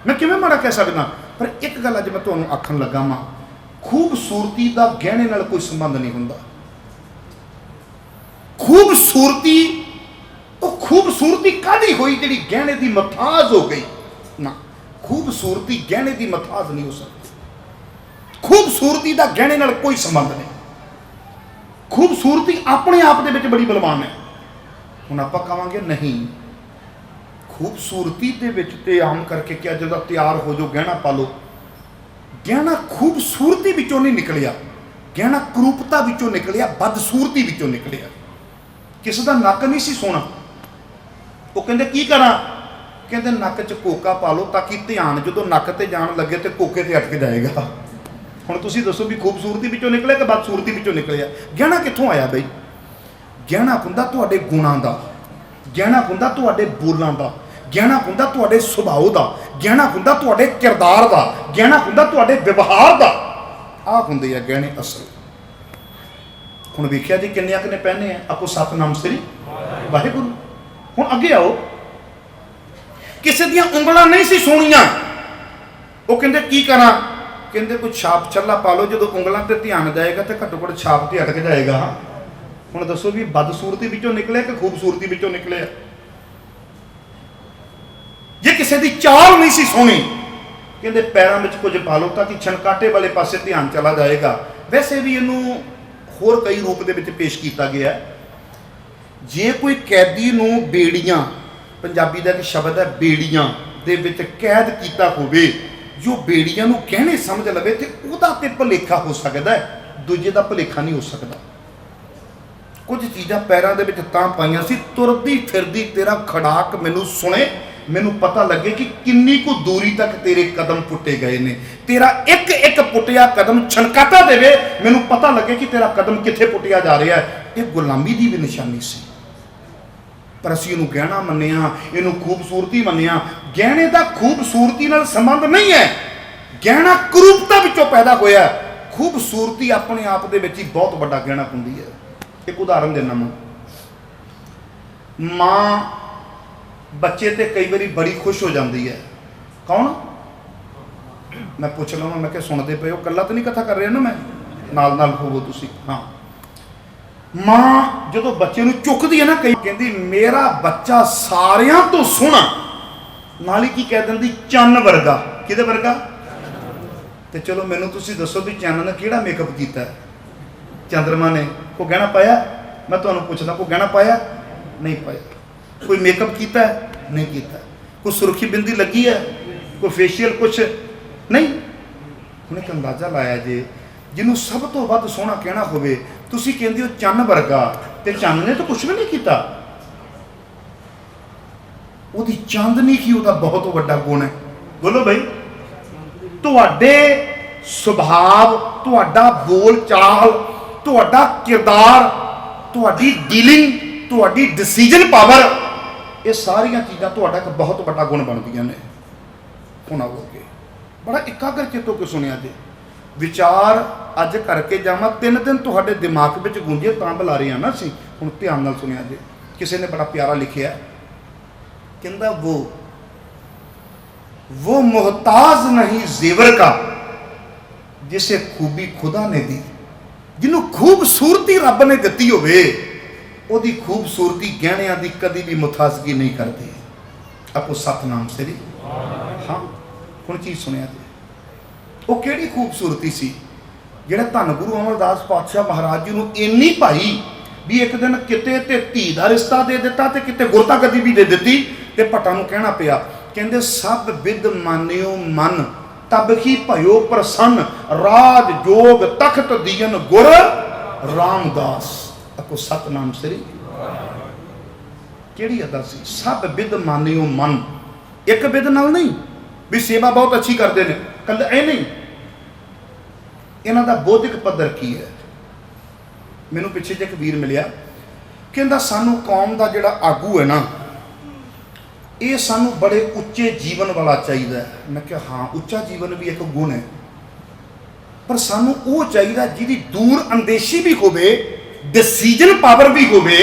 ਮੈਂ ਕਿਵੇਂ ਮਾੜਾ ਕਹਿ ਸਕਦਾ? ਪਰ ਇੱਕ ਗੱਲ ਅੱਜ ਮੈਂ ਤੁਹਾਨੂੰ ਆਖਣ ਲੱਗਾ ਵਾਂ, ਖੂਬਸੂਰਤੀ ਦਾ ਗਹਿਣੇ ਨਾਲ ਕੋਈ ਸੰਬੰਧ ਨਹੀਂ ਹੁੰਦਾ। ਖੂਬਸੂਰਤੀ, ਉਹ ਖੂਬਸੂਰਤੀ ਕਾਹਦੀ ਹੋਈ ਜਿਹੜੀ ਗਹਿਣੇ ਦੀ ਮਥਾਜ ਹੋ ਗਈ? ਨਾ, ਖੂਬਸੂਰਤੀ ਗਹਿਣੇ ਦੀ ਮਥਾਜ ਨਹੀਂ ਹੋ ਸਕਦੀ। ਖੂਬਸੂਰਤੀ ਦਾ ਗਹਿਣੇ ਨਾਲ ਕੋਈ ਸੰਬੰਧ ਨਹੀਂ। ਖੂਬਸੂਰਤੀ ਆਪਣੇ ਆਪ ਦੇ ਵਿੱਚ ਬੜੀ ਬਲਵਾਨ ਹੈ। ਹੁਣ ਆਪਾਂ ਕਹਾਂਗੇ ਨਹੀਂ, ਖੂਬਸੂਰਤੀ ਦੇ ਵਿੱਚ ਤੇ ਆਮ ਕਰਕੇ ਕਿਹਾ ਜਦੋਂ ਤਿਆਰ ਹੋ ਜੋ ਗਹਿਣਾ ਪਾ ਲਓ। ਗਹਿਣਾ ਖੂਬਸੂਰਤੀ ਵਿੱਚੋਂ ਨਹੀਂ ਨਿਕਲਿਆ, ਗਹਿਣਾ ਕਰੂਪਤਾ ਵਿੱਚੋਂ ਨਿਕਲਿਆ, ਬਦਸੂਰਤੀ ਵਿੱਚੋਂ ਨਿਕਲਿਆ। ਕਿਸੇ ਦਾ ਨੱਕ ਨਹੀਂ ਸੀ ਸੋਹਣਾ, ਉਹ ਕਹਿੰਦੇ ਕੀ ਕਰਾਂ? ਕਹਿੰਦੇ ਨੱਕ 'ਚ ਕੋਕਾ ਪਾ ਲਓ ਤਾਂ ਕਿ ਧਿਆਨ ਜਦੋਂ ਨੱਕ ਤੇ ਜਾਣ ਲੱਗੇ ਤੇ ਕੋਕੇ ਤੇ ਅਟਕ ਜਾਏਗਾ। ਹੁਣ ਤੁਸੀਂ ਦੱਸੋ ਵੀ ਖੂਬਸੂਰਤੀ ਵਿੱਚੋਂ ਨਿਕਲਿਆ ਕਿ ਬਦਸੂਰਤੀ ਵਿੱਚੋਂ ਨਿਕਲਿਆ? ਗਹਿਣਾ ਕਿੱਥੋਂ ਆਇਆ ਬਈ? ਗਹਿਣਾ ਹੁੰਦਾ ਤੁਹਾਡੇ ਗੁਣਾਂ ਦਾ, ਗਹਿਣਾ ਹੁੰਦਾ ਤੁਹਾਡੇ ਬੋਲਾਂ ਦਾ, ਗਹਿਣਾ ਹੁੰਦਾ ਤੁਹਾਡੇ ਸੁਭਾਅ ਦਾ, ਗਹਿਣਾ ਹੁੰਦਾ ਤੁਹਾਡੇ ਕਿਰਦਾਰ ਦਾ, ਗਹਿਣਾ ਹੁੰਦਾ ਤੁਹਾਡੇ ਵਿਵਹਾਰ ਦਾ। ਆਹ ਹੁੰਦੇ ਆ ਗਹਿਣੇ ਅਸਲ। ਹੁਣ ਵੇਖਿਆ ਜੀ ਕਿੰਨੇ ਕੁ ਨੇ ਪਹਿਨੇ ਆ? ਆਪੋ ਸਤਿਨਾਮ ਸ੍ਰੀ ਵਾਹਿਗੁਰੂ। ਹੁਣ ਅੱਗੇ ਆਓ, ਕਿਸੇ ਦੀਆਂ ਉਂਗਲਾਂ ਨਹੀਂ ਸੀ ਸੋਹਣੀਆਂ, ਉਹ ਕਹਿੰਦੇ ਕੀ ਕਰਾਂ? ਕਹਿੰਦੇ ਕੋਈ ਛਾਪ ਛੱਲਾ ਪਾ ਲਓ, ਜਦੋਂ ਉਂਗਲਾਂ ਤੇ ਧਿਆਨ ਜਾਏਗਾ ਤੇ ਘੱਟੋ ਘੱਟ ਛਾਪ ਤੇ ਅਟਕ ਜਾਏਗਾ। ਹੁਣ ਦੱਸੋ ਵੀ ਬਦਸੂਰਤੀ ਵਿੱਚੋਂ ਨਿਕਲਿਆ ਕਿ ਖੂਬਸੂਰਤੀ ਵਿੱਚੋਂ ਨਿਕਲਿਆ? जे किसी की चाल नहीं सी सोहनी कहते पैरों में कुछ पा लो ताकि छनकाटे वाले पासे ध्यान चला जाएगा। वैसे भी इनू होर कई रूप दे विच पेश किया गया है। जे कोई कैदी नूं बेड़ियां, पंजाबी का एक शब्द है बेड़ियां दे विच कैद किया होवे, जो बेड़ियां नूं कहने समझ लवे तो उहदा ते भुलेखा हो सकता है, दूजे का भुलेखा नहीं हो सकता। कुछ चीज़ां पैरों दे विच तां पाईयां सी, तुरदी फिरदी तेरा खड़ाक मैनू सुने, मैनू पता लगे कि किन्नी को दूरी तक तेरे कदम पुटे गए ने, तेरा एक एक पुटिया कदम छनकाता देवे, मैनू पता लगे कि तेरा कदम कित्थे पुटिया जा रहा है। ये गुलामी की भी निशानी सी, पर असीं इहनूं गहना मन्निया, इहनूं खूबसूरती मन्निया। गहने का खूबसूरती नाल संबंध नहीं है, गहना कुरूपता विचों पैदा होया। खूबसूरती अपने आप दे विच ही बहुत बड़ा गहना हुंदी है। एक उदाहरण देना, मां बच्चे ते कई बारी बड़ी खुश हो जाती है। कौन? मैं पूछ लवां, मैं क्या सुनते पे हो, कला तो नहीं कथा कर रहे ना, मैं नाल होवो तुसी। हाँ, मां जो बच्चे नूं चुकदी है ना, कई कहती मेरा बच्चा सारियां तो सोहना, नाल ही की कह दिंदी चन्न वर्गा। किहदे वर्गा? ते चलो मैनूं तुसी दसो भी चन्न ने किहड़ा मेकअप कीता है? चंद्रमा ने कोई गहना पाया? मैं तुहानूं पुछदा, कोई गहना पाया? नहीं पाया। कोई मेकअप किया है? नहीं किया। कोई सुरखी बिंदी लगी है? कोई फेशियल कुछ नहीं। उन्हें एक अंदाजा लाया जे जिन्हों सब तो वध सोहना कहना होवे, तुसी कहंदे हो चन्न वर्गा, ते चन्न ने तो कुछ भी नहीं किया। उहदी चांदनी ही उहदा बहुत वड्डा गुण है। बोलो भाई, तुहाडे सुभाव, तुहाडा बोल चाल, तुहाडा किरदार, तुहाडी डीलिंग, तुहाडी डिसीजन पावर, ये सारिया चीज़ां तुहाडा एक बहुत बड़ा गुण बनदियां ने। हुण आओगे बड़ा एकाग्र चित्त होकर सुनिया जे, विचार अज करके जावां 3 दिन तुहाडे दिमाग में गूंजे तां बुला रहे हैं ना असीं। हुण ध्यान नाल सुनिया जे, किसी ने बड़ा प्यारा लिखिया, कहंदा वो मोहताज नहीं जेवर का जिसे खूबी खुदा ने दी। जिन्हों खूबसूरती रब ने दी होवे, ਉਹਦੀ खूबसूरती गहणियां की कभी भी मुताजगी नहीं करती। आपको सतनाम श्री। हाँ, हुण चीज़ सुनिया जी, वो किहड़ी खूबसूरती सी जिहड़ा धन गुरु अमरदास पातशाह महाराज जी नूं इन्नी भाई भी एक दिन किते ते धी दा रिश्ता दे दिता ते किते गुरता गद्दी भी दे दिती, ते भट्टां नूं कहना पिया, कहंदे सब विद मानियो मन तब ही भयो प्रसन्न, राज जोग तख्त दियन गुर रामदास। आपको सतनाम श्री। केड़ी अदा सी? सब विद मानियो मन, एक विद नाल नहीं भी सेवा बहुत अच्छी करते हैं, कल ए नहीं। इन्हां दा बौद्धिक पद्धर की है? मैनू पिछे जे एक वीर मिलिया, कहंदा सानू कौम दा जिहड़ा आगू है ना, ये सानू बड़े उच्चे जीवन वाला चाहिए। मैं क्या हाँ, उच्चा जीवन भी एक गुण है, पर सानू वो चाहिए जिहदी दूर अंदेशी भी होवे, डिसीजन पावर भी होवे,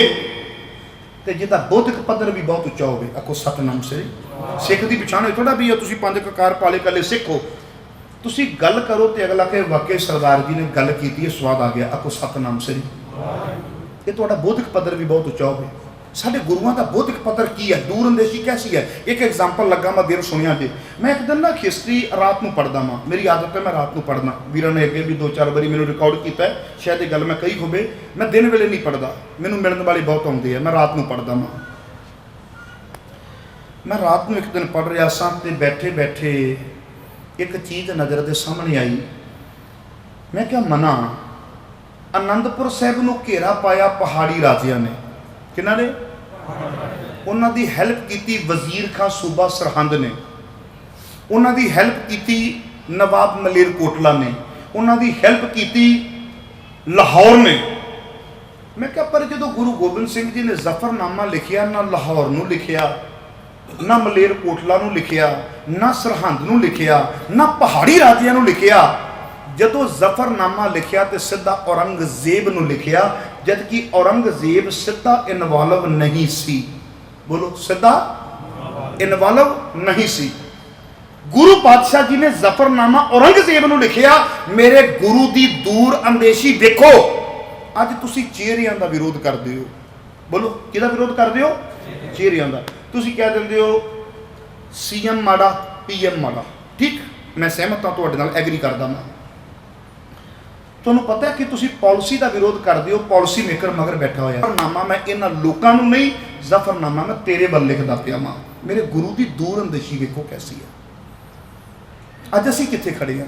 ते जिहदा बौद्धिक पद्धर भी बहुत उच्चा होवे। आखो सतनाम श्री। सिख की पछाण थोड़ा भी है, तुसीं 5 ककार पाले कले सिख हो, तुसीं गल करो तो अगला कहे वाकई सरदार जी ने गल की है, स्वाद आ गया। आखो सतनाम श्री। ये तुहाडा बौद्धिक पद्धर भी बहुत उच्चा होवे। साडे गुरुआं दा बौद्धिक पद्धर की है, दूर अंदेशी कैसी है? एक एग्जाम्पल लगा मैं देर सुनिया जी। मैं एक दिन ना हिस्टरी रात में पढ़दा वां, मेरी आदत है मैं रात में पढ़ना। वीरां ने अगे भी 2-4 बारी मैनूं रिकॉर्ड किया है, शायद ये गल मैं कही होवे। मैं दिन वेले नहीं पढ़दा, मैनूं मिलण वाली बहुत आउंदी है, मैं रात में पढ़दा वां। मैं रात में एक दिन पढ़ रहा सा ते बैठे बैठे एक चीज़ नज़र के सामने आई। मैं क्या मना, आनंदपुर साहिब नूं घेरा पाया पहाड़ी राजियां ने। किन्हां ने? उन्हां दी हेल्प की वजीर खां सूबा सरहंद ने, उन्हां दी हेल्प की नवाब मलेरकोटला ने, उन्हां दी हेल्प की लाहौर ने। मैं क्या पर जो गुरु गोबिंद सिंह जी ने जफरनामा लिखिया, ना लाहौर नूं लिखिया, ना मलेरकोटला नूं लिखिया, ना सरहंद नूं लिखिया, ना पहाड़ी राजियां नूं लिखिया। जदों जफरनामा लिखिया तो सीधा औरंगजेब नूं लिखिया, जबकि औरंगजेब सीधा इनवॉल्व नहीं सी। बोलो, सीधा इनवॉल्व नहीं सी। गुरु पातशाह जी ने जफरनामा औरंगजेब नूं लिखिया। मेरे गुरु की दूर अंदेशी देखो। अज तुसीं चेहरियां का विरोध करते हो। बोलो, किहदा विरोध करते हो? चेहरियां का। तुसीं कह दिंदे हो CM माड़ा, PM माड़ा। ठीक, मैं सहमत हाँ, तुहाडे नाल एग्री करदा मैं। तुहानूं पता है कि तुसीं पॉलिसी का विरोध करदे हो, पॉलिसी मेकर मगर बैठा होया। जफरनामा मैं इन्हां लोकां नूं नहीं, जफरनामा मैं तेरे वल लिखदा पिया वां। मेरे गुरु की दूर अंदेशी वेखो कैसी है। अज असीं कित्थे खड़े हां,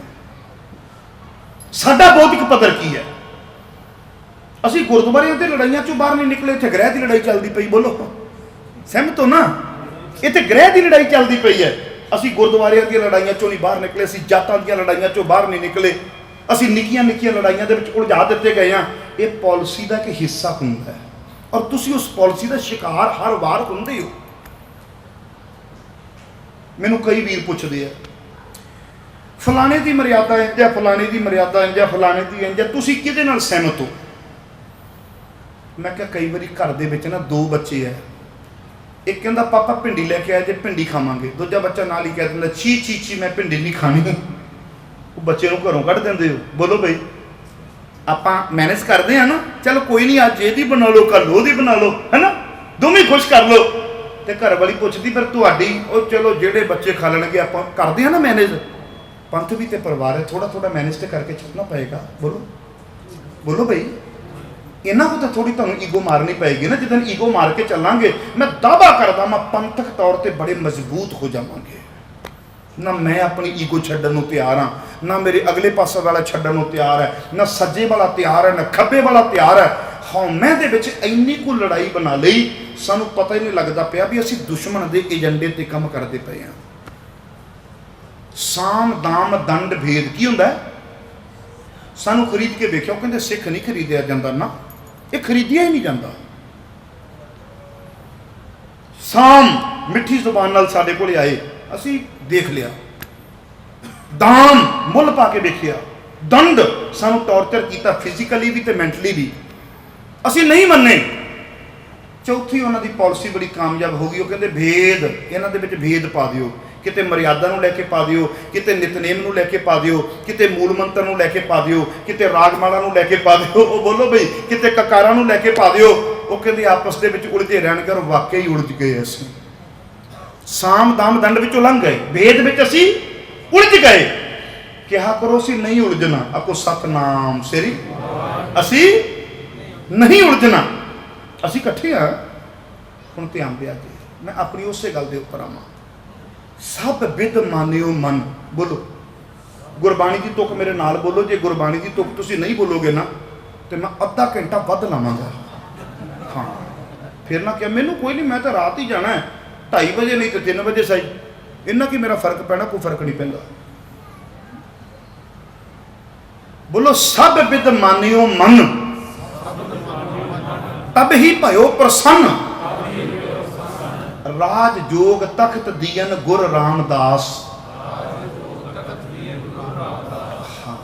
साडा बौद्धिक पद्धर की है। असीं गुरुद्वारियां ते लड़ाइयां चों बाहर नहीं निकले, इत्थे ग्रह की लड़ाई चलती पई। बोलो सहमत हो ना, इत्थे ग्रह की लड़ाई चलती पई है। असीं गुरुद्वारियां दी लड़ाइयां चों नहीं बाहर निकले, असीं जातां दी लड़ाइयां चों बाहर नहीं निकले, असीं निक्कियां निक्कियां लड़ाइयां दे विच उलझा दित्ते गए हां। ये पॉलिसी का एक हिस्सा हुंदा है और तुसीं उस पॉलिसी का शिकार हर वार हुंदे हो। मैनूं कई वीर पुछदे आ फलाने की मर्यादा इंज है, फलाने की मर्यादा इंज है, फलाने की इंज है, तुसीं किहदे नाल सहमत हो? मैं क्या कई बारी घर दे विच ना दो बच्चे है, एक कहता पापा भिंडी लैके आए जे भिंडी खावांगे, दूजा बच्चा नाल ही कह दिंदा छी छी छी मैं भिंडी नहीं खानी। वो बच्चे नूं घरों कढ दिंदे हो। बोलो भाई आपां मैनेज करदे हां ना, चलो कोई नहीं अज इहदी बना लो कल ओहदी बना लो, है ना, दोवें खुश कर लो। ते घर वाली पुछदी फिर तुहाडी ओ चलो जेड़े बच्चे खा लैणगे आपां करदे हां ना मैनेज। पंथ भी तो परिवार है, थोड़ा थोड़ा मैनेज तो करके चलना पएगा। बोलो बोलो भाई, इन्हों को तो थोड़ी तुहानूं ईगो मारनी पएगी ना। जिदन ईगो मार के चलांगे, मैं दावा करदा मैं पंथक तौर पर बड़े मजबूत हो जावांगे। ना मैं अपनी ईगो छड्डण नूं तैयार हाँ, ना मेरे अगले पासे वाला छड्डण नूं तैयार है, ना सज्जे वाला तैयार है, ना खब्बे वाला तैयार है। हाँ मैं दे विच इन्नी को लड़ाई बना लई, सानूं पता ही नहीं लगता पिया भी असीं दुश्मन के एजेंडे ते काम करते पे हैं। साम दाम दंड भेद की हुंदा है? सानू खरीद के वेख्या, कहते सिख नहीं खरीदिया जाता ना, ये खरीदिया ही नहीं जाता। साम मिठी जुबान नाल साडे कोल आए, असी देख लिया, दाम मुल पा के देखिया, दंड सानू टॉर्चर किया फिजिकली भी तो मैंटली भी, असी नहीं मन्ने। चौथी उन्होंने पॉलिसी बड़ी कामयाब हो गई, वो कहते भेद, इन्हां दे विच भेद पा दिओ, किते मर्यादा नूं लैके पा दिओ, किते नितनेम नूं लैके पा दिओ, किते मूल मंत्र नूं लैके पा दिओ, किते रागमाला नूं लैके पा दिओ। वो बोलो बई किते ककारां नूं लैके पा दिओ। वो कहते आपस दे विच उलझे रहणगे और वाकई उलझ गए। असीं साम दाम दंड विचों लंघ गए, भेद विच असीं उलझ गए। कहा करो असीं नहीं उलझना, आखो सतनाम श्री, असीं नहीं उलझना, असीं इकट्ठे हाँ। हुण ध्यान दिया जी, मैं अपनी उसे गल दे उपर आवां, सब विद मानियो मन। बोलो गुरबाणी की तुक मेरे नाल बोलो, जे गुरबाणी की तुक तुसीं नहीं बोलोगे ना तो मैं अद्धा घंटा वध लावांगा। हाँ फिर ना क्या, मैनू कोई नहीं, मैं तो रात ही जाना है, 2:30 बजे नहीं तो 3 बजे सही, इन्ना की मेरा फर्क पैना, कोई फर्क नहीं पैंदा। बोलो सब विद मानियो मन, तब ही भयो प्रसन्न, राज जोग तख्त दियन गुर रामदास। हाँ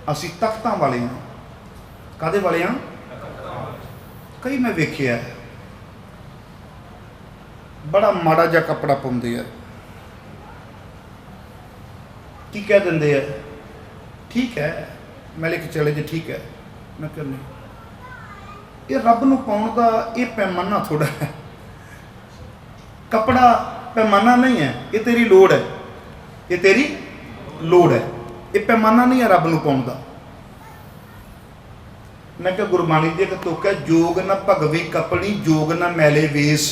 असी तख्तां वाले हाँ, कादे वाले हाँ? कई मैं वेखिया बड़ा माड़ा जा कपड़ा पाउंदे आ, की कह दिंदे आ ठीक है मैं लेके चले जे, ठीक है मैं कहनी ये रब नूं पाउण दा ये पैमाना थोड़ा है, कपड़ा पैमाना नहीं है, ये तेरी लोड़ है, ये तेरी लोड़ है, ये पैमाना नहीं है रब नूं पाउण दा। मैं क्या गुरबाणी दी एक तुक है, जोग ना भगवी कपड़ी जोग ना मैले वेस,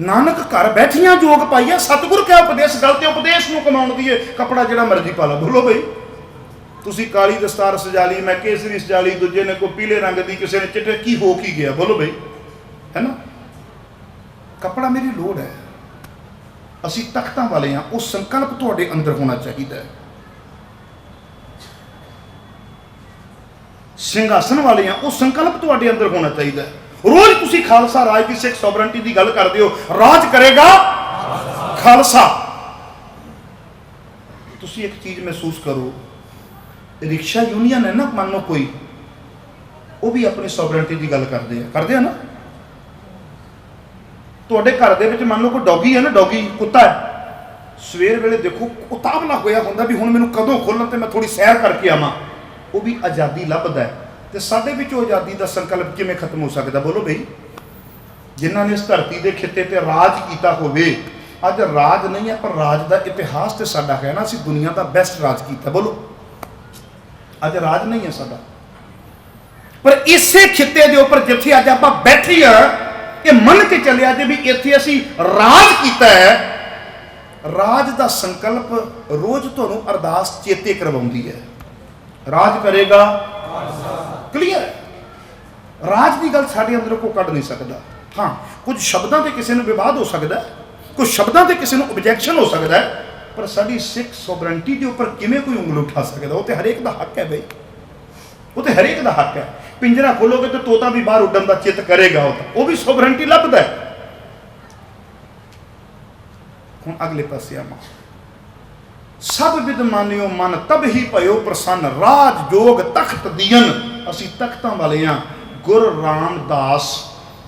नानक घर बैठिया जोग पाइया, सतगुर क्या उपदेश, गलते उपदेश नूं कमाउण दी कपड़ा जिहड़ा मर्जी पा ला। बोलो बई तुसी काली दस्तार सजा ली, मैं केसरी सजा ली, दूजे ने कोई पीले रंग की, किसी ने चिट्टे, की हो की गया? बोलो बई, है ना, कपड़ा मेरी लोड़ है। असी तख्तां वाले हाँ, वो संकल्प तुहाडे अंदर होना चाहिए। सिंघासन वाले हाँ, वो संकल्प तुहाडे अंदर होना चाहिए। रोज तुसी खालसा राज की सिख सॉवरेंटी की गल करते हो, राज करेगा खालसा। तुसी एक चीज महसूस करो, रिक्शा यूनियन है ना, मान लो कोई, वो भी अपनी सॉवरेंटी की गल करते हैं ना। तुहाडे घर दे विच मान लो कोई डॉगी है ना, डॉगी कुत्ता है, सवेर वेले देखो उतावला होया हुंदा भी हुण मैनूं कदों खोलण ते मैं थोड़ी सैर करके आवां, वो भी आज़ादी लभदा है। तो साडे विच आज़ादी का संकल्प किवें खत्म हो सकदा? बोलो बई जिन्हां ने इस धरती के खिते ते राज कीता होवे, ਅੱਜ ਰਾਜ ਨਹੀਂ ਹੈ, ਪਰ ਰਾਜ ਦਾ ਇਤਿਹਾਸ ਤੇ ਸਾਡਾ ਕਹਿਣਾ ਅਸੀਂ ਦੁਨੀਆ ਦਾ ਬੈਸਟ ਰਾਜ ਕੀਤਾ। ਬੋਲੋ, ਅੱਜ ਰਾਜ ਨਹੀਂ ਹੈ ਸਾਡਾ, ਪਰ ਇਸੇ ਖਿੱਤੇ ਦੇ ਉੱਪਰ ਜਿੱਥੇ ਅੱਜ ਆਪਾਂ ਬੈਠੇ ਆ, ਇਹ ਮੰਨ ਕੇ ਚੱਲਿਆ ਜੇ ਵੀ ਇੱਥੇ ਅਸੀਂ ਰਾਜ ਕੀਤਾ ਹੈ। ਰਾਜ ਦਾ ਸੰਕਲਪ ਰੋਜ਼ ਤੁਹਾਨੂੰ ਅਰਦਾਸ ਚੇਤੇ ਕਰਵਾਉਂਦੀ ਹੈ। ਰਾਜ ਕਰੇਗਾ, ਕਲੀਅਰ ਹੈ। ਰਾਜ ਦੀ ਗੱਲ ਸਾਡੇ ਅੰਦਰੋਂ ਕੋਈ ਕੱਢ ਨਹੀਂ ਸਕਦਾ। ਹਾਂ, ਕੁਝ ਸ਼ਬਦਾਂ ਤੇ ਕਿਸੇ ਨੂੰ ਵਿਵਾਦ ਹੋ ਸਕਦਾ, ਕੁਝ ਸ਼ਬਦਾਂ ਤੇ ਕਿਸੇ ਨੂੰ ਓਬਜੈਕਸ਼ਨ ਹੋ ਸਕਦਾ, ਪਰ ਸਾਡੀ ਸਿੱਖ ਸੋਵਰਨਟੀ ਦੇ ਉੱਪਰ ਕਿਵੇਂ ਕੋਈ ਉਂਗਲ ਉਠਾ ਸਕਦਾ? ਉਹ ਤੇ ਹਰੇਕ ਦਾ ਹੱਕ ਹੈ ਬਈ, ਉਹ ਤੇ ਹਰੇਕ ਦਾ ਹੱਕ ਹੈ। ਪਿੰਜਰਾ ਖੋਲੋਗੇ ਤੇ ਤੋਤਾ ਵੀ ਬਾਹਰ ਉੱਡਣ ਦਾ ਚਿੱਤ ਕਰੇਗਾ, ਉਹ ਵੀ ਸੋਵਰਨਟੀ ਲੱਭਦਾ ਹੈ। ਹੁਣ ਅਗਲੇ ਪਾਸੇ ਆਵਾਂ। ਸਭ ਵਿਦ ਮਾਨਿਓ ਮਨ ਤਬ ਹੀ ਭਇਓ ਪ੍ਰਸੰਨ, ਰਾਜ ਜੋਗ ਤਖਤ ਦੀਨ। ਅਸੀਂ ਤਖਤਾਂ ਵਾਲੇ ਹਾਂ। ਗੁਰ ਰਾਮਦਾਸ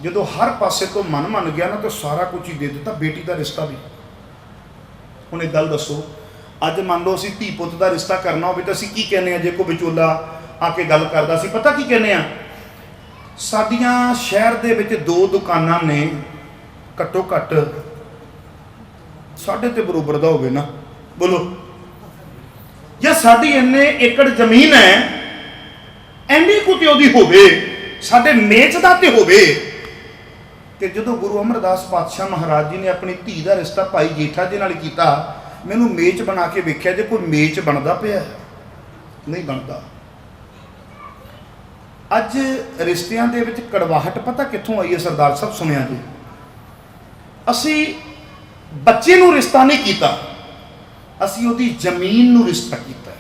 ਜਦੋਂ ਹਰ ਪਾਸੇ ਤੋਂ ਮਨ ਮੰਨ ਗਿਆ ਨਾ, ਤਾਂ ਸਾਰਾ ਕੁਝ ਹੀ ਦੇ ਦਿੱਤਾ, ਬੇਟੀ ਦਾ ਰਿਸ਼ਤਾ ਵੀ। ਹੁਣ ਇੱਕ ਗੱਲ ਦੱਸੋ, ਅੱਜ ਮੰਨ ਲਓ ਅਸੀਂ ਧੀ ਪੁੱਤ ਦਾ ਰਿਸ਼ਤਾ ਕਰਨਾ ਹੋਵੇ ਤਾਂ ਅਸੀਂ ਕੀ ਕਹਿੰਦੇ ਹਾਂ? ਜੇ ਕੋਈ ਵਿਚੋਲਾ ਆ ਕੇ ਗੱਲ ਕਰਦਾ, ਅਸੀਂ ਪਤਾ ਕੀ ਕਹਿੰਦੇ ਹਾਂ? ਸਾਡੀਆਂ ਸ਼ਹਿਰ ਦੇ ਵਿੱਚ 2 ਦੁਕਾਨਾਂ ਨੇ, ਘੱਟੋ ਘੱਟ ਸਾਡੇ ਤੇ ਬਰੋਬਰ ਦਾ ਹੋਵੇ ਨਾ, ਬੋਲੋ। ਜੇ ਸਾਡੀ ਇੰਨੇ ਏਕੜ ਜ਼ਮੀਨ ਹੈ, ਐਨੀ ਕੁ ਤੇ ਉਹਦੀ ਹੋਵੇ, ਸਾਡੇ ਮੇਚ ਦਾ ਤੇ ਹੋਵੇ। ਤੇ ਜਦੋਂ ਗੁਰੂ ਅਮਰਦਾਸ ਪਾਤਸ਼ਾਹ ਮਹਾਰਾਜ ਜੀ ਨੇ ਆਪਣੀ ਧੀ ਦਾ ਰਿਸ਼ਤਾ ਭਾਈ ਜੇਠਾ ਜੀ ਨਾਲ ਕੀਤਾ, ਮੈਨੂੰ ਮੇਚ ਬਣਾ ਕੇ ਵੇਖਿਆ, ਜੇ ਕੋਈ ਮੇਚ ਬਣਦਾ ਪਿਆ, ਨਹੀਂ ਬਣਦਾ। ਅੱਜ ਰਿਸ਼ਤਿਆਂ ਦੇ ਵਿੱਚ ਕੜਵਾਹਟ ਪਤਾ ਕਿੱਥੋਂ ਆਈ ਹੈ ਸਰਦਾਰ ਸਾਹਿਬ? ਸੁਣਿਆ ਜੀ, ਅਸੀਂ ਬੱਚੇ ਨੂੰ ਰਿਸ਼ਤਾ ਨਹੀਂ ਕੀਤਾ, ਅਸੀਂ ਉਹਦੀ ਜ਼ਮੀਨ ਨੂੰ ਰਿਸ਼ਤਾ ਕੀਤਾ,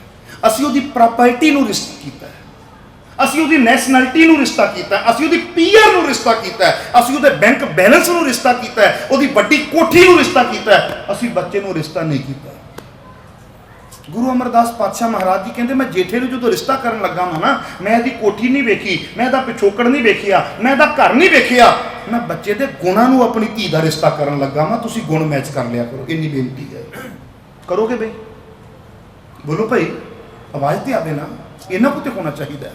ਅਸੀਂ ਉਹਦੀ ਪ੍ਰਾਪਰਟੀ ਨੂੰ ਰਿਸ਼ਤਾ ਕੀਤਾ, ਅਸੀਂ ਉਹਦੀ ਨੈਸ਼ਨੈਲਿਟੀ ਨੂੰ ਰਿਸ਼ਤਾ ਕੀਤਾ, ਅਸੀਂ ਉਹਦੀ ਪੀਆਰ ਨੂੰ ਰਿਸ਼ਤਾ ਕੀਤਾ, ਅਸੀਂ ਉਹਦੇ ਬੈਂਕ ਬੈਲੈਂਸ ਨੂੰ ਰਿਸ਼ਤਾ ਕੀਤਾ, ਉਹਦੀ ਵੱਡੀ ਕੋਠੀ ਨੂੰ ਰਿਸ਼ਤਾ ਕੀਤਾ, ਅਸੀਂ ਬੱਚੇ ਨੂੰ ਰਿਸ਼ਤਾ ਨਹੀਂ ਕੀਤਾ। ਗੁਰੂ ਅਮਰਦਾਸ ਪਾਤਸ਼ਾਹ ਮਹਾਰਾਜ ਜੀ ਕਹਿੰਦੇ, ਮੈਂ ਜੇਠੇ ਨੂੰ ਜਦੋਂ ਰਿਸ਼ਤਾ ਕਰਨ ਲੱਗਾ ਵਾਂ ਨਾ, ਮੈਂ ਇਹਦੀ ਕੋਠੀ ਨਹੀਂ ਵੇਖੀ, ਮੈਂ ਇਹਦਾ ਪਿਛੋਕੜ ਨਹੀਂ ਵੇਖਿਆ, ਮੈਂ ਇਹਦਾ ਘਰ ਨਹੀਂ ਵੇਖਿਆ, ਮੈਂ ਬੱਚੇ ਦੇ ਗੁਣਾਂ ਨੂੰ ਆਪਣੀ ਧੀ ਦਾ ਰਿਸ਼ਤਾ ਕਰਨ ਲੱਗਾ ਵਾਂ। ਤੁਸੀਂ ਗੁਣ ਮੈਚ ਕਰ ਲਿਆ ਕਰੋ, ਇੰਨੀ ਬੇਨਤੀ ਹੈ। ਕਰੋਗੇ ਬਈ? ਬੋਲੋ ਭਾਈ, ਆਵਾਜ਼ ਤੇ ਆਵੇ ਨਾ, ਇਹਨਾਂ ਕੋ ਤੇ ਹੋਣਾ ਚਾਹੀਦਾ।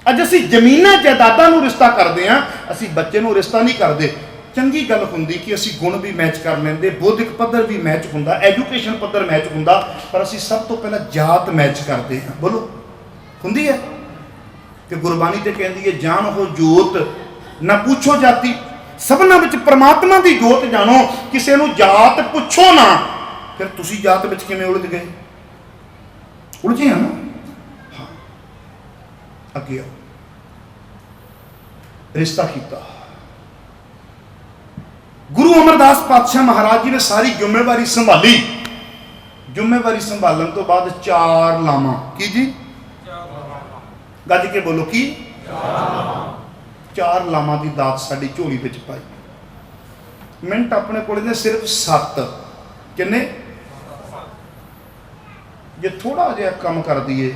ਅੱਜ ਅਸੀਂ ਜ਼ਮੀਨਾਂ ਜਾਇਦਾਦਾਂ ਨੂੰ ਰਿਸ਼ਤਾ ਕਰਦੇ ਹਾਂ, ਅਸੀਂ ਬੱਚੇ ਨੂੰ ਰਿਸ਼ਤਾ ਨਹੀਂ ਕਰਦੇ। ਚੰਗੀ ਗੱਲ ਹੁੰਦੀ ਕਿ ਅਸੀਂ ਗੁਣ ਵੀ ਮੈਚ ਕਰ ਲੈਂਦੇ, ਬੌਧਿਕ ਪੱਧਰ ਵੀ ਮੈਚ ਹੁੰਦਾ, ਐਜੂਕੇਸ਼ਨ ਪੱਧਰ ਮੈਚ ਹੁੰਦਾ, ਪਰ ਅਸੀਂ ਸਭ ਤੋਂ ਪਹਿਲਾਂ ਜਾਤ ਮੈਚ ਕਰਦੇ ਹਾਂ। ਬੋਲੋ, ਹੁੰਦੀ ਹੈ ਕਿ ਗੁਰਬਾਣੀ ਤੇ ਕਹਿੰਦੀ ਹੈ, ਜਾਣ ਹੋ ਜੋਤ ਨਾ ਪੁੱਛੋ ਜਾਤੀ। ਸਭਨਾਂ ਵਿੱਚ ਪ੍ਰਮਾਤਮਾ ਦੀ ਜੋਤ ਜਾਣੋ, ਕਿਸੇ ਨੂੰ ਜਾਤ ਪੁੱਛੋ ਨਾ। ਫਿਰ ਤੁਸੀਂ ਜਾਤ ਵਿੱਚ ਕਿਵੇਂ ਉਲਝ ਗਏ? ਉਲਝੇ ਹਾਂ ਨਾ। ਹਾਂ, ਅੱਗੇ ਆਓ। ਰਿਸ਼ਤਾ ਕੀਤਾ। ਗੁਰੂ ਅਮਰਦਾਸ ਪਾਤਸ਼ਾਹ ਮਹਾਰਾਜ ਜੀ ਨੇ ਸਾਰੀ ਜ਼ਿੰਮੇਵਾਰੀ ਸੰਭਾਲੀ। ਜ਼ਿੰਮੇਵਾਰੀ ਸੰਭਾਲਣ ਤੋਂ ਬਾਅਦ 4 ਲਾਵਾਂ। ਕੀ ਜੀ? ਗੱਜ ਕੇ ਬੋਲੋ, ਕੀ? 4 ਲਾਵਾਂ ਦੀ ਦਾਤ ਸਾਡੀ ਝੋਲੀ ਵਿੱਚ ਪਾਈ। ਮਿੰਟ ਆਪਣੇ ਕੋਲ ਨੇ ਸਿਰਫ 7। ਕਿੰਨੇ? ਜੇ ਥੋੜਾ ਜਿਹਾ ਕੰਮ ਕਰ ਦਈਏ,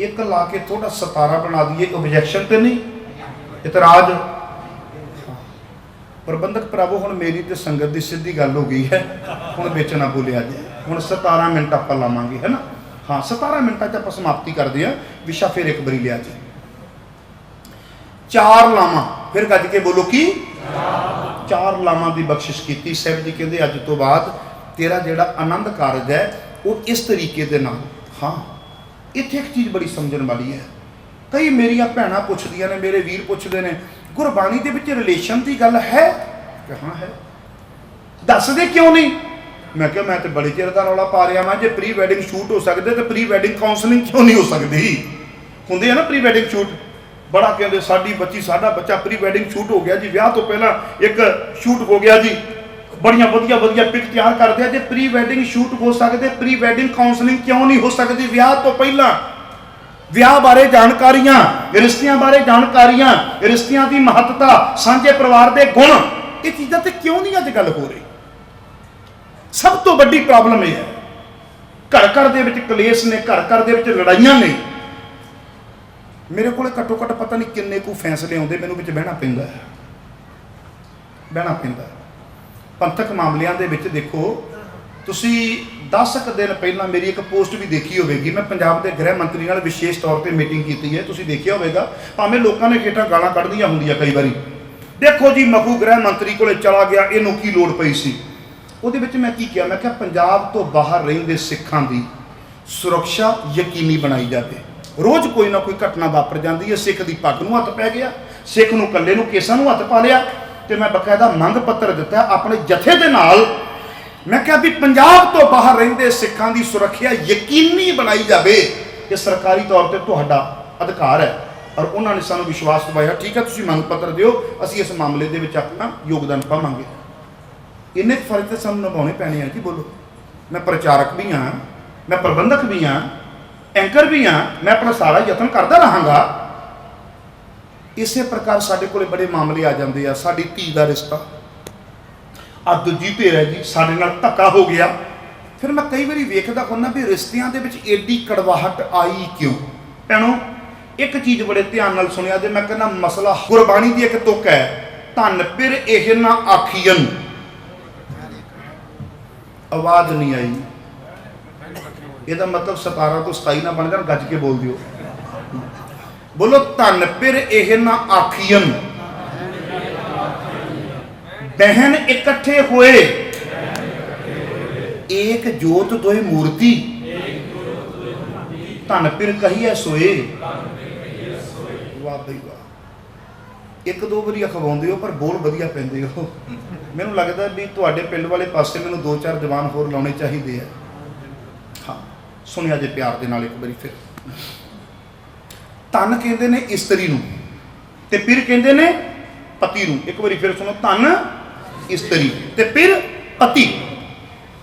1 ਲਾ ਕੇ ਥੋੜਾ 17 ਬਣਾ ਦਈਏ, ਓਬਜੈਕਸ਼ਨ ਤੇ ਨਹੀਂ, ਇਤਰਾਜ਼? ਪ੍ਰਬੰਧਕ ਭਰਾਵੋ, ਹੁਣ ਮੇਰੀ ਤੇ ਸੰਗਤ ਦੀ ਸਿੱਧੀ ਗੱਲ ਹੋ ਗਈ ਹੈ, ਹੁਣ ਵਿੱਚ ਨਾ ਬੋਲਿਆ ਜਾਏ। ਹੁਣ 17 ਮਿੰਟ ਆਪਾਂ ਲਾਵਾਂਗੇ, ਹੈ ਨਾ? ਹਾਂ, 17 ਮਿੰਟਾਂ 'ਚ ਆਪਾਂ ਸਮਾਪਤੀ ਕਰਦੇ ਹਾਂ। ਵਿਸ਼ਾ ਫਿਰ ਇੱਕ ਵਾਰੀ ਲਿਆ ਜੀ। 4 ਲਾਵਾਂ। ਫਿਰ ਗੱਜ ਕੇ ਬੋਲੋ, ਕੀ? 4 ਲਾਵਾਂ ਦੀ ਬਖਸ਼ਿਸ਼ ਕੀਤੀ। ਸਾਹਿਬ ਜੀ ਕਹਿੰਦੇ, ਅੱਜ ਤੋਂ ਬਾਅਦ ਤੇਰਾ ਜਿਹੜਾ ਆਨੰਦ ਕਾਰਜ ਹੈ ਉਹ ਇਸ ਤਰੀਕੇ ਦੇ ਨਾਲ। ਹਾਂ, ਇੱਥੇ ਇੱਕ ਚੀਜ਼ ਬੜੀ ਸਮਝਣ ਵਾਲੀ ਹੈ। ਕਈ ਮੇਰੀਆਂ ਭੈਣਾਂ ਪੁੱਛਦੀਆਂ ਨੇ, ਮੇਰੇ ਵੀਰ ਪੁੱਛਦੇ ਨੇ, ਗੁਰਬਾਣੀ ਦੇ ਵਿੱਚ ਰਿਲੇਸ਼ਨ ਦੀ ਗੱਲ ਹੈ? ਕਿ ਹਾਂ ਹੈ। ਦੱਸਦੇ ਕਿਉਂ ਨਹੀਂ? ਮੈਂ ਕਿਹਾ, ਮੈਂ ਤੇ ਬੜੇ ਚਿਰ ਦਾ ਰੌਲਾ ਪਾ ਰਿਹਾ ਵਾਂ, ਜੇ ਪ੍ਰੀ ਵੈਡਿੰਗ ਸ਼ੂਟ ਹੋ ਸਕਦੇ ਤੇ ਪ੍ਰੀ ਵੈਡਿੰਗ ਕਾਉਂਸਲਿੰਗ ਕਿਉਂ ਨਹੀਂ ਹੋ ਸਕਦੀ? ਹੁੰਦੇ ਆ ਨਾ ਪ੍ਰੀ ਵੈਡਿੰਗ ਸ਼ੂਟ। ਬੜਾ ਕਹਿੰਦੇ, ਸਾਡੀ ਬੱਚੀ, ਸਾਡਾ ਬੱਚਾ ਪ੍ਰੀ ਵੈਡਿੰਗ ਸ਼ੂਟ ਹੋ ਗਿਆ ਜੀ, ਵਿਆਹ ਤੋਂ ਪਹਿਲਾਂ ਇੱਕ ਸ਼ੂਟ ਹੋ ਗਿਆ ਜੀ, ਬੜੀਆਂ ਵਧੀਆ ਵਧੀਆ ਪਿਕ ਤਿਆਰ ਕਰਦੇ ਆ। ਜੇ ਪ੍ਰੀ ਵੈਡਿੰਗ ਸ਼ੂਟ ਹੋ ਸਕਦੇ, ਪ੍ਰੀ ਵੈਡਿੰਗ ਕਾਉਂਸਲਿੰਗ ਕਿਉਂ ਨਹੀਂ ਹੋ ਸਕਦੀ? ਵਿਆਹ ਤੋਂ ਪਹਿਲਾਂ ਵਿਆਹ ਬਾਰੇ ਜਾਣਕਾਰੀਆਂ, ਰਿਸ਼ਤਿਆਂ ਬਾਰੇ ਜਾਣਕਾਰੀਆਂ, ਰਿਸ਼ਤਿਆਂ ਦੀ ਮਹੱਤਤਾ, ਸਾਂਝੇ ਪਰਿਵਾਰ ਦੇ ਗੁਣ, ਇਹ ਚੀਜ਼ਾਂ ਤੇ ਕਿਉਂ ਨਹੀਂ ਅੱਜ ਗੱਲ ਹੋ ਰਹੀ? ਸਭ ਤੋਂ ਵੱਡੀ ਪ੍ਰੋਬਲਮ ਇਹ ਹੈ, ਘਰ ਘਰ ਦੇ ਵਿੱਚ ਕਲੇਸ਼ ਨੇ, ਘਰ ਘਰ ਦੇ ਵਿੱਚ ਲੜਾਈਆਂ ਨੇ। ਮੇਰੇ ਕੋਲ ਘੱਟੋ ਘੱਟ ਪਤਾ ਨਹੀਂ ਕਿੰਨੇ ਕੁ ਫੈਸਲੇ ਆਉਂਦੇ, ਮੈਨੂੰ ਵਿੱਚ ਬਹਿਣਾ ਪੈਂਦਾ ਹੈ, ਬਹਿਣਾ ਪੈਂਦਾ। ਪੰਥਕ ਮਾਮਲਿਆਂ ਦੇ ਵਿੱਚ ਦੇਖੋ, ਤੁਸੀਂ 10 ਕੁ ਦਿਨ ਪਹਿਲਾਂ ਮੇਰੀ ਇੱਕ ਪੋਸਟ ਵੀ ਦੇਖੀ ਹੋਵੇਗੀ। ਮੈਂ ਪੰਜਾਬ ਦੇ ਗ੍ਰਹਿ ਮੰਤਰੀ ਨਾਲ ਵਿਸ਼ੇਸ਼ ਤੌਰ ਤੇ ਮੀਟਿੰਗ ਕੀਤੀ ਹੈ, ਤੁਸੀਂ ਦੇਖਿਆ ਹੋਵੇਗਾ। ਭਾਵੇਂ ਲੋਕਾਂ ਨੇ ਖੇਟਾਂ ਗਾਲਾਂ ਕੱਢਦੀਆਂ ਹੁੰਦੀਆਂ ਕਈ ਵਾਰੀ, देखो जी मखू गृह मंत्री को चला गया, इनू की लोड़ पई सी। ਉਹਦੇ ਵਿੱਚ मैं की किया, मैं क्या पंजाब तो बाहर ਰਹਿੰਦੇ सिखां दी सुरक्षा यकीनी बनाई जाए। रोज़ कोई ना कोई घटना वापर जाती है, सिख की पग नूं हत्थ पै गया, सिख नूं कल्ले नूं केसां नूं हत्थ पा लिया। तो मैं बकायदा मंग पत्र दिता अपने जथे दे नाल, मैं क्या भी पंजाब तो बाहर रहंदे सिखां दी सुरक्षा यकीनी बनाई जाए, ये सरकारी तौर पर तुहाडा अधिकार है। और उन्होंने सानू विश्वास दिवाया, ठीक है तुसीं मंग पत्र दिओ, असीं इस मामले दे विच अपना योगदान पावांगे। इन्ने फर्ज तो सानू निभाने पैने हैं जी। बोलो, मैं प्रचारक भी हाँ, मैं प्रबंधक भी हाँ, एंकर भी हाँ, मैं अपना सारा यत्न करता रहांगा। इसे प्रकार साडे कोले बड़े मामले आ जाते हैं। साडी धी का रिश्ता आ दूजी धेर है जी, साडे नाल धक्का हो गया। फिर मैं कई बार वेखदा हुन्ना भी रिश्तियां दे विच एडी कड़वाहट आई क्यों। भैणों एक चीज़ बड़े ध्यान नाल सुनिया जे, मैं कहना मसला गुरबाणी की एक तुक है, धन पिर एह ना आखियन। आवाज़ नहीं आई, यदा मतलब 17 तो 27 ना बन जाए, गज के बोल दियो। बोलो, धन पिर एह ना आखियन बहन इकट्ठे हुए, एक जोत दोए मूर्ति, धन पिर कहिए सोए। वाह बई वाह, एक दो बारी अखवाउंदे हो पर बोल वधिया पैंदे हो। मैनूं लगदा भी तुहाडे पिंड वाले पासे मैनूं 2-4 जवान होर लाउणे चाहीदे आ। हाँ सुनिया जे प्यार दे नाल एक बारी फिर। धन कहंदे ने इस्त्री नूं ते पिर कहंदे ने पति नूं। एक बारी फिर सुनो, धन इस्त्री ते पिर पति।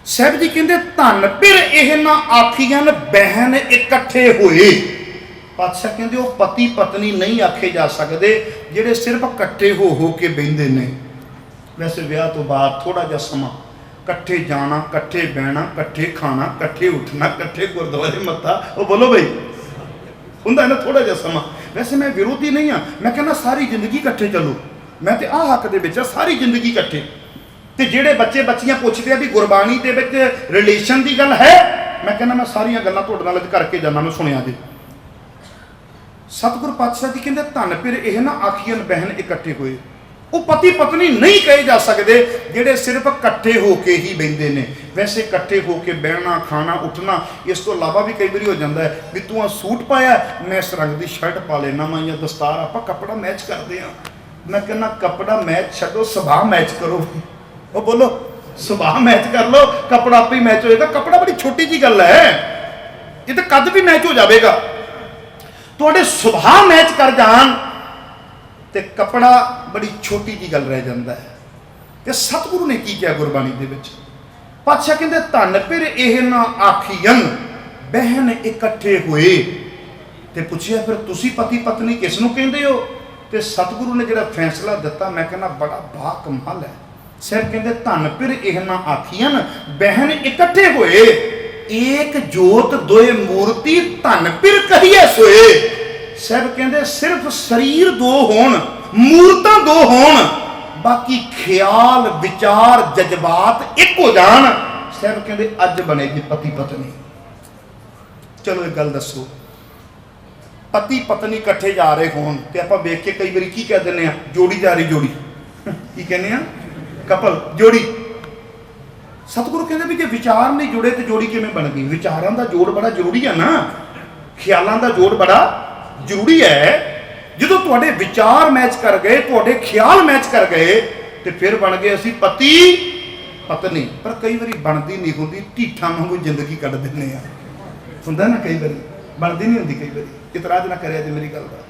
साहब जी कहंदे धन पिर एह ना आखियन बहन इकट्ठे होए। पातशाह कहंदे वो पति पत्नी नहीं आखे जा सकते जिहड़े सिर्फ इकट्ठे हो के बहिंदे ने। वैसे विआह तो बाद थोड़ा जिहा समा इकट्ठे जाना, इकट्ठे बहना, इकट्ठे खाना, इकट्ठे उठना, इकट्ठे गुरुद्वारे मत्था, वो बोलो भाई हुंदा ना थोड़ा जिहा समा। वैसे मैं विरोधी नहीं हाँ, मैं कहना सारी जिंदगी इकट्ठे चलो। मैं तो आ हक दे विच सारी जिंदगी इकट्ठे। तो जेडे बच्चे बच्चियां पूछते हैं भी गुरबाणी दे विच रिलेशन की गल है, मैं कहना मैं सारिया गल्लां तुहाडे नाल करके जाना। मैं सुनिया जी सतगुरु पातशाह जी कहते धन पिर एह ना आखियन बहन इकट्ठे हुए। वो पति पत्नी नहीं कहे जा सकते जेडे सिर्फ इकट्ठे होके ही बहिंदे ने। वैसे इकट्ठे होके बहना, खाना, उठना, इस तो इलावा भी कई बार हो जाता है भी तू सूट पाया, मैं इस रंग की शर्ट पा लेना वा या दस्तार, आप कपड़ा मैच करते हैं। मैं कहना कपड़ा मैच छड्डो, सुभाव मैच करो। वो बोलो सुभाव मैच कर लो, कपड़ा आप ही मैच होएगा। कपड़ा बड़ी छोटी जी गल है, ये तो कद भी मैच हो जाएगा। थोड़े सुभाव मैच कर जान ते कपड़ा बड़ी छोटी जी गल रह जाता है। ते सतगुरु ने की किया गुरबाणी दे विच, पातशाह कहंदे धन पिर एह ना आखियन बहन इकट्ठे हुए। ते पुछिया फिर तुसी पति पत्नी किस नूं कहंदे हो? ते सतगुरु ने जिहड़ा फैसला दिता मैं कहना बड़ा बा कमाल है। सिर कहते धन पिर एह ना आखियन बहन इकट्ठे हुए, एक जोत दोए मूर्ति धन पिर कहिए सोए। साहब कहते सिर्फ शरीर दो होण, मूर्तां दो होण, बाकी ख्याल विचार जज्बात एक हो जान। साहब कहते अज बनेगी पति पत्नी। चलो एक गल दसो, पति पत्नी इकट्ठे जा रहे होण ते आपां वेख के कई बारी की कह दिंदे आ, जोड़ी जा रही जोड़ी की कहने आ, कपल जोड़ी। सतगुरु कहते भी जो विचार नहीं जुड़े तो जोड़ी किवें बन गई? विचारों का जोड़ बड़ा जरूरी है ना, ख्यालों का जोड़ बड़ा जरूरी है। जो तुहाडे विचार मैच कर गए, तुहाडे ख्याल मैच कर गए तो फिर बन गए असीं पति पत्नी। पर कई बार बनती नहीं होंगी, ढीठा वांगू जिंदगी कट दिंदे आ। हुंदा ना कई बार बनती नहीं होंगी। कई बार इतराज ना करिया जे मेरी गल दा।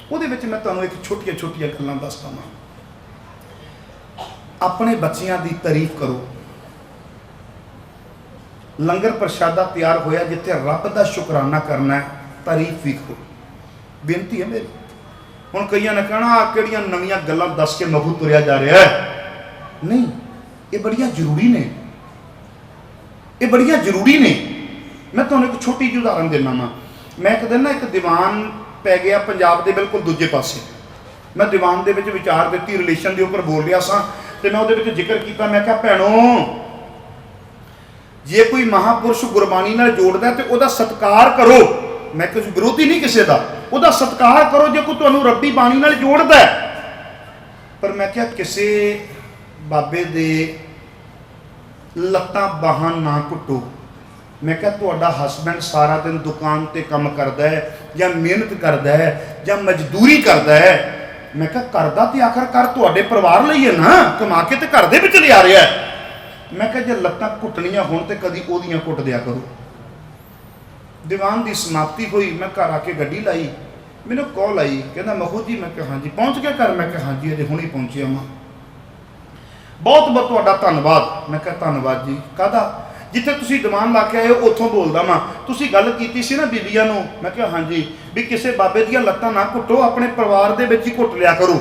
उहदे विच मैं तुहानूं एक छोटिया छोटिया गल्लां दस दवां। अपने बच्चियां की तारीफ करो। लंगर प्रशादा तैयार होया जिथे रब का शुकराना करना है, तारीफ भी करो। बेनती है मेरी। हुण कईयां ने कहना किहड़ियां नवीं गल्लां दस के मगू तुरिया जा रहा है। नहीं, ये बड़िया जरूरी ने, ये बड़िया जरूरी ने। मैं तुहानूं एक छोटी जी उदाहरण देना वा। मैं एक दिन ना एक दीवान पै गया पंजाब के बिल्कुल दूजे पासे। मैं दीवान के विचार दी, रिलेशन के उपर बोल रहा सा ते मैं उहदे विच जिक्र किया। मैं कहा भैणों, जे कोई महापुरुष गुरबाणी नाल जोड़दा ते उहदा सत्कार करो। मैं किसी विरोधी नहीं किसी का, उहदा सत्कार करो। जे कोई तुहानूं रब्बी बाणी नाल जोड़दा पर मैं क्या किसी बाबे दे लत्तां बाहां ना कुटो। मैं क्या तुहाडा हसबैंड सारा दिन दुकान ते काम करता है या मेहनत करता है या मजदूरी करता है, मैं क्या करदा ते आखिरकार तुहाडे परिवार लई है ना, कमा के ते घर दे विच लिया रहा है। मैं क्या जे लत्तां घुटनियां होण ते कदी ओहदियां घुट दिया करो। दीवान की समाप्ति हुई, मैं घर आके गड्डी लाई, मैनू कॉल आई, कहना महू जी। मैं हाँ जी। पहुँच गया घर? मैं हाँ जी अजे हुणे पहुँचे मैं। बहुत बहुत तुहाडा धन्नवाद। मैं धन्नवाद जी काहदा? जिथे तुसीं दीवान ला के आए हो उत्थों बोलदा वां। तुसीं गल कीती सी ना बीबियां नूं। मैं हाँ जी भी किसी बाबे दियां लत्तां ना घुटो, अपने परिवार दे विच ही घुट लिया करो।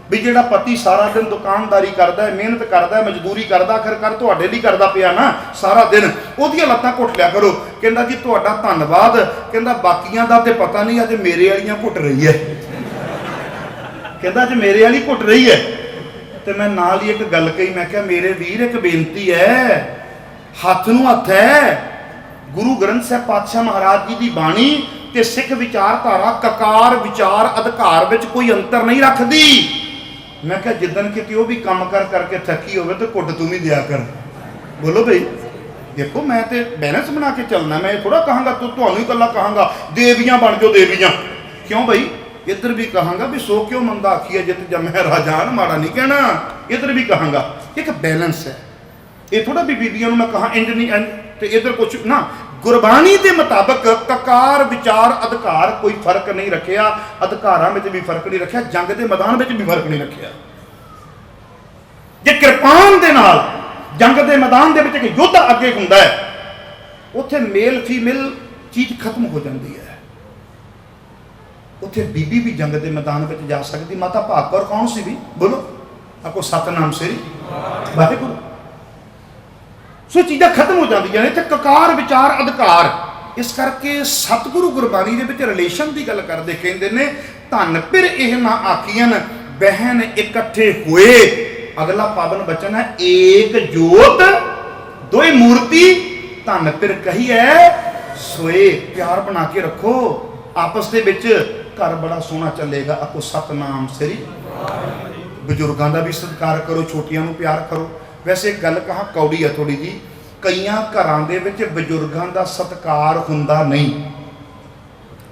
भी जिहड़ा पति सारा दिन दुकानदारी करता है, मेहनत करता है, मजदूरी करता, आखिरकार तुहाडे लई करदा पिया ना सारा दिन, ओहदियां लत्तां घुट लिया करो। कहंदा जी तुहाडा धन्नवाद। कहंदा बाकियां दा ते पता नहीं, अज मेरे वालियां घुट रही है। कहंदा अज मेरे वाली घुट रही है। तो मैं नाल ही एक गल कही, मैं क्या मेरे वीर एक बेनती है, हथ नूं हथ है। गुरु ग्रंथ साहिब पातशाह महाराज जी की बाणी ते सिख विचारधारा ककार विचार अधिकार विच कोई अंतर नहीं रखती। मैं क्या जिदन किते वो भी काम कर करके थकी होवे तो घुट तू भी दिया कर। बोलो भाई, देखो मैं तो बैलेंस बना के चलना, मैं थोड़ा कहांगा तो तुहानू ही कला कहांगा देवियां बन जाओ देवियां। क्यों भाई? इधर भी कहांगा भी सो क्यों मंदा आखिए जित जमै राजान, माड़ा नहीं कहना। इधर भी कहांगा एक बैलेंस है। ये थोड़ा भी बीबियों मैं कहा इंज नहीं इंज, तो इधर कुछ ना गुरबाणी के मुताबिक ककार विचार अधिकार कोई फर्क नहीं रखिया। अधिकारां में भी फर्क नहीं रखिया, जंग के मैदान में भी फर्क नहीं रखिया। जे किरपान दे नाल जंग के मैदान दे विच एक योद्धा अगे हुंदा है, उत्थे मेल फीमेल चीज खत्म हो जाती है। उत्थे बीबी भी जंग के मैदान में जा सकती। माता भागौर कौन सी भी? बोलो आपको सतनाम श्री वाहिगुरू। सो चीज़ां खत्म हो जांदियां ने। ककार विचार अधिकार, इस करके सतगुरु गुरबाणी दे विच रिलेशन की गल करदे कहंदे ने धन फिर यह ना आखियन बहन इकट्ठे हुए। अगला पावन वचन है एक जोत दोई मूर्ति धन फिर कही है सोए। प्यार बना के रखो आपस दे विच, घर बड़ा सोहना चलेगा। आपको सतनाम श्री। बजुर्गों का भी सत्कार करो, छोटियां नूं प्यार करो। वैसे एक गल कहा कौड़ी है थोड़ी जी, कई घरां दे विच बजुर्गों का सत्कार हुंदा नहीं।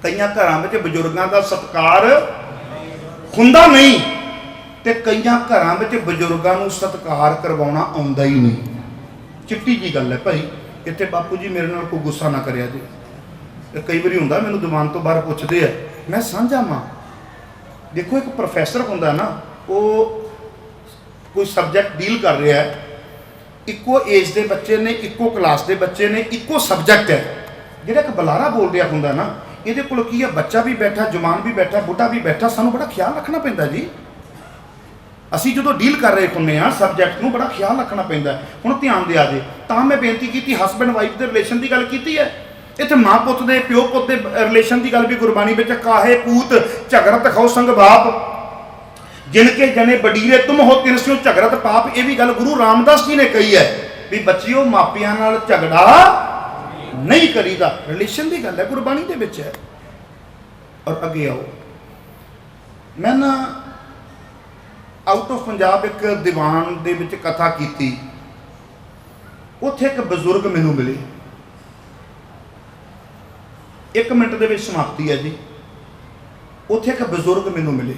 कई घरां विच बजुर्गों का सत्कार हुंदा नहीं, ते कई घरां विच बजुर्गों नूं सत्कार करवाउणा आउंदा ही नहीं। चिट्टी जी गल है भाई। इत्थे बापू जी मेरे नाल कोई गुस्सा ना करिया जी। कई बारी हुंदा मैनूं दीवान तो बाहर पुछदे आ, मैं साझा मां। देखो एक प्रोफैसर हुंदा ना, वो कोई सब्जैक्ट डील कर रहा है, इक्को एज के बच्चे ने, इक्को क्लास के बच्चे ने, इक्को सब्जैक्ट है। जिहड़ा एक बलारा बोल रहा हुंदा ना, ये कोल की है, बच्चा भी बैठा, जवान भी बैठा, बुढ़ा भी बैठा। सानू बड़ा ख्याल रखना पैंदा जी। असी जो डील कर रहे होंगे हाँ सबजैक्ट में, बड़ा ख्याल रखना पैंदा। हुण ध्यान दिया जे, तां मैं बेनती की हसबैंड वाइफ के रिलेशन की गल की है। इत्थे माँ पुत दे प्यो पुत के रिलेशन की गल भी गुरबाणी में काहे पूत झगड़त खाओ संग बाप, जिनके जने बडीरे तुम हो तिन स्यों झगड़त पाप। ये भी गल गुरु रामदास जी ने कही है भी बच्चियों मापियां नाल झगड़ा नहीं करीदा। रिलेशन की गल है, गुरबाणी दे विच है। और अगे आओ, मैं ना आउट ऑफ पंजाब एक दीवान दे विच कथा की। उत्थे एक बजुर्ग मैनू मिले। 1 मिनट दे विच समाप्ति है जी। उत्थे एक बजुर्ग मैनू मिले।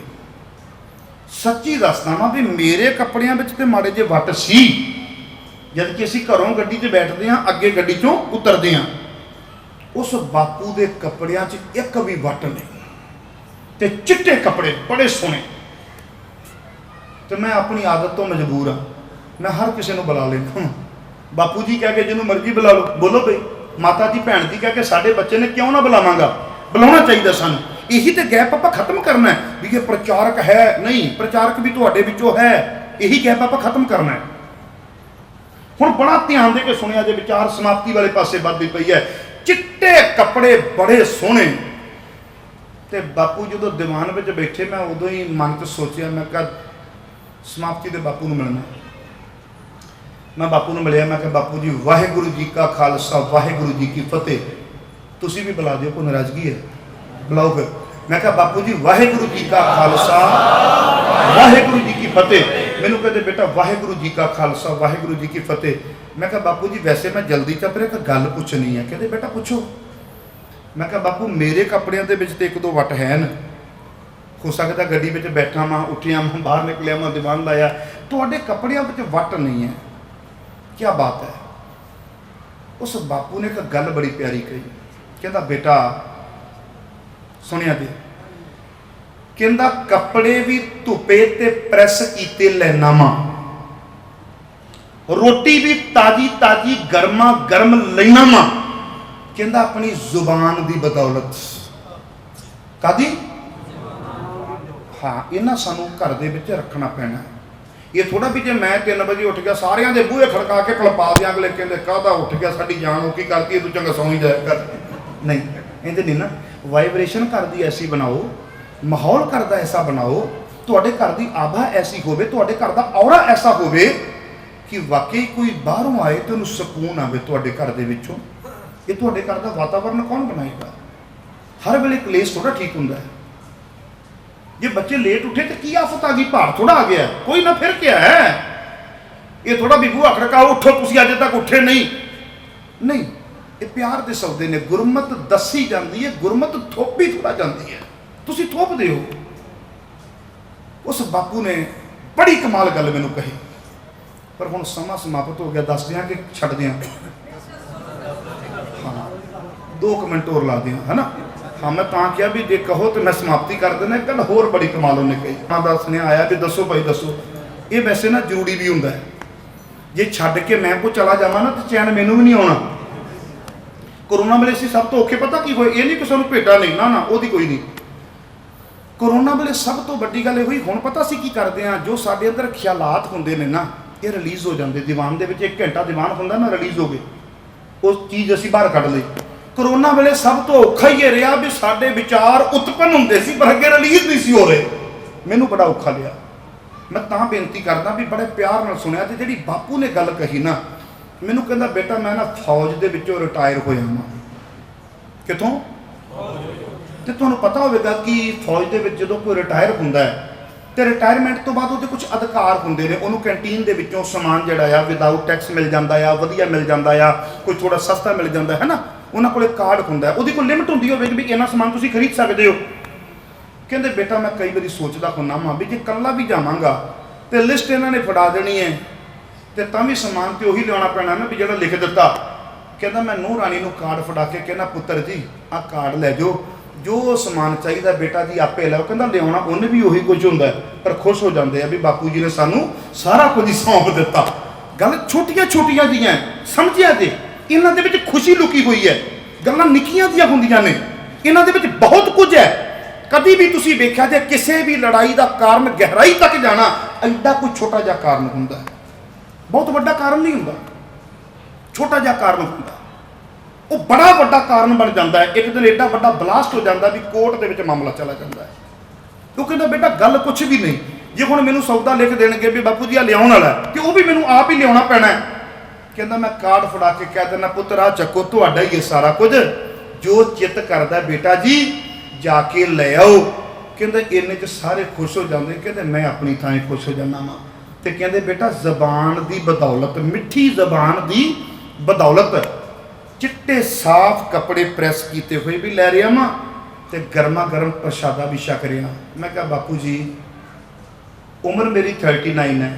सच्ची दसदा वां भी मेरे कपड़ियां विच ते माड़े जे वट सी। जद कि असीं घरों गड्डी 'च बैठदे हां, अगे गड्डी 'चों उतरदे हां, उस बापू दे कपड़ियां 'च एक भी वट नहीं, ते चिट्टे कपड़े बड़े सोहने। तो मैं अपनी आदत तो मजबूर हाँ, मैं हर किसी को बुला लेना बापू जी कह के, जिन्हों मर्जी बुला लो। बोलो भाई, माता जी भैन जी कह के साडे बच्चे ने क्यों ना बुलावांगा, बुलाना चाहिए सानू। यही तो गैप आप खत्म करना है भी ये प्रचारक है नहीं, प्रचारक भी तुहाडे विचों है। यही गैप आप खत्म करना है। हुण बड़ा ध्यान दे के सुनिया जे, विचार समाप्ति वाले पासे बढ़दी पई है। चिट्टे कपड़े बड़े सोहने। ते बापू जो दीवान में बैठे, मैं उदों ही मन च सोचिया, मैं कहा समाप्ति दे बापू नूं मिलना। मैं बापू नूं मिलिया, मैं कहा बापू जी वाहिगुरू जी का खालसा वाहिगुरू जी की फतेह। तुसीं भी बुला दिओ, कोई नाराजगी है? बुलाओ फिर। मैं कहा बापू जी वाहिगुरू जी का खालसा वाहिगुरू जी की फतेह। मैनू कहते बेटा वाहिगुरू जी का खालसा वाहिगुरू जी की फतेह। मैं कहा बापू जी वैसे मैं जल्दी च पर एक गल पुछनी है। कहते बेटा पुछो। मैं कहा बापू मेरे कपड़िया के तो एक दो वट है न, हो सकता गड्डी में बैठा वहाँ उठिया वहाँ बाहर निकलिया वहाँ दीवान लाया, तो कपड़िया वट नहीं है, क्या बात है। उस बापू ने एक गल बड़ी प्यारी कही, कहता बेटा सुनिया दे, कहता कपड़े भी धुपे ते प्रैस कीते लैना वा, रोटी भी ताजी ताजी गर्मा गर्म लेना वा, कहता अपनी जुबान की बदौलत। कादी? हाँ, इन्ना सानू घर दे विच रखना पैना। ये थोड़ा भी जे मैं 3 बजे उठ गया सारियां दे बूहे खड़का के कलपा दियां, अगले कहते कहता उठ गया साडी जान हो की करती है, तू चंगा सौ ही जाया कर। नहीं, इंज नहीं ना। वाइब्रेशन घर दी ऐसी बनाओ, माहौल घर दा ऐसा बनाओ, तुहाडे घर दी आभा ऐसी होवे, तुहाडे घर दा औरा ऐसा होवे कि वाकई कोई बाहरों आए तो उन्हें सुकून आवे तुहाडे घर दे विचों। ये तुहाडे घर दा वातावरण कौन बनाएगा? हर वेले कलेश थोड़ा ठीक हुंदा है। जे बच्चे लेट उठे तो की आफत आ गई, भार थोड़ा आ गया, कोई ना फिर क्या है। ये थोड़ा भी बूहा खड़काओ उठो तुसी अजे तक उठे नहीं, नहीं। ये प्यार दे सौदे ने, गुरमत दसी जाती है, गुरमत थोपी थोड़ा जाती है, तुसी थोप दे हो। उस बापू ने बड़ी कमाल गल मैनू कही, पर हुण समा समाप्त हो गया, दस दियां कि छड्ड दियां? हाँ 2 मिनट और ला दियां है ना। हाँ मैं तां क्या भी जे कहो तो मैं समाप्ति कर देना। एक गल होर बड़ी कमाल उन्हें कही, हाँ दसने आया भी दसो भाई दसो। ये वैसे ना जरूरी भी हुंदा है, जे छड्ड के मैं को चला जावां ना तो चैन मैनू भी नहीं आउणा। कोरोना वेले असीं सब तो औखे पता की होए, ये नहीं कि सानूं भेटा नहीं, ना ना ओहदी कोई नहीं। कोरोना वेले सब तो वड्डी गल होई, हुण पता असीं की करदे हां, जो साडे अंदर ख्यालात हुंदे ने ना ये रिलीज़ हो जाते। दीवान दे विच 1 घंटा दीवान हुंदा ना, रिलीज़ हो गए, उस चीज़ असीं बाहर कढ लई। कोरोना वेले सब तो औखा ही ये रहा भी साडे विचार उत्पन्न हुंदे सी पर अगे रिलीज़ नहीं सी हो रहे। मैनू बड़ा औखा लिया। मैं तां बेनती करदा भी बड़े प्यार नाल सुनिया, ते जिहड़ी बापू ने गल कही ना, मैनू कहंदा बेटा मैं ना फौज दे विचों रिटायर होया हां। किथों? ते तुहानूं पता होवेगा कि फौज दे विच जदों कोई रिटायर हुंदा है तो रिटायरमेंट तो बाद उहदे कुछ अधिकार हुंदे ने। उहनूं कैंटीन दे विचों समान जिहड़ा आ विदाउट टैक्स मिल जांदा आ, वधिया मिल जांदा आ, कोई थोड़ा सस्ता मिल जांदा है ना। उन्हां कोले कार्ड हुंदा है, उहदी कोई लिमिट हुंदी होवेगी भी इन्ना समान तुसीं खरीद सकदे हो। कहंदे बेटा मैं कई बारी सोचदा हुंदा वां भी जे कल्ला भी जावांगा तो लिस्ट इन्हां ने फड़ा देनी है, तो तां भी समान तो उही लिआउणा पैणा ना भी जिहड़ा लिख दित्ता। कहंदा मैं नूंह राणी नूं कार्ड फड़ा के कहना पुत्तर जी आ कार्ड लै जाओ, जो समान चाहिए बेटा जी आपे लो। कहता लिया उन्हें भी उही कुछ होंगे, पर खुश हो जाते हैं भी बापू जी ने सानू सारा कुछ ही सौंप दिता। गल छोटिया छोटिया जियां समझिया जे इन्हां दे विच खुशी लुकी हुई है, गल्लां निक्कियां जिहां हुंदियां ने, इन्हां दे विच बहुत कुछ है। कभी भी तुसीं वेख्या जे किसी भी लड़ाई का कारण गहराई तक जाना एडा कोई छोटा जिहा कारण हुंदा है, बहुत वड्डा कारण नहीं हुंदा, छोटा जिहा कारण हुंदा, वो बड़ा वड्डा कारण बन जाता है। एक दिन एडा वड्डा ब्लास्ट हो जाता भी कोर्ट के मामला चला जाता है। तो कहता बेटा गल कुछ भी नहीं, जे हुण मैनूं सौदा लिख देणगे भी बापू जी आ लियाउण वाला तो वह भी मैनूं आप ही लियाउणा पैना है। कहता मैं कार्ड फड़ा के कह देना पुत्तर आ चक्को तुहाडा ही है सारा कुछ, जो चित करदा बेटा जी जाके ले आओ। कहते इन्ने च सारे खुश हो जाते, कहते मैं अपनी थां खुश हो जाना वा। तो कहते बेटा जबान की बदौलत, मिठी जबान की बदौलत चिट्टे साफ कपड़े प्रैस किए हुए भी लै रहा वां ते गर्मा गर्म प्रशादा भी छक रहा। मैं कहा बापू जी उम्र मेरी 39 है,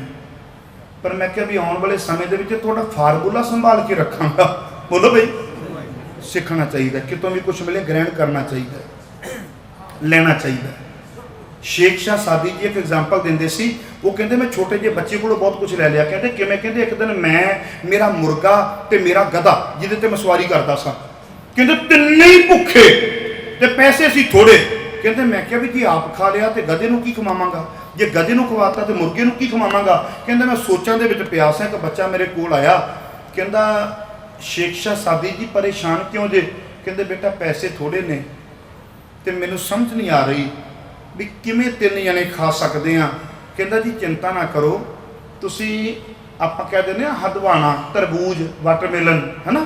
पर मैं क्या भी आने वाले समय के थोड़ा फार्मूला संभाल के रखांगा। बोलो भाई, सीखना चाहिए, कितों भी कुछ मिले ग्रहण करना चाहिए, लेना चाहिए। शेख शाह सादी जी एक एग्जाम्पल देंदे सी, वो कहते मैं छोटे जे बच्चे को बहुत कुछ ले लिया। कहते किवें? कहते एक दिन मैं मेरा मुर्गा ते मेरा गधा जिहदे ते मैं सवारी करता सा, कहते तिन्ने ही भुखे ते पैसे सी थोड़े। कहते मैं क्या भी जी आप खा लिया तो गधे नूं की खवावांगा, जे गधे नूं खवाता तो मुर्गे नूं की खवावांगा। कहते मैं सोचां दे विच पिया सा, एक बच्चा मेरे कोल आया, कहता शेख शाह सादी जी परेशान क्यों जे? कहते बेटा पैसे थोड़े ने तो मैनूं समझ नहीं आ रही भी किमें 3 जने खा सकते हैं। कहता जी चिंता ना करो, तुसी आपां कह देने हदवाना तरबूज वाटरमेलन है ना।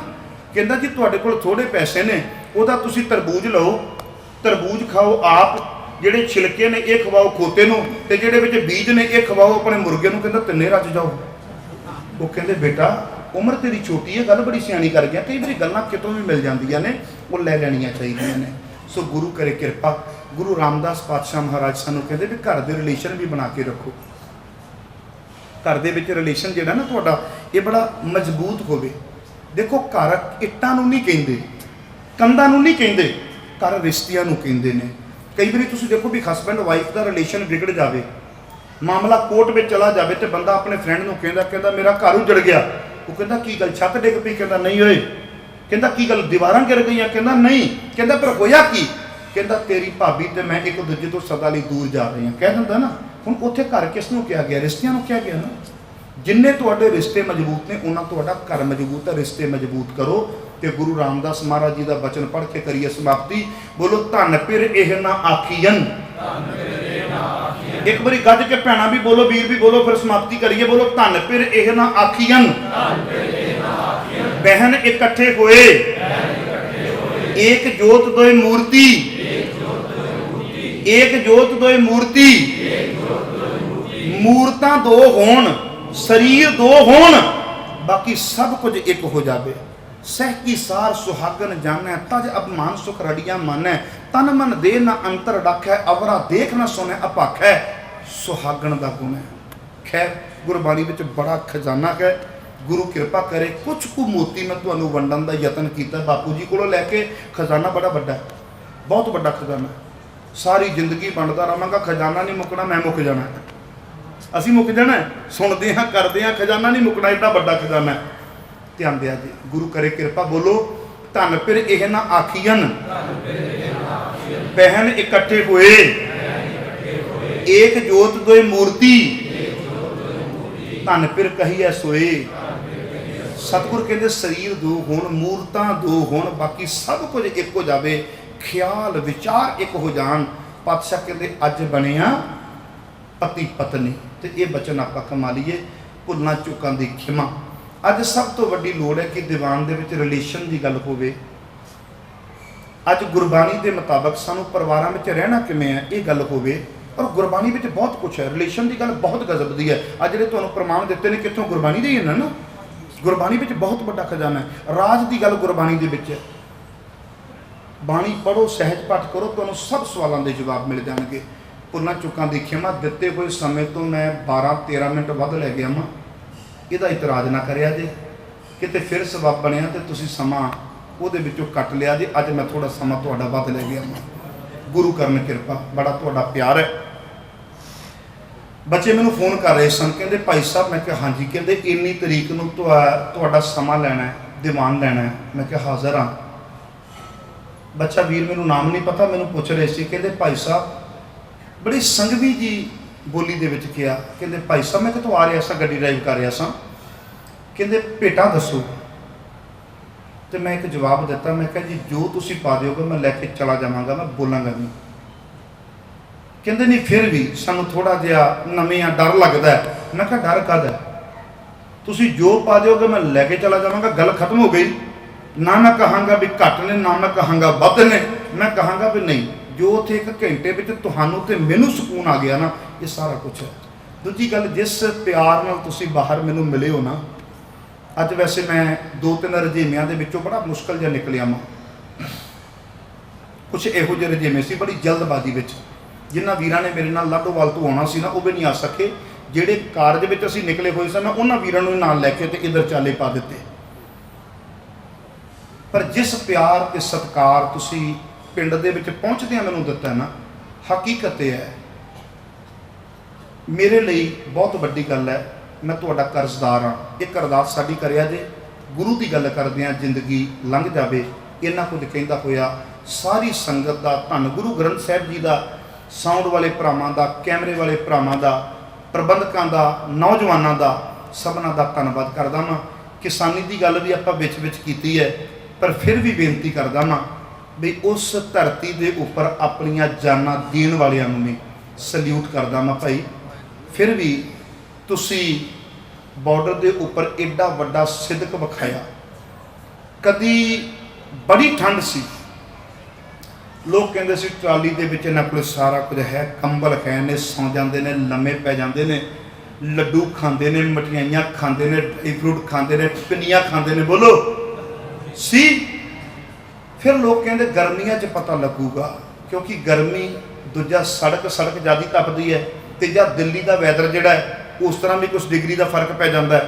कहता जी तुहाडे कोल थोड़े पैसे ने, उहदा तुसी तरबूज लो, तरबूज खाओ आप ਜਿਹੜੇ ਛਿਲਕੇ ਨੇ ਇਹ ਖਵਾਓ ਖੋਤੇ ਨੂੰ, ਤੇ ਜਿਹੜੇ ਵਿੱਚ ਬੀਜ ਨੇ ਇਹ ਖਵਾਓ ਆਪਣੇ ਮੁਰਗੇ ਨੂੰ। ਕਹਿੰਦਾ ਤਿੰਨੇ ਰੱਜ ਜਾਓ। ਉਹ ਕਹਿੰਦੇ ਬੇਟਾ ਉਮਰ ਤੇਰੀ ਛੋਟੀ ਹੈ, ਗੱਲ ਬੜੀ ਸਿਆਣੀ ਕਰ ਗਿਆ, ਕਈ ਵਾਰੀ ਗੱਲਾਂ ਕਿਤੋਂ ਵੀ ਮਿਲ ਜਾਂਦੀਆਂ ਨੇ, ਉਹ ਲੈ ਲੈਣੀਆਂ ਚਾਹੀਦੀਆਂ ਨੇ। ਸੋ ਗੁਰੂ ਕਰੇ ਕਿਰਪਾ। ਗੁਰੂ ਰਾਮਦਾਸ ਪਾਤਸ਼ਾਹ ਮਹਾਰਾਜ ਸਾਨੂੰ ਕਹਿੰਦੇ ਵੀ ਘਰ ਦੇ ਰਿਲੇਸ਼ਨ ਵੀ ਬਣਾ ਕੇ ਰੱਖੋ। ਘਰ ਦੇ ਵਿੱਚ ਰਿਲੇਸ਼ਨ ਜਿਹੜਾ ਨਾ ਤੁਹਾਡਾ ਇਹ ਬੜਾ ਮਜ਼ਬੂਤ ਹੋਵੇ। ਦੇਖੋ ਘਰ ਇੱਟਾਂ ਨੂੰ ਨਹੀਂ ਕਹਿੰਦੇ, ਕੰਧਾਂ ਨੂੰ ਨਹੀਂ ਕਹਿੰਦੇ, ਘਰ ਰਿਸ਼ਤਿਆਂ ਨੂੰ ਕਹਿੰਦੇ ਨੇ। ਕਈ ਵਾਰੀ ਤੁਸੀਂ ਦੇਖੋ ਵੀ ਹਸਬੈਂਡ ਵਾਈਫ ਦਾ ਰਿਲੇਸ਼ਨ ਵਿਗੜ ਜਾਵੇ, ਮਾਮਲਾ ਕੋਰਟ ਵਿੱਚ ਚਲਾ ਜਾਵੇ, ਤੇ ਬੰਦਾ ਆਪਣੇ ਫਰੈਂਡ ਨੂੰ ਕਹਿੰਦਾ ਮੇਰਾ ਘਰ ਉਜੜ ਗਿਆ। ਉਹ ਕਹਿੰਦਾ ਕੀ ਗੱਲ, ਛੱਤ ਡਿੱਗ ਪਈ? ਕਹਿੰਦਾ ਨਹੀਂ ਓਏ। ਕਹਿੰਦਾ ਕੀ ਗੱਲ, ਦੀਵਾਰਾਂ ਗਿਰ ਗਈਆਂ? ਕਹਿੰਦਾ ਨਹੀਂ। ਕਹਿੰਦਾ ਪਰ ਹੋਇਆ ਕੀ? ਕਹਿੰਦਾ ਤੇਰੀ ਭਾਬੀ ਤੇ ਮੈਂ ਇੱਕ ਦੂਜੇ ਤੋਂ ਸਦਾ ਲਈ ਦੂਰ ਜਾ ਰਹੇ ਹਾਂ। ਕਹਿ ਦਿੰਦਾ ਨਾ। ਹੁਣ ਉੱਥੇ ਘਰ ਕਿਸ ਨੂੰ ਕਿਹਾ ਗਿਆ? ਰਿਸ਼ਤਿਆਂ ਨੂੰ ਕਿਹਾ ਗਿਆ ਨਾ। ਜਿੰਨੇ ਤੁਹਾਡੇ ਰਿਸ਼ਤੇ ਮਜ਼ਬੂਤ ਨੇ ਉਹਨਾਂ ਤੁਹਾਡਾ ਘਰ ਮਜ਼ਬੂਤ ਹੈ। ਰਿਸ਼ਤੇ ਮਜ਼ਬੂਤ ਕਰੋ। ਤੇ ਗੁਰੂ ਰਾਮਦਾਸ ਮਹਾਰਾਜ ਜੀ ਦਾ ਬਚਨ ਪੜ੍ਹ ਕੇ ਕਰੀਏ ਸਮਾਪਤੀ। ਬੋਲੋ ਧੰਨ ਪਿਰ ਇਹ ਨਾ ਆਖੀਨ। ਇੱਕ ਵਾਰੀ ਗੱਜ ਕੇ ਭੈਣਾਂ ਵੀ ਬੋਲੋ, ਵੀਰ ਵੀ ਬੋਲੋ, ਫਿਰ ਸਮਾਪਤੀ ਕਰੀਏ। ਬੋਲੋ ਧੰਨ ਪਿਰ ਇਹ ਨਾ ਆਖੀਨ। ਬਹਿਨ ਇਕੱਠੇ ਹੋਏ ਏਕ ਜੋਤ ਦੋਇ ਮੂਰਤੀ। ਏਕ ਜੋਤ ਦੋਇ ਮੂਰਤੀ। ਮੂਰਤਾਂ ਦੋ ਹੋਣ, ਸਰੀਰ ਦੋ ਹੋਣ, ਬਾਕੀ ਸਭ ਕੁਝ ਇੱਕ ਹੋ ਜਾਵੇ। ਸਹਿ ਕੀ ਸਾਰ ਸੁਹਾਗਨ ਜਾਣੈ, ਤਜ ਅਪਮਾਨ ਸੁਖ ਰੜੀਆਂ ਮਾਨੈ। ਤਨ ਮਨ ਦੇ ਨਾ ਅੰਤਰ ਡਾਖੈ, ਅਵਰਾ ਦੇਖ ਨਾ ਸੁਣੈ ਅਪਾਖੈ। ਸੁਹਾਗਣ ਦਾ ਗੁਣ ਹੈ। ਖੈਰ ਗੁਰਬਾਣੀ ਵਿੱਚ ਬੜਾ ਖਜ਼ਾਨਾ ਹੈ। ਗੁਰੂ ਕਿਰਪਾ ਕਰੇ। ਕੁਝ ਕੁ ਮੋਤੀ ਮੈਂ ਤੁਹਾਨੂੰ ਵੰਡਣ ਦਾ ਯਤਨ ਕੀਤਾ ਬਾਪੂ ਜੀ ਕੋਲੋਂ ਲੈ ਕੇ। ਖਜ਼ਾਨਾ ਬੜਾ ਵੱਡਾ, ਬਹੁਤ ਵੱਡਾ ਖਜ਼ਾਨਾ। ਸਾਰੀ ਜ਼ਿੰਦਗੀ ਵੰਡਦਾ ਰਹਾਂਗਾ, ਖਜ਼ਾਨਾ ਨਹੀਂ ਮੁੱਕਣਾ, ਮੈਂ ਮੁੱਕ ਜਾਣਾ। ਅਸੀਂ ਮੁੱਕ ਜਾਣਾ। ਸੁਣਦੇ ਹਾਂ, ਕਰਦੇ ਹਾਂ, ਖਜ਼ਾਨਾ ਨਹੀਂ ਮੁੱਕਣਾ। ਏਡਾ ਵੱਡਾ ਖਜ਼ਾਨਾ। ਧਿਆਨ ਦਿਆ ਜੀ। ਗੁਰੂ ਕਰੇ ਕਿਰਪਾ। ਬੋਲੋ ਧੰਨ ਪਿਰ ਇਹ ਨਾ ਆਖੀਨ। ਬਹਿਨ ਇਕੱਠੇ ਹੋਏ ਏਕ ਜੋਤ ਦੋਇ ਮੂਰਤੀ। ਧੰਨ ਪਿਰ ਕਹੀਐ ਸੋਏ। ਸਤਿਗੁਰ ਕਹਿੰਦੇ ਸਰੀਰ ਦੋ ਹੋਣ, ਮੂਰਤਾਂ ਦੋ ਹੋਣ, ਬਾਕੀ ਸਭ ਕੁਝ ਇੱਕ ਹੋ ਜਾਵੇ। ਖਿਆਲ ਵਿਚਾਰ ਇੱਕ ਹੋ ਜਾਣ। ਪਾਤਸ਼ਾਹ ਕਹਿੰਦੇ ਅੱਜ ਬਣਿਆ ਪਤੀ ਪਤਨੀ। ਤੇ ਇਹ ਬਚਨ ਆਪਾਂ ਕਮਾ ਲਈਏ। ਭੁੱਲਾਂ ਚੁੱਕਾਂ ਦੀ ਖਿਮਾ। ਅੱਜ ਸਭ ਤੋਂ ਵੱਡੀ ਲੋੜ ਹੈ ਕਿ ਦੀਵਾਨ ਦੇ ਵਿੱਚ ਰਿਲੇਸ਼ਨ ਦੀ ਗੱਲ ਹੋਵੇ। ਅੱਜ ਗੁਰਬਾਣੀ ਦੇ ਮੁਤਾਬਕ ਸਾਨੂੰ ਪਰਿਵਾਰਾਂ ਵਿੱਚ ਰਹਿਣਾ ਕਿਵੇਂ ਹੈ ਇਹ ਗੱਲ ਹੋਵੇ। ਔਰ ਗੁਰਬਾਣੀ ਵਿੱਚ ਬਹੁਤ ਕੁਝ ਹੈ। ਰਿਲੇਸ਼ਨ ਦੀ ਗੱਲ ਬਹੁਤ ਗਜ਼ਬ ਦੀ ਹੈ। ਅੱਜ ਜਿਹੜੇ ਤੁਹਾਨੂੰ ਪ੍ਰਮਾਣ ਦਿੱਤੇ ਨੇ ਕਿੱਥੋਂ? ਗੁਰਬਾਣੀ ਦੇ ਹੀ ਨੇ ਨਾ। ਗੁਰਬਾਣੀ ਵਿੱਚ ਬਹੁਤ ਵੱਡਾ ਖਜ਼ਾਨਾ ਹੈ। ਰਾਜ ਦੀ ਗੱਲ ਗੁਰਬਾਣੀ ਦੇ ਵਿੱਚ ਹੈ। ਬਾਣੀ ਪੜ੍ਹੋ, ਸਹਿਜ ਪਾਠ ਕਰੋ, ਤੁਹਾਨੂੰ ਸਭ ਸਵਾਲਾਂ ਦੇ ਜਵਾਬ ਮਿਲ ਜਾਣਗੇ। ਭੁੱਲਾਂ ਚੁੱਕਾਂ ਦੀ ਖਿਮਾ। ਦਿੱਤੇ ਹੋਏ ਸਮੇਂ ਤੋਂ ਮੈਂ 12-13 ਮਿੰਟ ਵੱਧ ਲੈ ਗਿਆ ਵਾਂ। ਇਹਦਾ ਇਤਰਾਜ਼ ਨਾ ਕਰਿਆ ਜੇ। ਕਿਤੇ ਫਿਰ ਸਬੱਬ ਬਣਿਆ ਤੇ ਤੁਸੀਂ ਸਮਾਂ ਉਹਦੇ ਵਿੱਚੋਂ ਕੱਟ ਲਿਆ ਜੇ। ਅੱਜ ਮੈਂ ਥੋੜਾ ਸਮਾਂ ਤੁਹਾਡਾ ਵੱਧ ਲੈ ਗਿਆ ਵਾਂ। ਗੁਰੂ ਕਰਨ ਕਿਰਪਾ। ਬੜਾ ਤੁਹਾਡਾ ਪਿਆਰ ਹੈ। ਬੱਚੇ ਮੈਨੂੰ ਫੋਨ ਕਰ ਰਹੇ ਸਨ, ਕਹਿੰਦੇ ਭਾਈ ਸਾਹਿਬ। ਮੈਂ ਕਿਹਾ ਹਾਂਜੀ। ਕਹਿੰਦੇ ਇੰਨੀ ਤਰੀਕ ਨੂੰ ਤੁਹਾਡਾ ਸਮਾਂ ਲੈਣਾ ਹੈ, ਦੀਵਾਨ ਲੈਣਾ ਹੈ। ਮੈਂ ਕਿਹਾ ਹਾਜ਼ਰ ਹਾਂ। ਬੱਚਾ ਵੀਰ ਮੈਨੂੰ ਨਾਮ ਨਹੀਂ ਪਤਾ, ਮੈਨੂੰ ਪੁੱਛ ਰਹੇ ਸੀ। ਕਹਿੰਦੇ ਭਾਈ ਸਾਹਿਬ, ਬੜੀ ਸੰਗਵੀ ਜੀ ਬੋਲੀ ਦੇ ਵਿੱਚ ਕਿਹਾ। ਕਹਿੰਦੇ ਭਾਈ ਸਾਹਿਬ ਮੈਂ ਕਿਤੋਂ ਆ ਰਿਹਾ ਸਾਂ, ਗੱਡੀ ਡਰਾਈਵ ਕਰ ਰਿਹਾ ਸਾਂ। ਕਹਿੰਦੇ ਭੇਟਾਂ ਦੱਸੋ। ਤੇ ਮੈਂ ਇੱਕ ਜਵਾਬ ਦਿੱਤਾ। ਮੈਂ ਕਿਹਾ ਜੀ ਜੋ ਤੁਸੀਂ ਪਾ ਦਿਓਗੇ ਮੈਂ ਲੈ ਕੇ ਚਲਾ ਜਾਵਾਂਗਾ, ਮੈਂ ਬੋਲਾਂਗਾ ਨਹੀਂ। ਕਹਿੰਦੇ ਨਹੀਂ ਫਿਰ ਵੀ ਸਾਨੂੰ ਥੋੜਾ ਜਿਹਾ ਨਵੇਂ ਆ, ਡਰ ਲੱਗਦਾ ਹੈ। ਮੈਂ ਕਿਹਾ ਡਰ ਕਾਹਦਾ? ਤੁਸੀਂ ਜੋ ਪਾ ਦਿਓਗੇ ਮੈਂ ਲੈ ਕੇ ਚਲਾ ਜਾਵਾਂਗਾ। ਗੱਲ ਖਤਮ ਹੋ ਗਈ। ਨਾ ਮੈਂ ਕਹਾਂਗਾ ਵੀ ਘੱਟ ਨੇ, ਨਾ ਮੈਂ ਕਹਾਂਗਾ ਵੱਧ ਨੇ। ਮੈਂ ਕਹਾਂਗਾ ਵੀ ਨਹੀਂ, ਜੋ ਉੱਥੇ 1 ਘੰਟੇ ਵਿੱਚ ਤੁਹਾਨੂੰ ਤੇ ਮੈਨੂੰ ਸਕੂਨ ਆ ਗਿਆ ਨਾ, ਇਹ ਸਾਰਾ ਕੁਝ ਹੈ। ਦੂਜੀ ਗੱਲ, ਜਿਸ ਪਿਆਰ ਨਾਲ ਤੁਸੀਂ ਬਾਹਰ ਮੈਨੂੰ ਮਿਲੇ ਹੋ ਨਾ, ਅੱਜ ਵੈਸੇ ਮੈਂ 2-3 ਰਜੇਵਿਆਂ ਦੇ ਵਿੱਚੋਂ ਬੜਾ ਮੁਸ਼ਕਲ ਜਿਹਾ ਨਿਕਲਿਆ ਵਾਂ। ਕੁਛ ਇਹੋ ਜਿਹੇ ਰਜੇਵੇਂ ਸੀ ਬੜੀ ਜਲਦਬਾਜ਼ੀ ਵਿੱਚ। ਜਿਨ੍ਹਾਂ ਵੀਰਾਂ ਨੇ ਮੇਰੇ ਨਾਲ ਲਾਡੋਵਾਲ ਤੋਂ ਆਉਣਾ ਸੀ ਨਾ, ਉਹ ਵੀ ਨਹੀਂ ਆ ਸਕੇ। ਜਿਹੜੇ ਕਾਰਜ ਵਿੱਚ ਅਸੀਂ ਨਿਕਲੇ ਹੋਏ ਸਨ, ਉਹਨਾਂ ਵੀਰਾਂ ਨੂੰ ਨਾਲ ਲੈ ਕੇ ਤੇ ਇੱਧਰ ਚਾਲੇ ਪਾ ਦਿੱਤੇ। ਪਰ ਜਿਸ ਪਿਆਰ ਤੇ ਸਤਿਕਾਰ ਤੁਸੀਂ ਪਿੰਡ ਦੇ ਵਿੱਚ ਪਹੁੰਚਦਿਆਂ ਮੈਨੂੰ ਦਿੱਤਾ ਨਾ, ਹਕੀਕਤ ਇਹ ਹੈ, ਮੇਰੇ ਲਈ ਬਹੁਤ ਵੱਡੀ ਗੱਲ ਹੈ। ਮੈਂ ਤੁਹਾਡਾ ਕਰਜ਼ਦਾਰ ਹਾਂ। ਇੱਕ ਅਰਦਾਸ ਸਾਡੀ ਕਰਿਆ ਜੇ, ਗੁਰੂ ਦੀ ਗੱਲ ਕਰਦਿਆਂ ਜ਼ਿੰਦਗੀ ਲੰਘ ਜਾਵੇ। ਇਹਨਾਂ ਕੁਝ ਕਹਿੰਦਾ ਹੋਇਆ ਸਾਰੀ ਸੰਗਤ ਦਾ, ਧੰਨ ਗੁਰੂ ਗ੍ਰੰਥ ਸਾਹਿਬ ਜੀ ਦਾ, ਸਾਊਂਡ ਵਾਲੇ ਭਰਾਵਾਂ ਦਾ, ਕੈਮਰੇ ਵਾਲੇ ਭਰਾਵਾਂ ਦਾ, ਪ੍ਰਬੰਧਕਾਂ ਦਾ, ਨੌਜਵਾਨਾਂ ਦਾ, ਸਭਨਾਂ ਦਾ ਧੰਨਵਾਦ ਕਰਦਾ ਹਾਂ। ਕਿਸਾਨੀ ਦੀ ਗੱਲ ਵੀ ਆਪਾਂ ਵਿੱਚ ਕੀਤੀ ਹੈ, ਪਰ ਫਿਰ ਵੀ ਬੇਨਤੀ ਕਰਦਾ ਹਾਂ ਵੀ ਉਸ ਧਰਤੀ ਦੇ ਉੱਪਰ ਆਪਣੀਆਂ ਜਾਨਾਂ ਦੇਣ ਵਾਲਿਆਂ ਨੂੰ ਵੀ ਸਲੂਟ ਕਰਦਾ ਹਾਂ ਭਾਈ। ਫਿਰ ਵੀ ਤੁਸੀਂ ਬਾਰਡਰ ਦੇ ਉੱਪਰ ਐਡਾ ਵੱਡਾ ਸਿਦਕ ਵਿਖਾਇਆ। ਕਦੀ ਬੜੀ ਠੰਡ ਸੀ, लोग कहते सी ट्राली दे विच इन्हां कोल सारा कुछ है, कंबल है ने, सौ जाते हैं, लम्मे पै जाते हैं, लड्डू खाते हैं, मठियाइयाँ खाते हैं, ड्राई फ्रूट खाते हैं, पिनियाँ खाते हैं, बोलो सी। फिर लोग कहते गर्मियां च पता लगूगा, क्योंकि गर्मी दूजा सड़क ज़्यादा तपदी है, तीजा दिल्ली का वैदर जिहड़ा है उस तरह भी कुछ डिग्री का फर्क पै जाता है,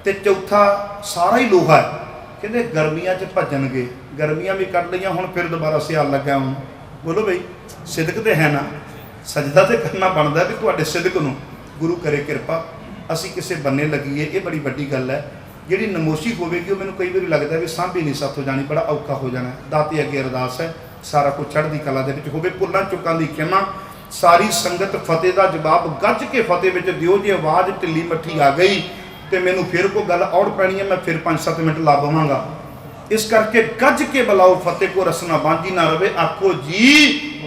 तो चौथा सारा ही लोहा है। कहते गर्मियां च भजनगे, गर्मियां भी कट लिया, हुण फिर दोबारा सियाल लग्या। हूँ बोलो बई सिदक तो है ना, सजदा तो करना बनता भी तुहाडे सिदक नूं गुरु करे किरपा, असी किसी बन्ने लगीए, ये बड़ी वड्डी गल है। जिहड़ी नमोशी होवेगी वो मैनूं कई बार लगता भी सांभी नहीं साथों जानी, बड़ा औखा हो जाना। दाते अगे अरदास है सारा कुछ चढ़दी कला दे विच होवे, भुल्लां चुकां दी क्षमा। सारी संगत फतेह का जवाब गज के फतेह विच दिओ। जे आवाज़ ढिली मट्ठी आ गई तो मैनू फिर कोई गल औड़ पैनी है, मैं फिर 5-7 मिनट ला बवांगा। इस करके गज के बुलाओ फतेह को, रसना बांझी ना रवे। आखो जी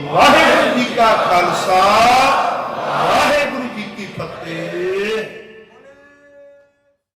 वाहिगुरू जी का खालसा वाहिगुरू